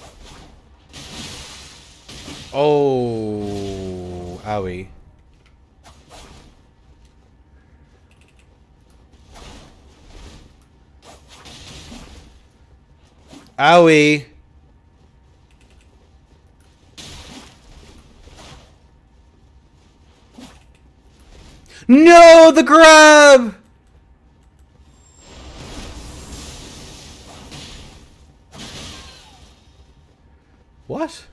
Oh, owie. Owie. No, the grab! What?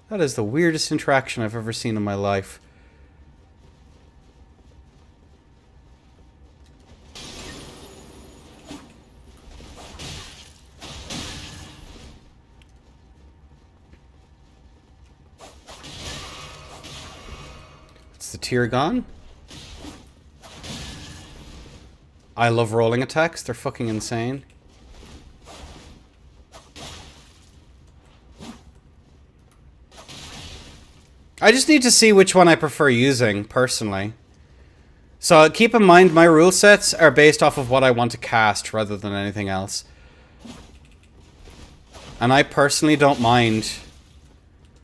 That is the weirdest interaction I've ever seen in my life. It's the tear gone. I love rolling attacks. They're fucking insane. I just need to see which one I prefer using, personally. So keep in mind, my rule sets are based off of what I want to cast rather than anything else. And I personally don't mind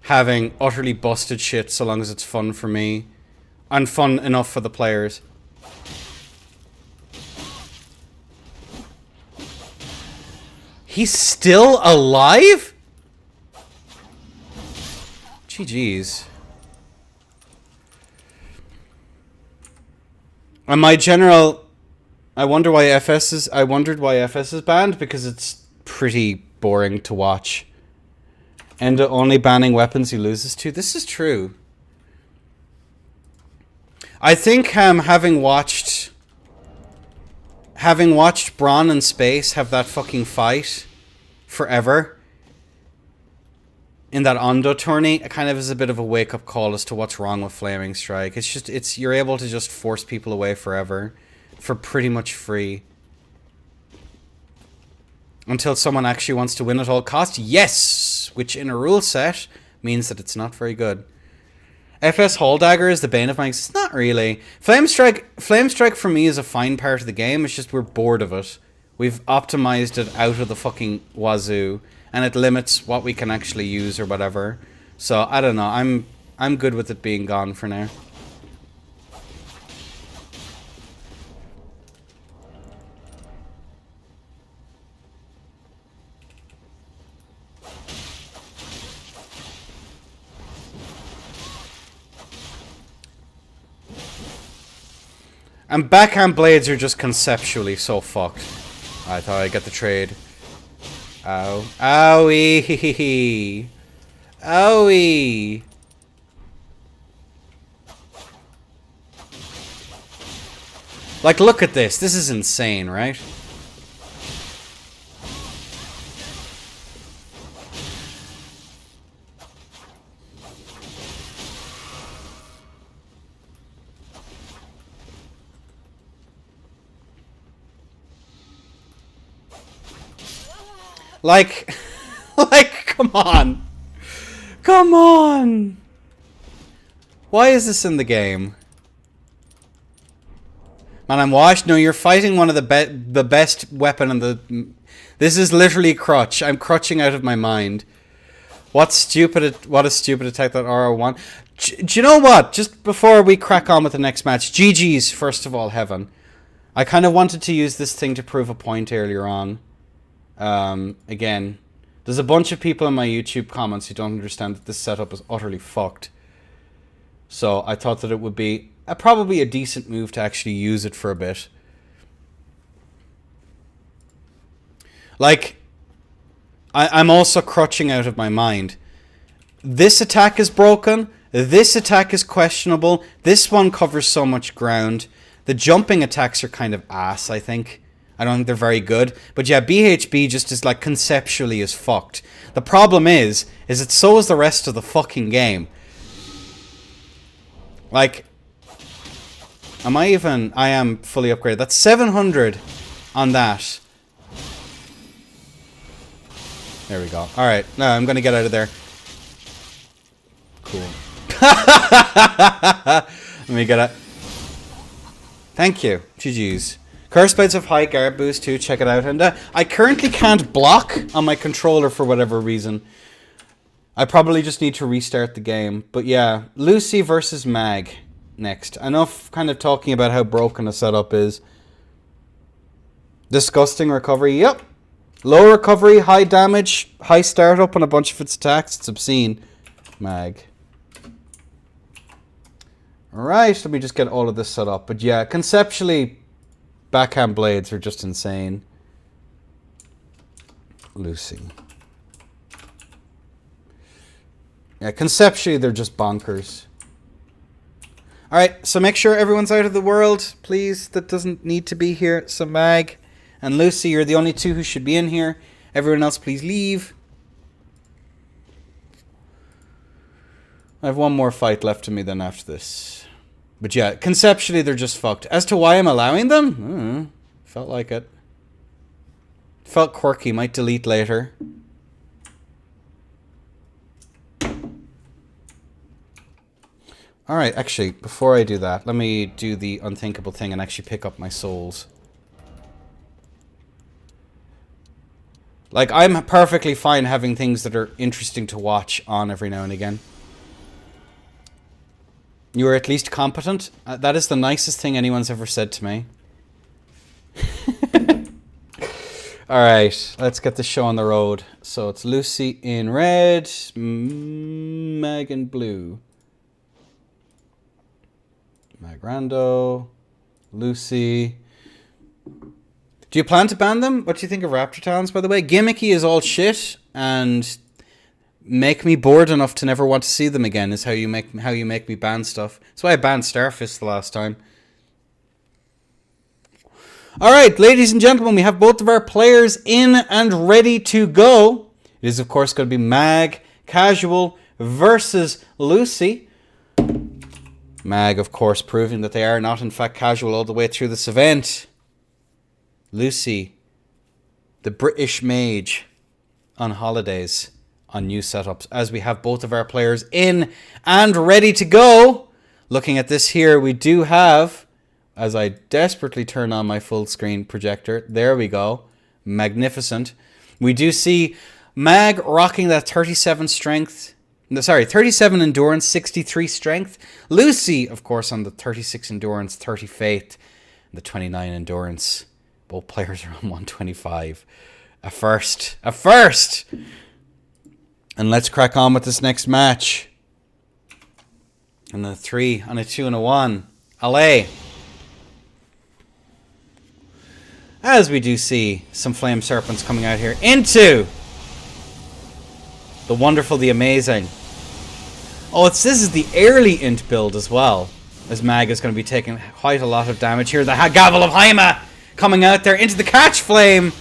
having utterly busted shit so long as it's fun for me. And fun enough for the players. He's still alive? GG's. And my general... I wondered why FS is banned, because it's pretty boring to watch. Enda only banning weapons he loses to. This is true. I think having watched Braun and Space have that fucking fight forever in that Ondo tourney, it kind of is a bit of a wake-up call as to what's wrong with Flaming Strike. It's just, you're able to just force people away forever for pretty much free. Until someone actually wants to win at all costs. Yes! Which in a rule set means that it's not very good. FS Hall Dagger is the bane of my existence. Not really. Flame Strike for me is a fine part of the game. It's just we're bored of it. We've optimized it out of the fucking wazoo, and it limits what we can actually use or whatever. So I don't know. I'm good with it being gone for now. And backhand blades are just conceptually so fucked. I thought I'd get the trade. Ow. Owie. Owie. Like, look at this. This is insane, right? Like, come on. Come on. Why is this in the game? Man, I'm washed. No, you're fighting one of the best weapon in the... This is literally crutch. I'm crutching out of my mind. What a stupid attack that RR1. Do you know what? Just before we crack on with the next match, GG's, first of all, Heaven. I kind of wanted to use this thing to prove a point earlier on. Again, there's a bunch of people in my YouTube comments who don't understand that this setup is utterly fucked. So I thought that it would be probably a decent move to actually use it for a bit. Like, I'm also crutching out of my mind. This attack is broken. This attack is questionable. This one covers so much ground. The jumping attacks are kind of ass, I think. I don't think they're very good. But yeah, BHB just is like conceptually is fucked. The problem is that so is the rest of the fucking game. Like, I am fully upgraded. That's 700 on that. There we go. Alright, no, I'm gonna get out of there. Cool. Let me get it. Thank you. GG's. Curse Blades have high guard boost too. Check it out. And I currently can't block on my controller for whatever reason. I probably just need to restart the game. But yeah, Lucy versus Mag next. Enough kind of talking about how broken the setup is. Disgusting recovery. Yep. Low recovery, high damage, high startup on a bunch of its attacks. It's obscene. Mag. Alright, let me just get all of this set up. But yeah, conceptually, backhand blades are just insane. Lucy. Yeah, conceptually, they're just bonkers. Alright, so make sure everyone's out of the world, please. That doesn't need to be here. So Mag and Lucy, you're the only two who should be in here. Everyone else, please leave. I have one more fight left to me then after this. But yeah, conceptually they're just fucked. As to why I'm allowing them? Felt like it. Felt quirky, might delete later. Alright, actually, before I do that, let me do the unthinkable thing and actually pick up my souls. Like, I'm perfectly fine having things that are interesting to watch on every now and again. You are at least competent. That is the nicest thing anyone's ever said to me. Alright, let's get the show on the road. So it's Lucy in red, Mag in blue. Mag Rando, Lucy. Do you plan to ban them? What do you think of Raptor Towns, by the way? Gimmicky is all shit, and make me bored enough to never want to see them again is how you make me ban stuff. That's why I banned Starfist the last time. Alright, ladies and gentlemen, we have both of our players in and ready to go. It is, of course, going to be Mag Casual versus Lucy. Mag, of course, proving that they are not, in fact, casual all the way through this event. Lucy, the British mage, on holidays, on new setups, as we have both of our players in and ready to go. Looking at this here, we do have, as I desperately turn on my full screen projector, there we go, magnificent. We do see Mag rocking that 37 strength, 37 endurance, 63 strength. Lucy, of course, on the 36 endurance, 30 faith, and the 29 endurance. Both players are on 125. A first. A first! And let's crack on with this next match. And a 3, and a 2, and a 1. Allez! As we do see some Flame Serpents coming out here into the wonderful, the amazing. Oh, this is the early int build as well. As Mag is going to be taking quite a lot of damage here. The Gavel of Haima coming out there into the Catch Flame.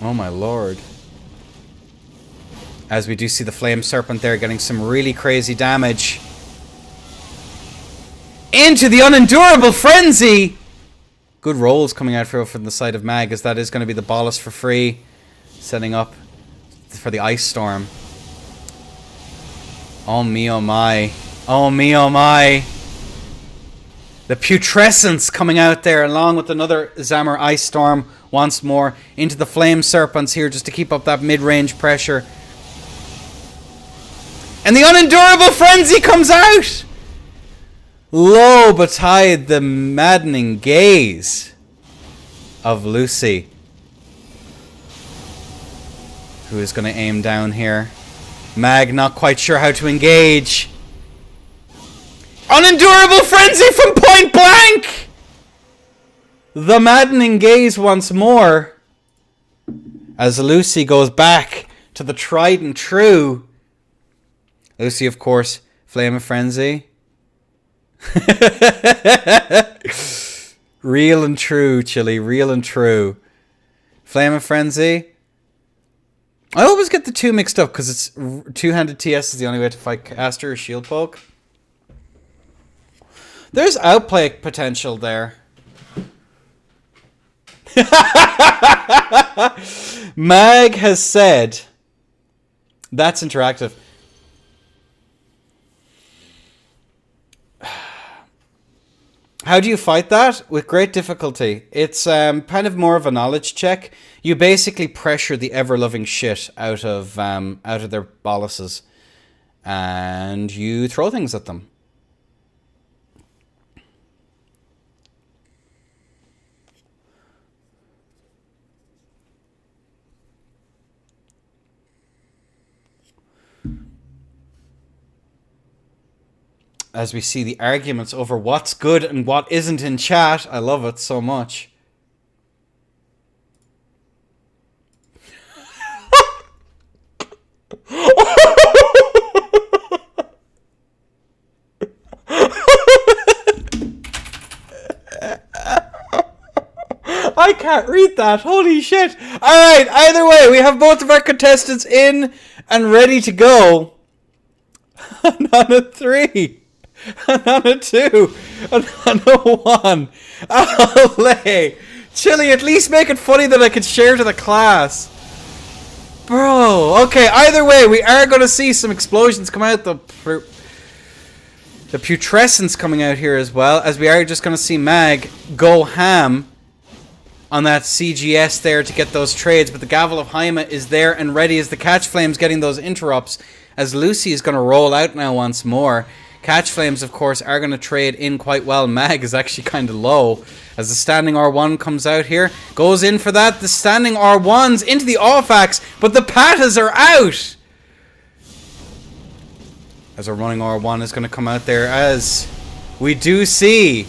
Oh my lord. As we do see the Flame Serpent there getting some really crazy damage. Into the Unendurable Frenzy. Good rolls coming out from the side of Mag, as that is going to be the Bolus for free. Setting up for the Ice Storm. Oh me, oh my. Oh me, oh my. The Putrescence coming out there along with another Zamor Ice Storm once more into the Flame Serpents here just to keep up that mid-range pressure. And the Unendurable Frenzy comes out! Lo betide the maddening gaze of Lucy, who is going to aim down here. Mag not quite sure how to engage. Unendurable Frenzy from point blank! The maddening gaze once more as Lucy goes back to the tried and true. Lucy, of course, Flame of Frenzy. Real and true, Chili, real and true. Flame of Frenzy. I always get the two mixed up because it's two-handed TS is the only way to fight caster or shield poke. There's outplay potential there. Mag has said, that's interactive. How do you fight that? With great difficulty. It's kind of more of a knowledge check. You basically pressure the ever-loving shit out of their boluses, and you throw things at them. As we see the arguments over what's good and what isn't in chat. I love it so much. I can't read that. Holy shit. Alright, either way, we have both of our contestants in and ready to go. And on a 3. And on a 2. And on a 1. Olay. Chili, at least make it funny that I could share to the class. Bro. Okay, either way, we are going to see some explosions come out. The putrescence coming out here as well. As we are just going to see Mag go ham on that CGS there to get those trades. But the Gavel of Haima is there and ready as the Catch Flames getting those interrupts. As Lucy is going to roll out now once more. Catch Flames, of course, are going to trade in quite well. Mag is actually kind of low. As the standing R1 comes out here. Goes in for that. The standing R1s into the off-axe. But the Patas are out. As our running R1 is going to come out there. As we do see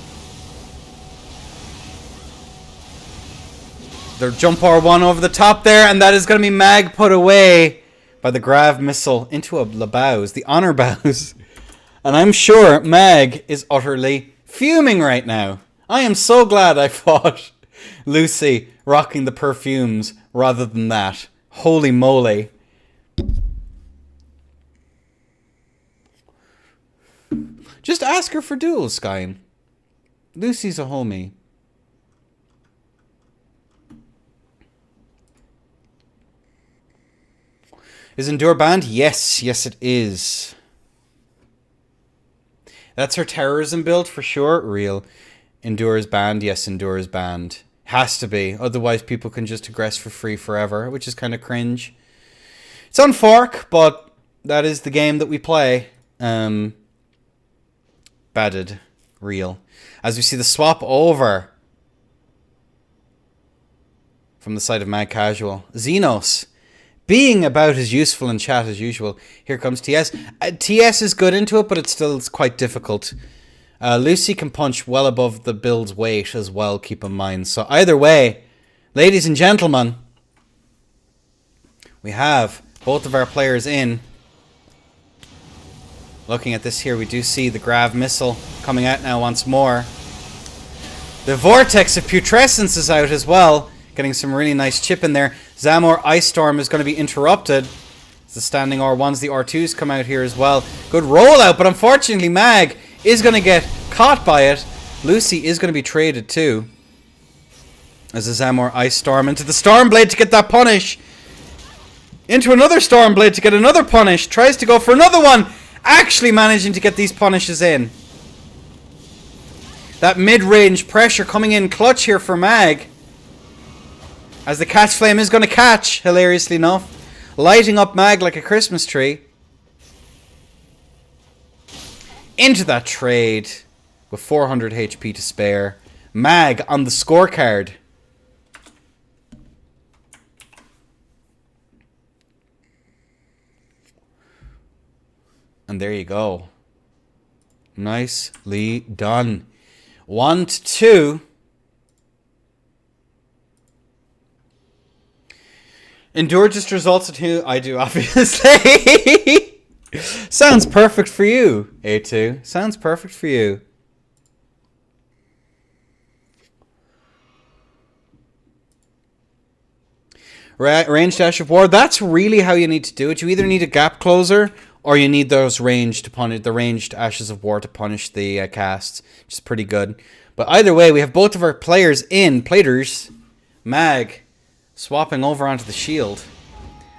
their jump R1 over the top there. And that is going to be Mag put away by the Grav missile into a Labows. The Honor Bows. And I'm sure Mag is utterly fuming right now. I am so glad I fought Lucy rocking the perfumes rather than that. Holy moly. Just ask her for duels, Skyen. Lucy's a homie. Is Endure banned? Yes, yes it is. That's her terrorism build for sure. Real. Endure is banned. Yes, Endure is banned. Has to be. Otherwise people can just aggress for free forever, which is kind of cringe. It's on fork, but that is the game that we play. Badded. Real. As we see the swap over from the side of Mad Casual. Xenos. Being about as useful in chat as usual. Here comes TS. TS is good into it, but it's quite difficult. Lucy can punch well above the build's weight as well, keep in mind. So either way, ladies and gentlemen, we have both of our players in. Looking at this here, we do see the Grav missile coming out now once more. The Vortex of Putrescence is out as well. Getting some really nice chip in there. Zamor Ice Storm is going to be interrupted. The standing R1s, the R2s come out here as well. Good rollout, but unfortunately Mag is going to get caught by it. Lucy is going to be traded too. As the Zamor Ice Storm into the Stormblade to get that punish. Into another Stormblade to get another punish. Tries to go for another one. Actually managing to get these punishes in. That mid-range pressure coming in clutch here for Mag. As the Catch Flame is going to catch, hilariously enough. Lighting up Mag like a Christmas tree. Into that trade. With 400 HP to spare. Mag on the scorecard. And there you go. Nicely done. 1-2. Endure just results in who I do, obviously. Sounds perfect for you, A2. Sounds perfect for you. Range dash of war. That's really how you need to do it. You either need a gap closer or you need those ranged to punish the ranged ashes of war to punish the casts, which is pretty good. But either way, we have both of our players in. Platers, Mag, swapping over onto the shield.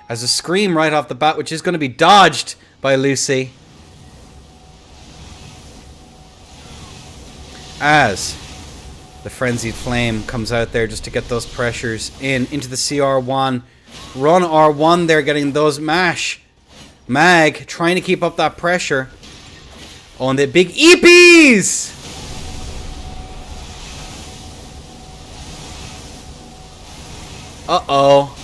As a scream right off the bat, which is going to be dodged by Lucy. as the Frenzied Flame comes out there just to get those pressures into the CR1. Run R1 there, getting those mash. Mag trying to keep up that pressure. Oh, and the big EPs! Uh-oh.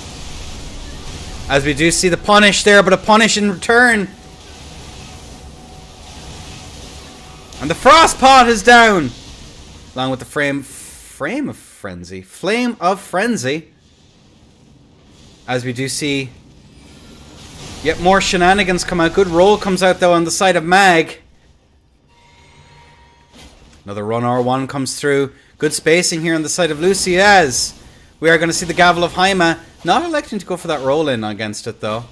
As we do see the punish there, but a punish in return. And the Frost Pot is down. Along with the Flame of Frenzy. As we do see yet more shenanigans come out. Good roll comes out though on the side of Mag. Another run R1 comes through. Good spacing here on the side of Lucy as we are going to see the Gavel of Haima. Not electing to go for that roll in against it though.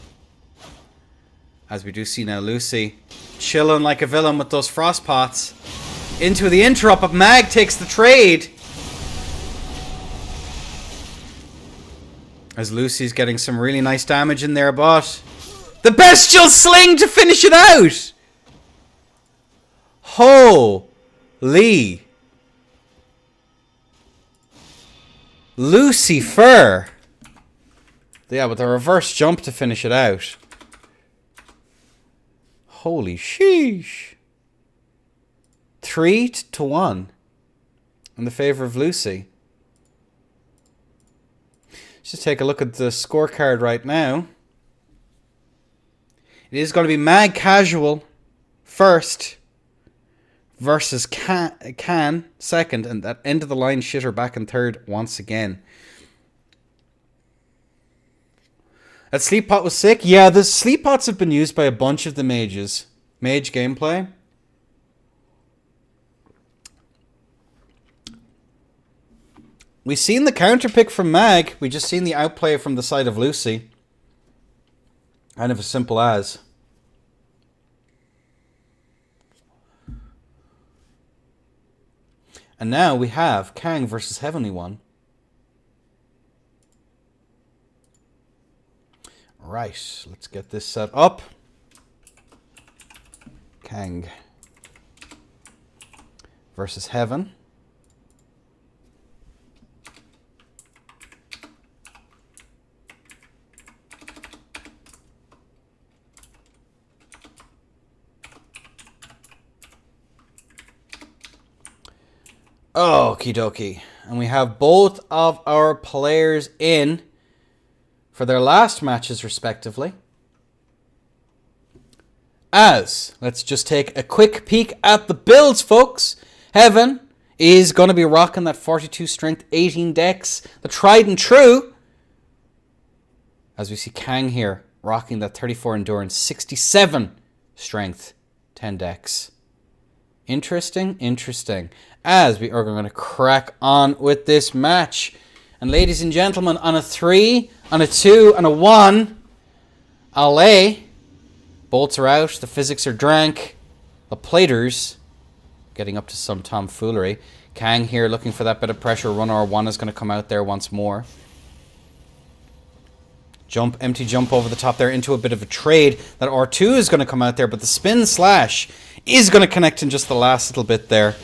As we do see now Lucy chilling like a villain with those Frost Pots. Into the interrupt, but Mag takes the trade. As Lucy's getting some really nice damage in there, but the Bestial Sling to finish it out! Holy Lucifer! Yeah, with a reverse jump to finish it out. Holy sheesh. 3-1 in the favor of Lucy. Let's just take a look at the scorecard right now. It is going to be Mag Casual first versus Can second, and that end of the line shitter back in third once again. That Sleep Pot was sick. Yeah, the Sleep Pots have been used by a bunch of the mages. Mage gameplay. We've seen the counter pick from Mag. We just seen the outplay from the side of Lucy. Kind of as simple as. And now we have Kang versus Heavenly One. Right, let's get this set up. Kang versus Heaven. Okie dokie. And we have both of our players in for their last matches respectively. Let's just take a quick peek at the builds, folks. Heaven is going to be rocking that 42 strength, 18 dex, the tried and true. As we see Kang here rocking that 34 endurance, 67 strength, 10 dex. Interesting. As we are going to crack on with this match. And ladies and gentlemen, on a 3, on a 2, and a 1, allez. Bolts are out, the physics are drank. The platers getting up to some tomfoolery. Kang here looking for that bit of pressure. Run R1 is going to come out there once more. Empty jump over the top there into a bit of a trade. That R2 is going to come out there, but the spin slash is going to connect in just the last little bit there.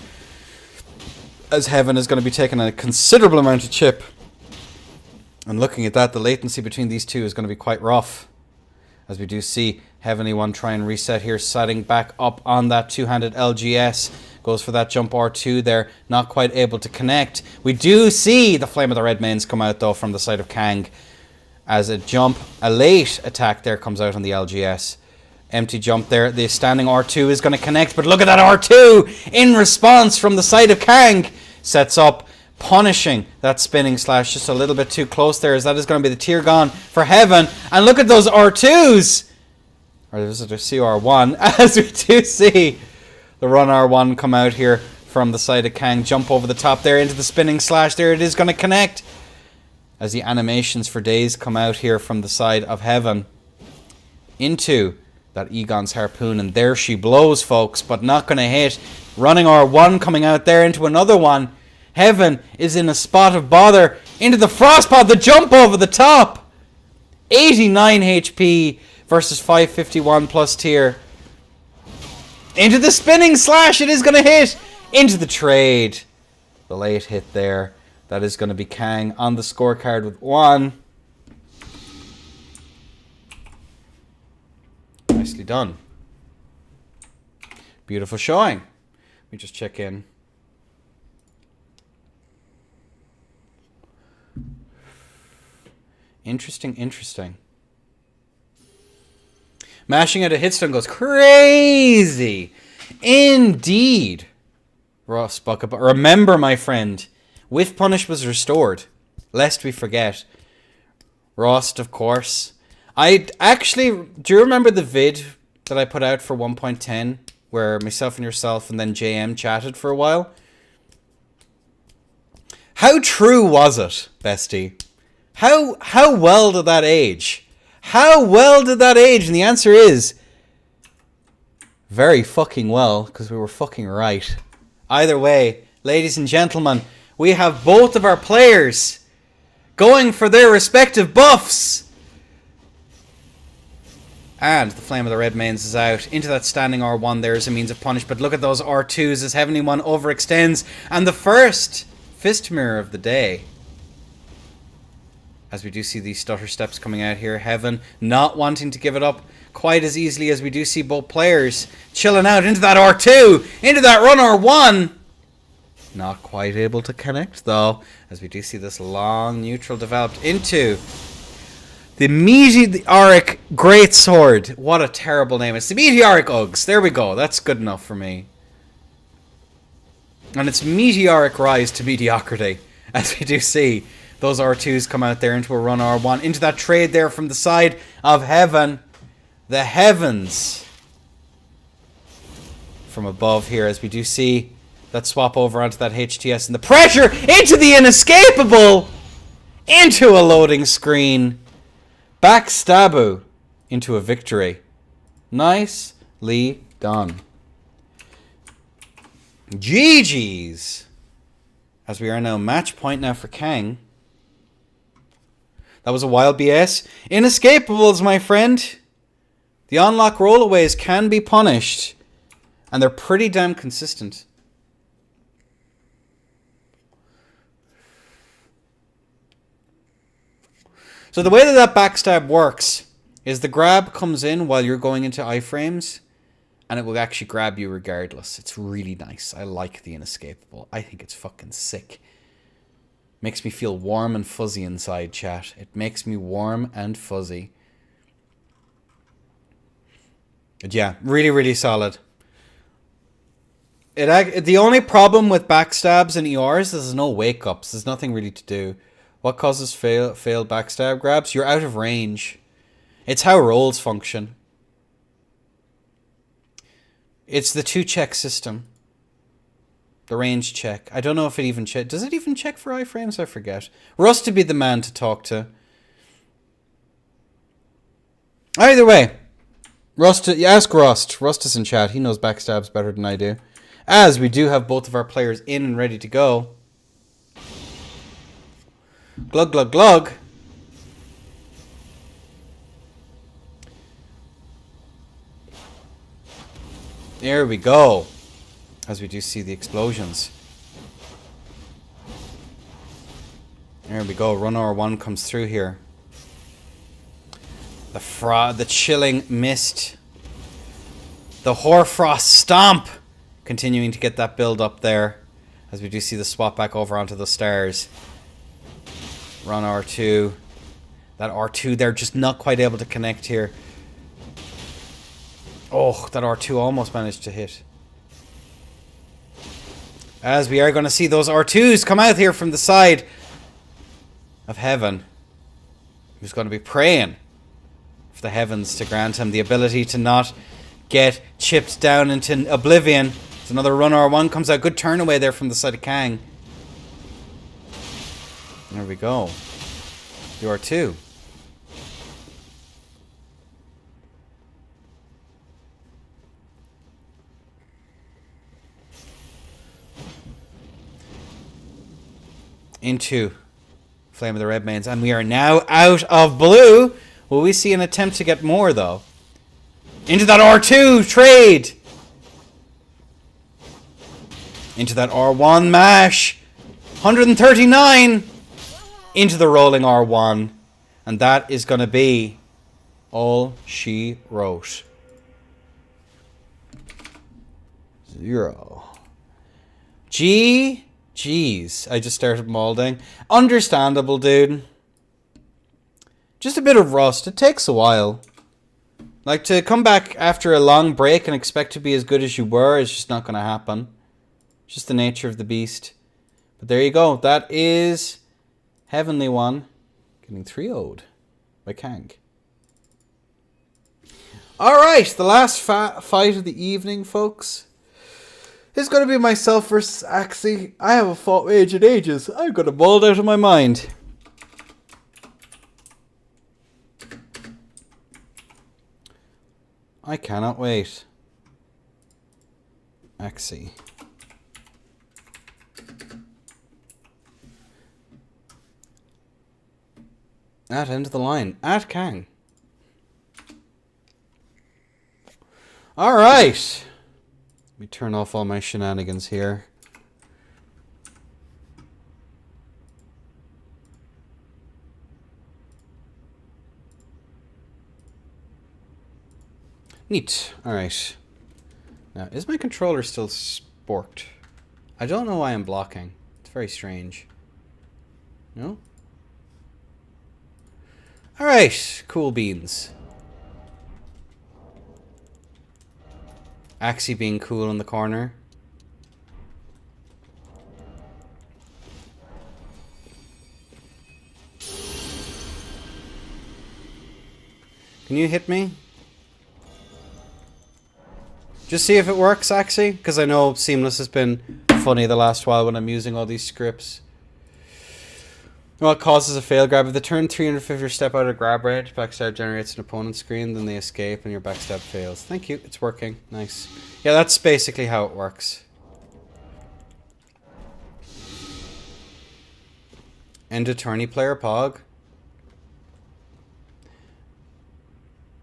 As Heaven is going to be taking a considerable amount of chip. And looking at that, the latency between these two is going to be quite rough. As we do see Heavenly One try and reset here, setting back up on that two-handed LGS. Goes for that jump R2 there, not quite able to connect. We do see the Flame of the Red Mains come out though from the side of Kang. As a late attack there comes out on the LGS. Empty jump there, the standing R2 is going to connect, but look at that R2 in response from the side of Kang. Sets up, punishing that spinning slash just a little bit too close there, as that is going to be the tear gone for Heaven. And look at those R2s! Or this is the CR1, as we do see the run R1 come out here from the side of Kang. Jump over the top there into the spinning slash. There it is going to connect. As the animations for days come out here from the side of Heaven. Into that Egon's Harpoon. And there she blows, folks, but not going to hit. Running R1 coming out there into another one. Heaven is in a spot of bother. Into the Frostpod, the jump over the top. 89 HP versus 551 plus tier. Into the spinning slash, it is going to hit. into the trade. The late hit there. That is going to be Kang on the scorecard with 1. Nicely done. Beautiful showing. Let me just check in. Interesting. Mashing out a hitstone goes crazy. Indeed. Ross Bucket. But remember, my friend, Whiff Punish was restored. Lest we forget. Rost, of course. Do you remember the vid that I put out for 1.10? Where myself and yourself and then JM chatted for a while? How true was it, bestie? How well did that age? How well did that age? And the answer is very fucking well, because we were fucking right. Either way, ladies and gentlemen, we have both of our players going for their respective buffs. And the Flame of the Red Mains is out. Into that standing R1 there is a means of punish. But look at those R2s as Heavenly One overextends. And the first Fist Mirror of the day. As we do see these stutter steps coming out here. Heaven not wanting to give it up quite as easily as we do see both players chilling out into that R2. Into that run R1. Not quite able to connect though. As we do see this long neutral developed into the Meteoric Greatsword. What a terrible name. It's the Meteoric Uggs. There we go. That's good enough for me. And it's Meteoric Rise to Mediocrity. As we do see those R2s come out there into a run R1. Into that trade there from the side of Heaven. The Heavens. From above here as we do see that swap over onto that HTS. And the pressure into the inescapable. Into a loading screen. Backstabu into a victory. Nicely done. GG's. As we are now match point now for Kang. That was a wild BS. Inescapables, my friend. The unlock rollaways can be punished. And they're pretty damn consistent. So the way that backstab works is the grab comes in while you're going into iframes, and it will actually grab you regardless. It's really nice. I like the inescapable. I think it's fucking sick. Makes me feel warm and fuzzy inside, chat. It makes me warm and fuzzy. But yeah, really solid. The only problem with backstabs and ERs is there's no wake-ups. There's nothing really to do. What causes failed backstab grabs? You're out of range. It's how rolls function. It's the 2-check system. The range check. I don't know if it even check. Does it even check for iframes? I forget. Rust to be the man to talk to. Either way. Rust, ask Rust. Rust is in chat. He knows backstabs better than I do. As we do have both of our players in and ready to go. Glug, glug, glug. There we go. As we do see the explosions. There we go. Run R1 comes through here. The chilling mist. The Hoarfrost Stomp. Continuing to get that build up there. As we do see the swap back over onto the stars. Run R2. That R2, they're just not quite able to connect here. Oh, that R2 almost managed to hit. As we are going to see those R2s come out here from the side of Heaven. Who's going to be praying for the Heavens to grant him the ability to not get chipped down into oblivion. There's another run R1 comes out. Good turn away there from the side of Kang. There we go. You are too. Into Flame of the Red Mains. And we are now out of blue. Will we see an attempt to get more, though? Into that R2 trade. Into that R1 mash. 139. Into the rolling R1. And that is going to be all she wrote. 0. Jeez. I just started molding. Understandable, dude. Just a bit of rust. It takes a while. Like, to come back after a long break and expect to be as good as you were is just not going to happen. It's just the nature of the beast. But there you go. That is Heavenly One getting 3-0'd by Kang. Alright, the last fight of the evening, folks. It's going to be myself versus Axie. I haven't fought Mage in ages. I've got a mold out of my mind. I cannot wait. Axie. At end of the line. At Kang. Alright. Let me turn off all my shenanigans here. Neat. Alright. Now, is my controller still sporked? I don't know why I'm blocking. It's very strange. No? Alright. Cool beans. Axie being cool in the corner. Can you hit me? Just see if it works, Axie, because I know Seamless has been funny the last while when I'm using all these scripts. What causes a fail grab? If they turn 350 or step out of grab range, backstab generates an opponent screen, then they escape and your backstab fails. Thank you, it's working. Nice. Yeah, that's basically how it works. End of tourney player Pog.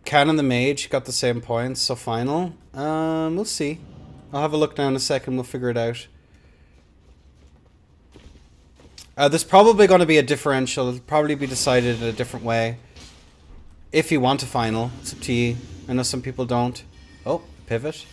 Can and the Mage got the same points, so final. We'll see. I'll have a look now in a second, we'll figure it out. There's probably going to be a differential. It'll probably be decided in a different way. If you want a final, it's up to you. I know some people don't. Oh, pivot.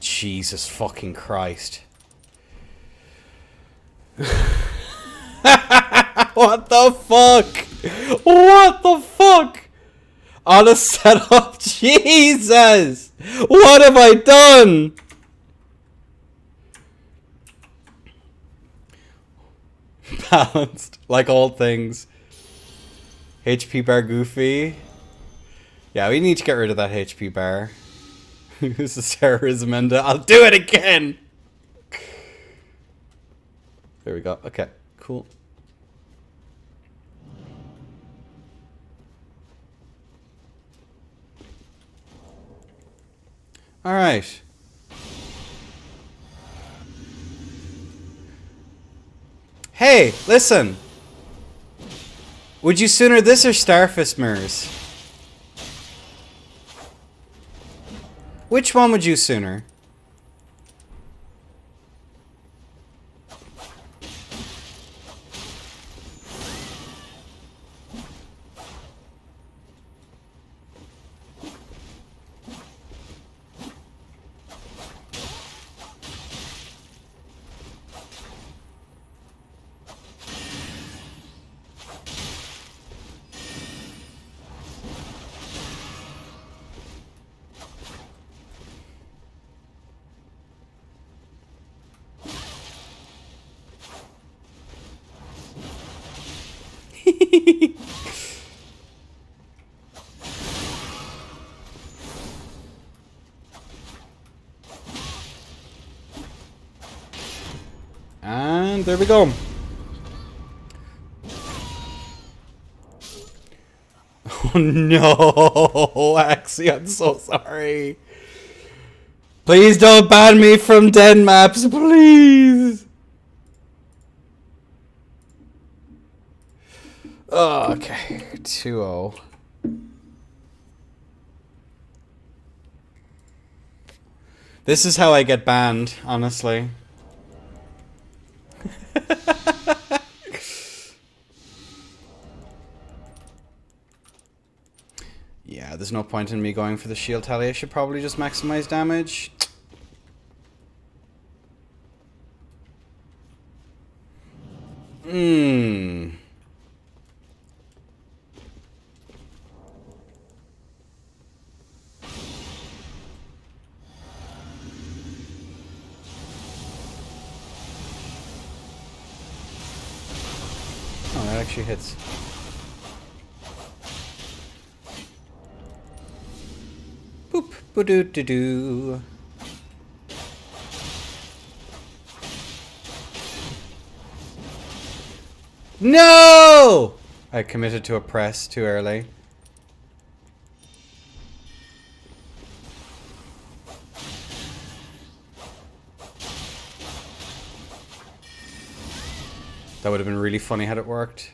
Jesus fucking Christ. What the fuck? What the fuck? On a setup? Jesus! What have I done? Balanced, like all things. HP bar goofy. Yeah, we need to get rid of that HP bar. This is terrorism, and I'll do it again! There we go. Okay, cool. Alright. Hey, listen! Would you sooner this or Starfist mirrors? Which one would you sooner? And there we go. no, Axie, I'm so sorry. Please don't ban me from Den maps, please. Oh, okay, 2-0. This is how I get banned, honestly. Yeah, there's no point in me going for the shield tally. I should probably just maximize damage. Oh, that actually hits. Boop, ba-doo-doo-doo. No! I committed to a press too early. That would have been really funny had it worked.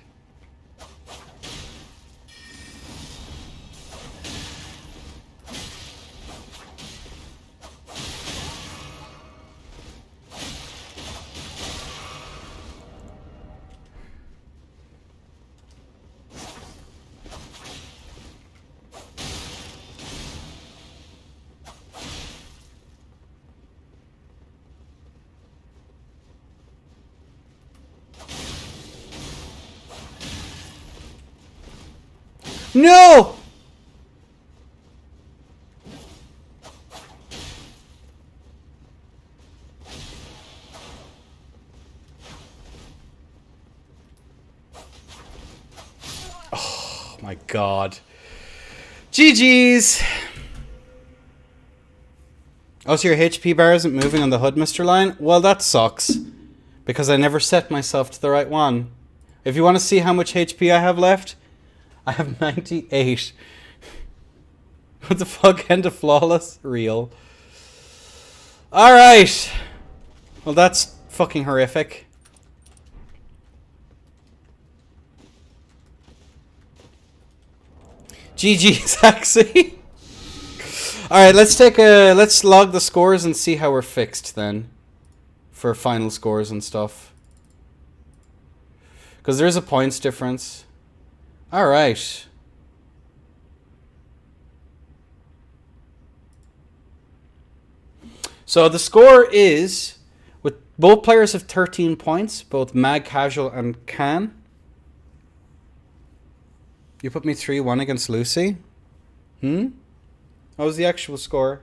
No! Oh my god. GG's! Oh, so your HP bar isn't moving on the hood, Mr. Lion? Well, that sucks. Because I never set myself to the right one. If you want to see how much HP I have left, I have 98. What the fuck? End of flawless? Real. Alright. Well, that's fucking horrific. GG's, Axie. Alright, let's log the scores and see how we're fixed then. For final scores and stuff. Because there's a points difference. Alright. So the score is, with both players have 13 points, both Mag, Casual, and Can. You put me 3-1 against Lucy? What was the actual score?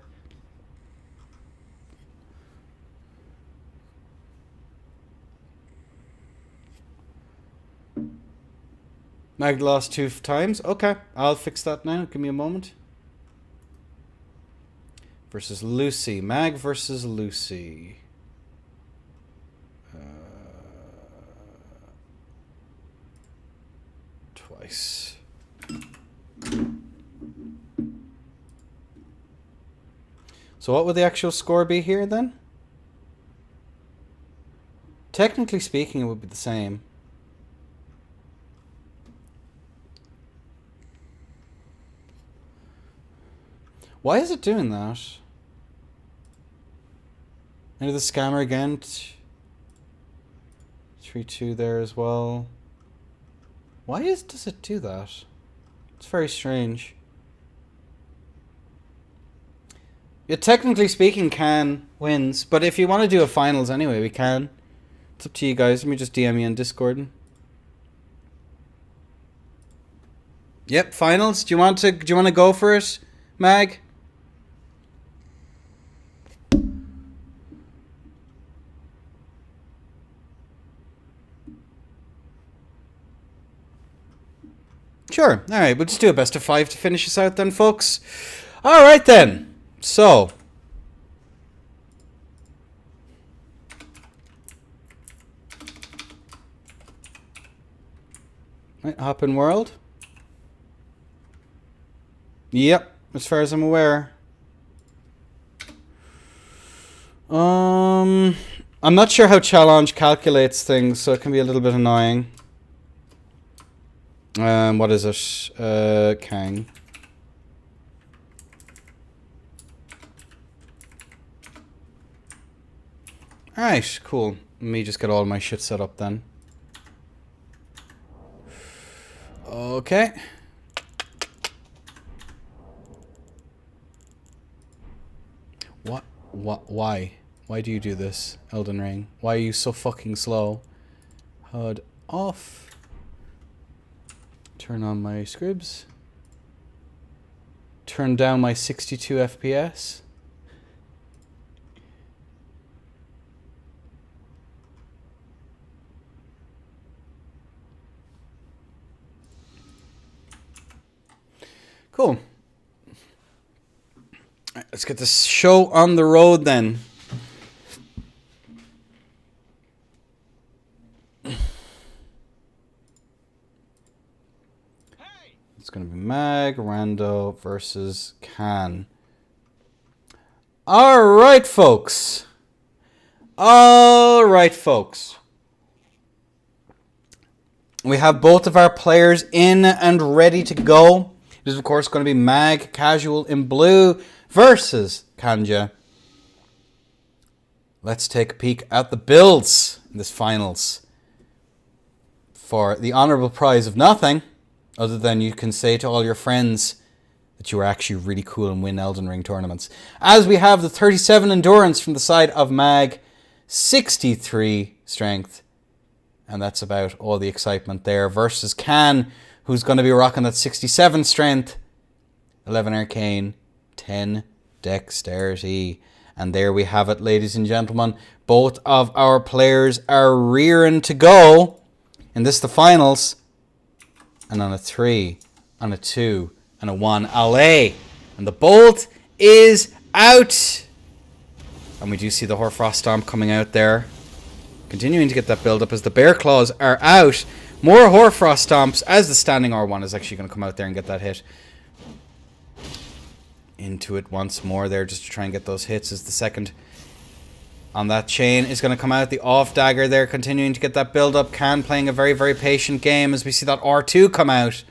Mag lost 2 times. Okay, I'll fix that now. Give me a moment. Versus Lucy. Mag versus Lucy. Twice. So what would the actual score be here then? Technically speaking, it would be the same. Why is it doing that? Into the scammer again. 3-2 there as well. Why does it do that? It's very strange. Yeah, technically speaking, Can wins, but if you want to do a finals anyway, we can. It's up to you guys. Let me just DM you on Discord. Yep, finals. Do you want to go for it, Mag? Sure. All right, we'll just do a best of 5 to finish us out then, folks. All right then. So, right, hop in world. Yep, as far as I'm aware. I'm not sure how challenge calculates things, so it can be a little bit annoying. What is it? Kang. Alright, cool. Let me just get all my shit set up then. Okay. Why? Why do you do this, Elden Ring? Why are you so fucking slow? HUD off. Turn on my scribs. Turn down my 62 FPS. Cool. Alright, let's get this show on the road then. It's going to be Mag, Rando versus Khan. Alright, folks. Alright, folks. We have both of our players in and ready to go. It is, of course, going to be Mag, casual in blue, versus Kanja. Let's take a peek at the builds in this finals. For the honourable prize of nothing, other than you can say to all your friends that you are actually really cool and win Elden Ring tournaments. As we have the 37 endurance from the side of Mag, 63 strength. And that's about all the excitement there. Versus Khan, who's going to be rocking that 67 strength, 11 arcane, 10 dexterity. And there we have it, ladies and gentlemen. Both of our players are rearing to go. And this the finals. And on a 3, on a 2, and a 1, alley. And the bolt is out. And we do see the Hoarfrost Stomp coming out there. Continuing to get that build up as the Bear Claws are out. More Hoarfrost Stomps as the standing R1 is actually going to come out there and get that hit. Into it once more there just to try and get those hits as the second on that chain is going to come out. The off dagger there continuing to get that build up. Khan playing a very, very patient game as we see that R2 come out.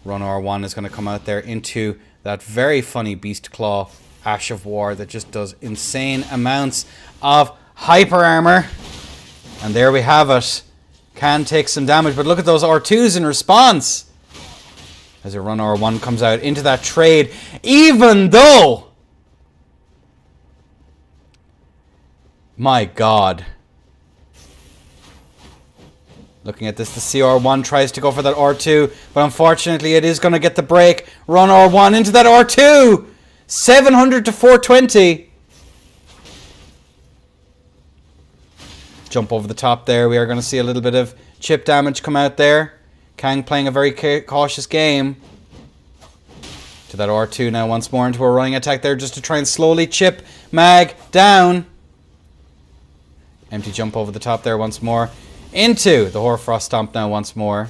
Run R1 is going to come out there into that very funny Beast Claw Ash of War that just does insane amounts of hyper armor. And there we have it. Khan takes some damage, but look at those R2s in response. As a Run R1 comes out into that trade, even though... My God. Looking at this, the CR1 tries to go for that R2, but unfortunately it is going to get the break. Run R1 into that R2! 700 to 420. Jump over the top there. We are going to see a little bit of chip damage come out there. Kang playing a very cautious game. To that R2 now once more into a running attack there just to try and slowly chip Mag down. Empty jump over the top there once more. Into the Hoarfrost Stomp now once more.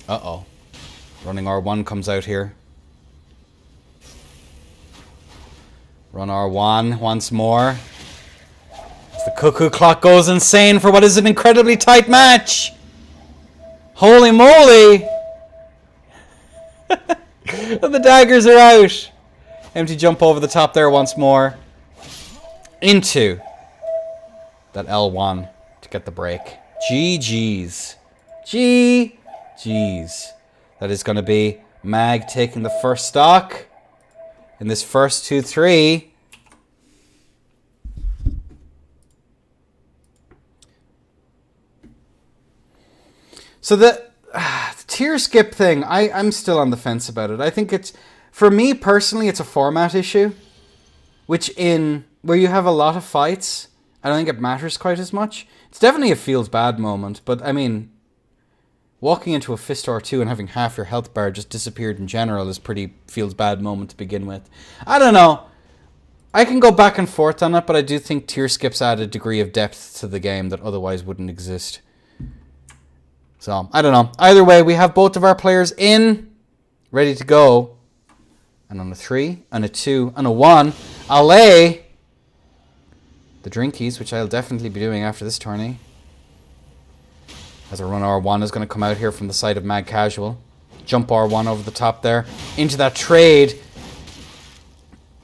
Uh-oh. Running R1 comes out here. Run R1 once more. As the cuckoo clock goes insane for what is an incredibly tight match. Holy moly! And the daggers are out. Empty jump over the top there once more. Into that L1 to get the break. GG's. GG's. That is going to be Mag taking the first stock in this first 2-3. So the tier skip thing, I'm still on the fence about it. I think it's... For me, personally, it's a format issue. Which where you have a lot of fights, I don't think it matters quite as much. It's definitely a feels bad moment, but I mean, walking into a fist R2 and having half your health bar just disappeared in general is pretty feels bad moment to begin with. I don't know. I can go back and forth on it, but I do think tier skips add a degree of depth to the game that otherwise wouldn't exist. So, I don't know. Either way, we have both of our players in, ready to go. And on a 3, and a 2, and a 1, I'll lay the drinkies, which I'll definitely be doing after this tourney. As a run R1 is going to come out here from the side of Mad Casual. Jump R1 over the top there. Into that trade.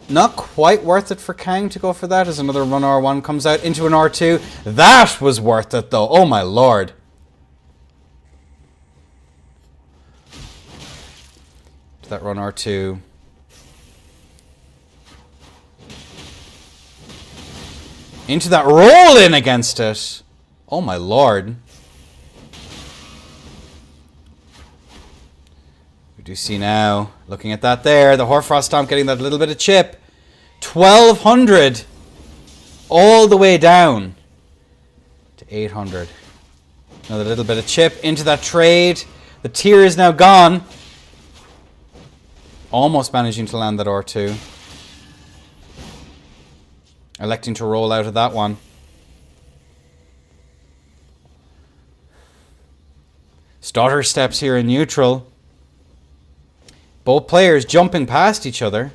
Not quite worth it for Kang to go for that, as another run R1 comes out into an R2. That was worth it, though. Oh, my lord. That run R2. Into that roll in against it. Oh my lord. We do see now, looking at that there, the Hoarfrost Stomp getting that little bit of chip. 1200. All the way down to 800. Another little bit of chip into that trade. The tier is now gone. Almost managing to land that R2. Electing to roll out of that one. Stutter steps here in neutral. Both players jumping past each other.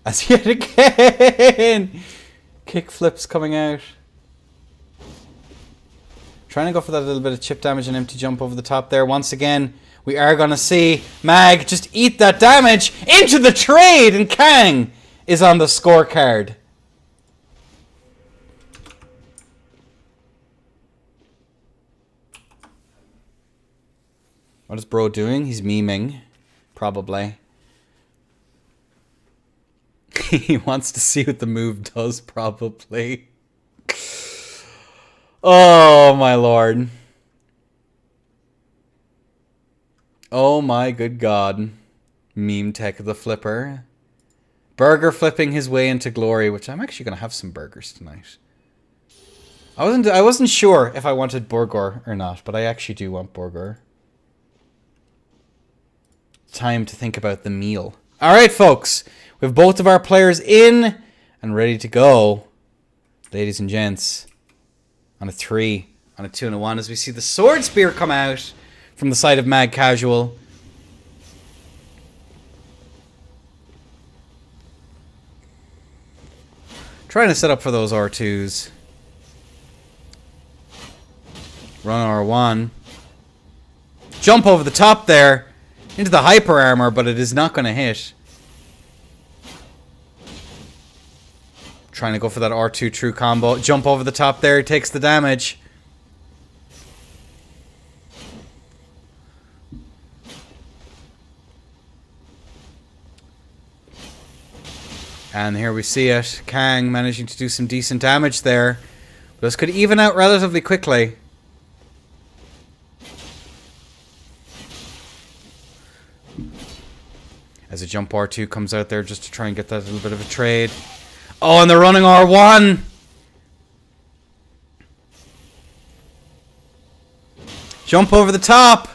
As yet again, kick flips coming out. Trying to go for that little bit of chip damage and empty jump over the top there. Once again, we are going to see Mag just eat that damage into the trade, and Kang is on the scorecard. What is bro doing? He's memeing. Probably. He wants to see what the move does, probably. Oh, my lord. Oh, my good god. Meme tech of the flipper. Burger flipping his way into glory, which I'm actually going to have some burgers tonight. I wasn't sure if I wanted burger or not, but I actually do want burger. Time to think about the meal. All right, folks. We have both of our players in and ready to go. Ladies and gents. On a 3, on a 2, and a 1, as we see the sword spear come out from the side of Mad Casual. Trying to set up for those R2s. Run R1. Jump over the top there into the hyper armor, but it is not going to hit. Trying to go for that R2 true combo. Jump over the top there. He takes the damage. And here we see it. Kang managing to do some decent damage there. This could even out relatively quickly. As a jump R2 comes out there just to try and get that little bit of a trade. Oh, and they're running R1. Jump over the top.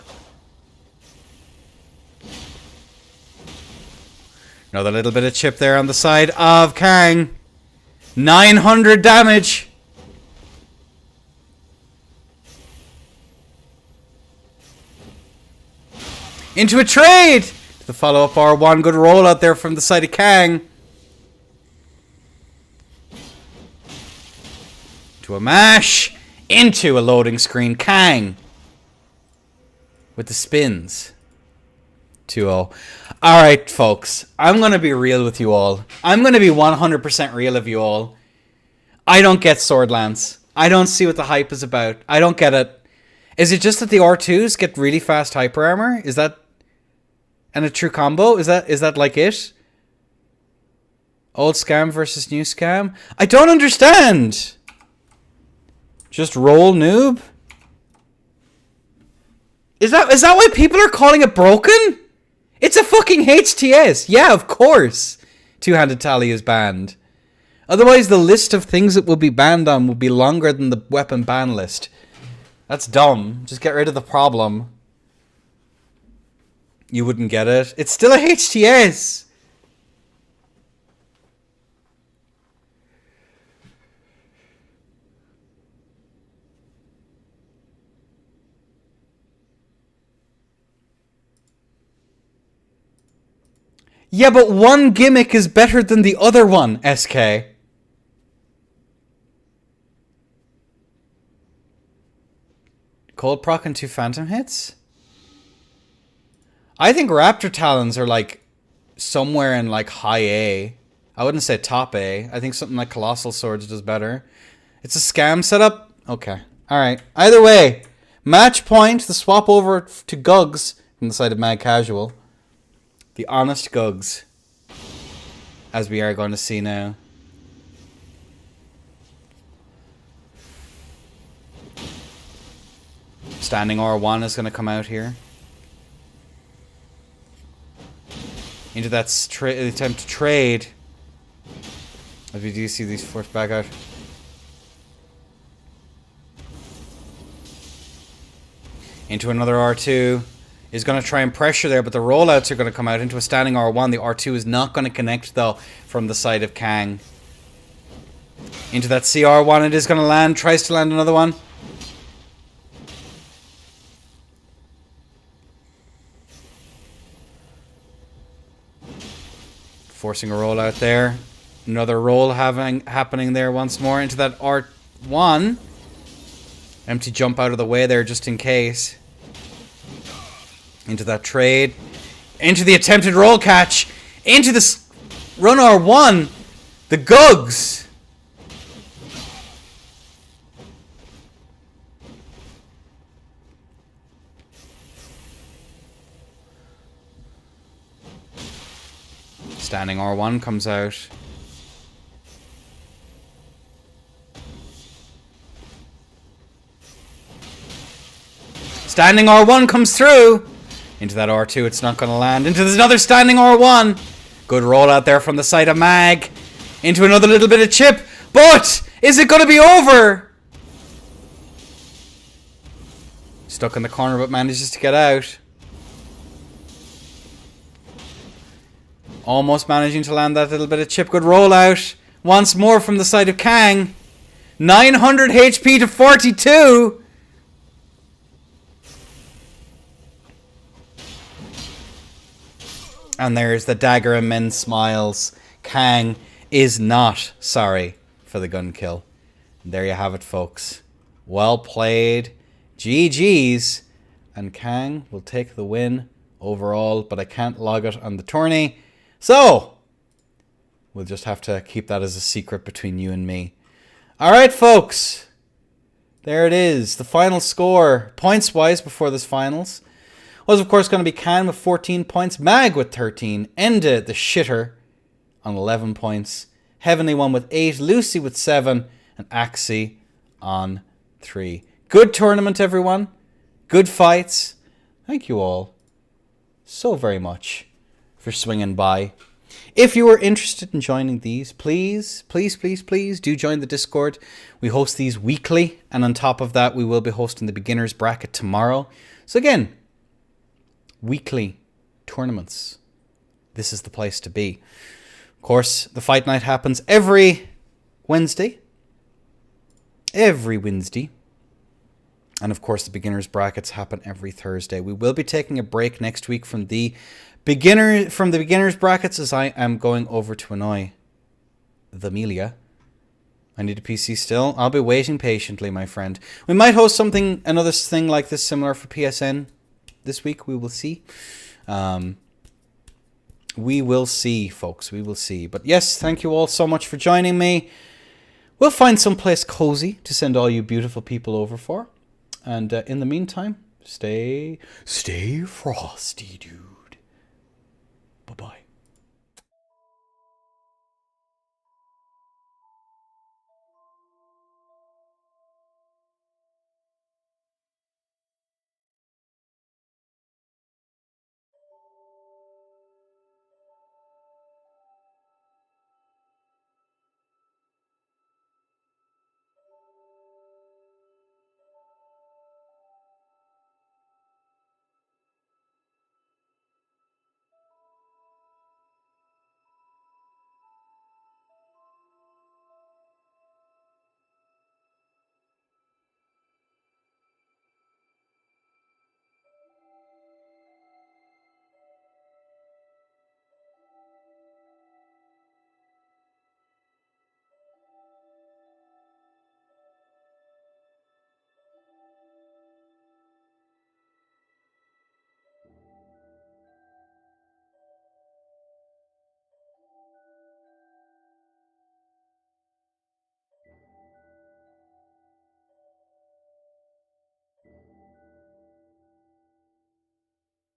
Another little bit of chip there on the side of Kang. 900 damage. Into a trade. The follow-up R1. Good roll out there from the side of Kang. To a mash. Into a loading screen. Kang. With the spins. 2-0. Alright, folks. I'm going to be real with you all. I'm going to be 100% real with you all. I don't get Sword Lance. I don't see what the hype is about. I don't get it. Is it just that the R2s get really fast hyper armor? Is that... And a true combo? Is that like it? Old scam versus new scam? I don't understand! Just roll noob? Is that why people are calling it broken? It's a fucking HTS. Yeah, of course. Two-handed tally is banned. Otherwise, the list of things that will be banned on will be longer than the weapon ban list. That's dumb. Just get rid of the problem. You wouldn't get it. It's still a HTS. Yeah, but one gimmick is better than the other one, SK. Cold proc and 2 phantom hits? I think Raptor Talons are like somewhere in like high A. I wouldn't say top A. I think something like Colossal Swords does better. It's a scam setup? Okay. Alright. Either way, match point, the swap over to Gugs from the side of Mad Casual. The honest Gugs. As we are going to see now. Standing R1 is going to come out here. Into that attempt to trade. As we do see these forced back out. Into another R2. Is going to try and pressure there, but the rollouts are going to come out into a standing R1. The R2 is not going to connect, though, from the side of Kang. Into that CR1, it is going to land. Tries to land another one. Forcing a rollout there. Another roll happening there once more. Into that R1. Empty jump out of the way there, just in case. Into that trade. Into the attempted roll catch. Into this run R1. The Gugs. Standing R1 comes out. Standing R1 comes through. Into that R2, it's not going to land. Into another standing R1. Good roll out there from the side of Mag. Into another little bit of chip. But, is it going to be over? Stuck in the corner, but manages to get out. Almost managing to land that little bit of chip. Good roll out. Once more from the side of Kang. 900 HP to 42. And there's the dagger and men smiles. Kang is not sorry for the gun kill. There you have it, folks. Well played. GG's. And Kang will take the win overall, but I can't log it on the tourney. So, we'll just have to keep that as a secret between you and me. Alright, folks. There it is. The final score, points-wise, before this finals, was, of course, going to be Can with 14 points, Mag with 13, Enda, the shitter, on 11 points, Heavenly One with 8, Lucy with 7, and Axie on 3. Good tournament, everyone. Good fights. Thank you all so very much for swinging by. If you are interested in joining these, please do join the Discord. We host these weekly, and on top of that, we will be hosting the beginners bracket tomorrow. So again, weekly tournaments. This is the place to be. Of course, the fight night happens every Wednesday. Every Wednesday. And of course, the beginners brackets happen every Thursday. We will be taking a break next week from the beginners brackets, as I am going over to annoy the Amelia. I need a PC still. I'll be waiting patiently, my friend. We might host another thing like this similar for PSN this week. We will see. We will see, folks. We will see. But yes, thank you all so much for joining me. We'll find someplace cozy to send all you beautiful people over for. And in the meantime, stay frosty, dude. Bye-bye.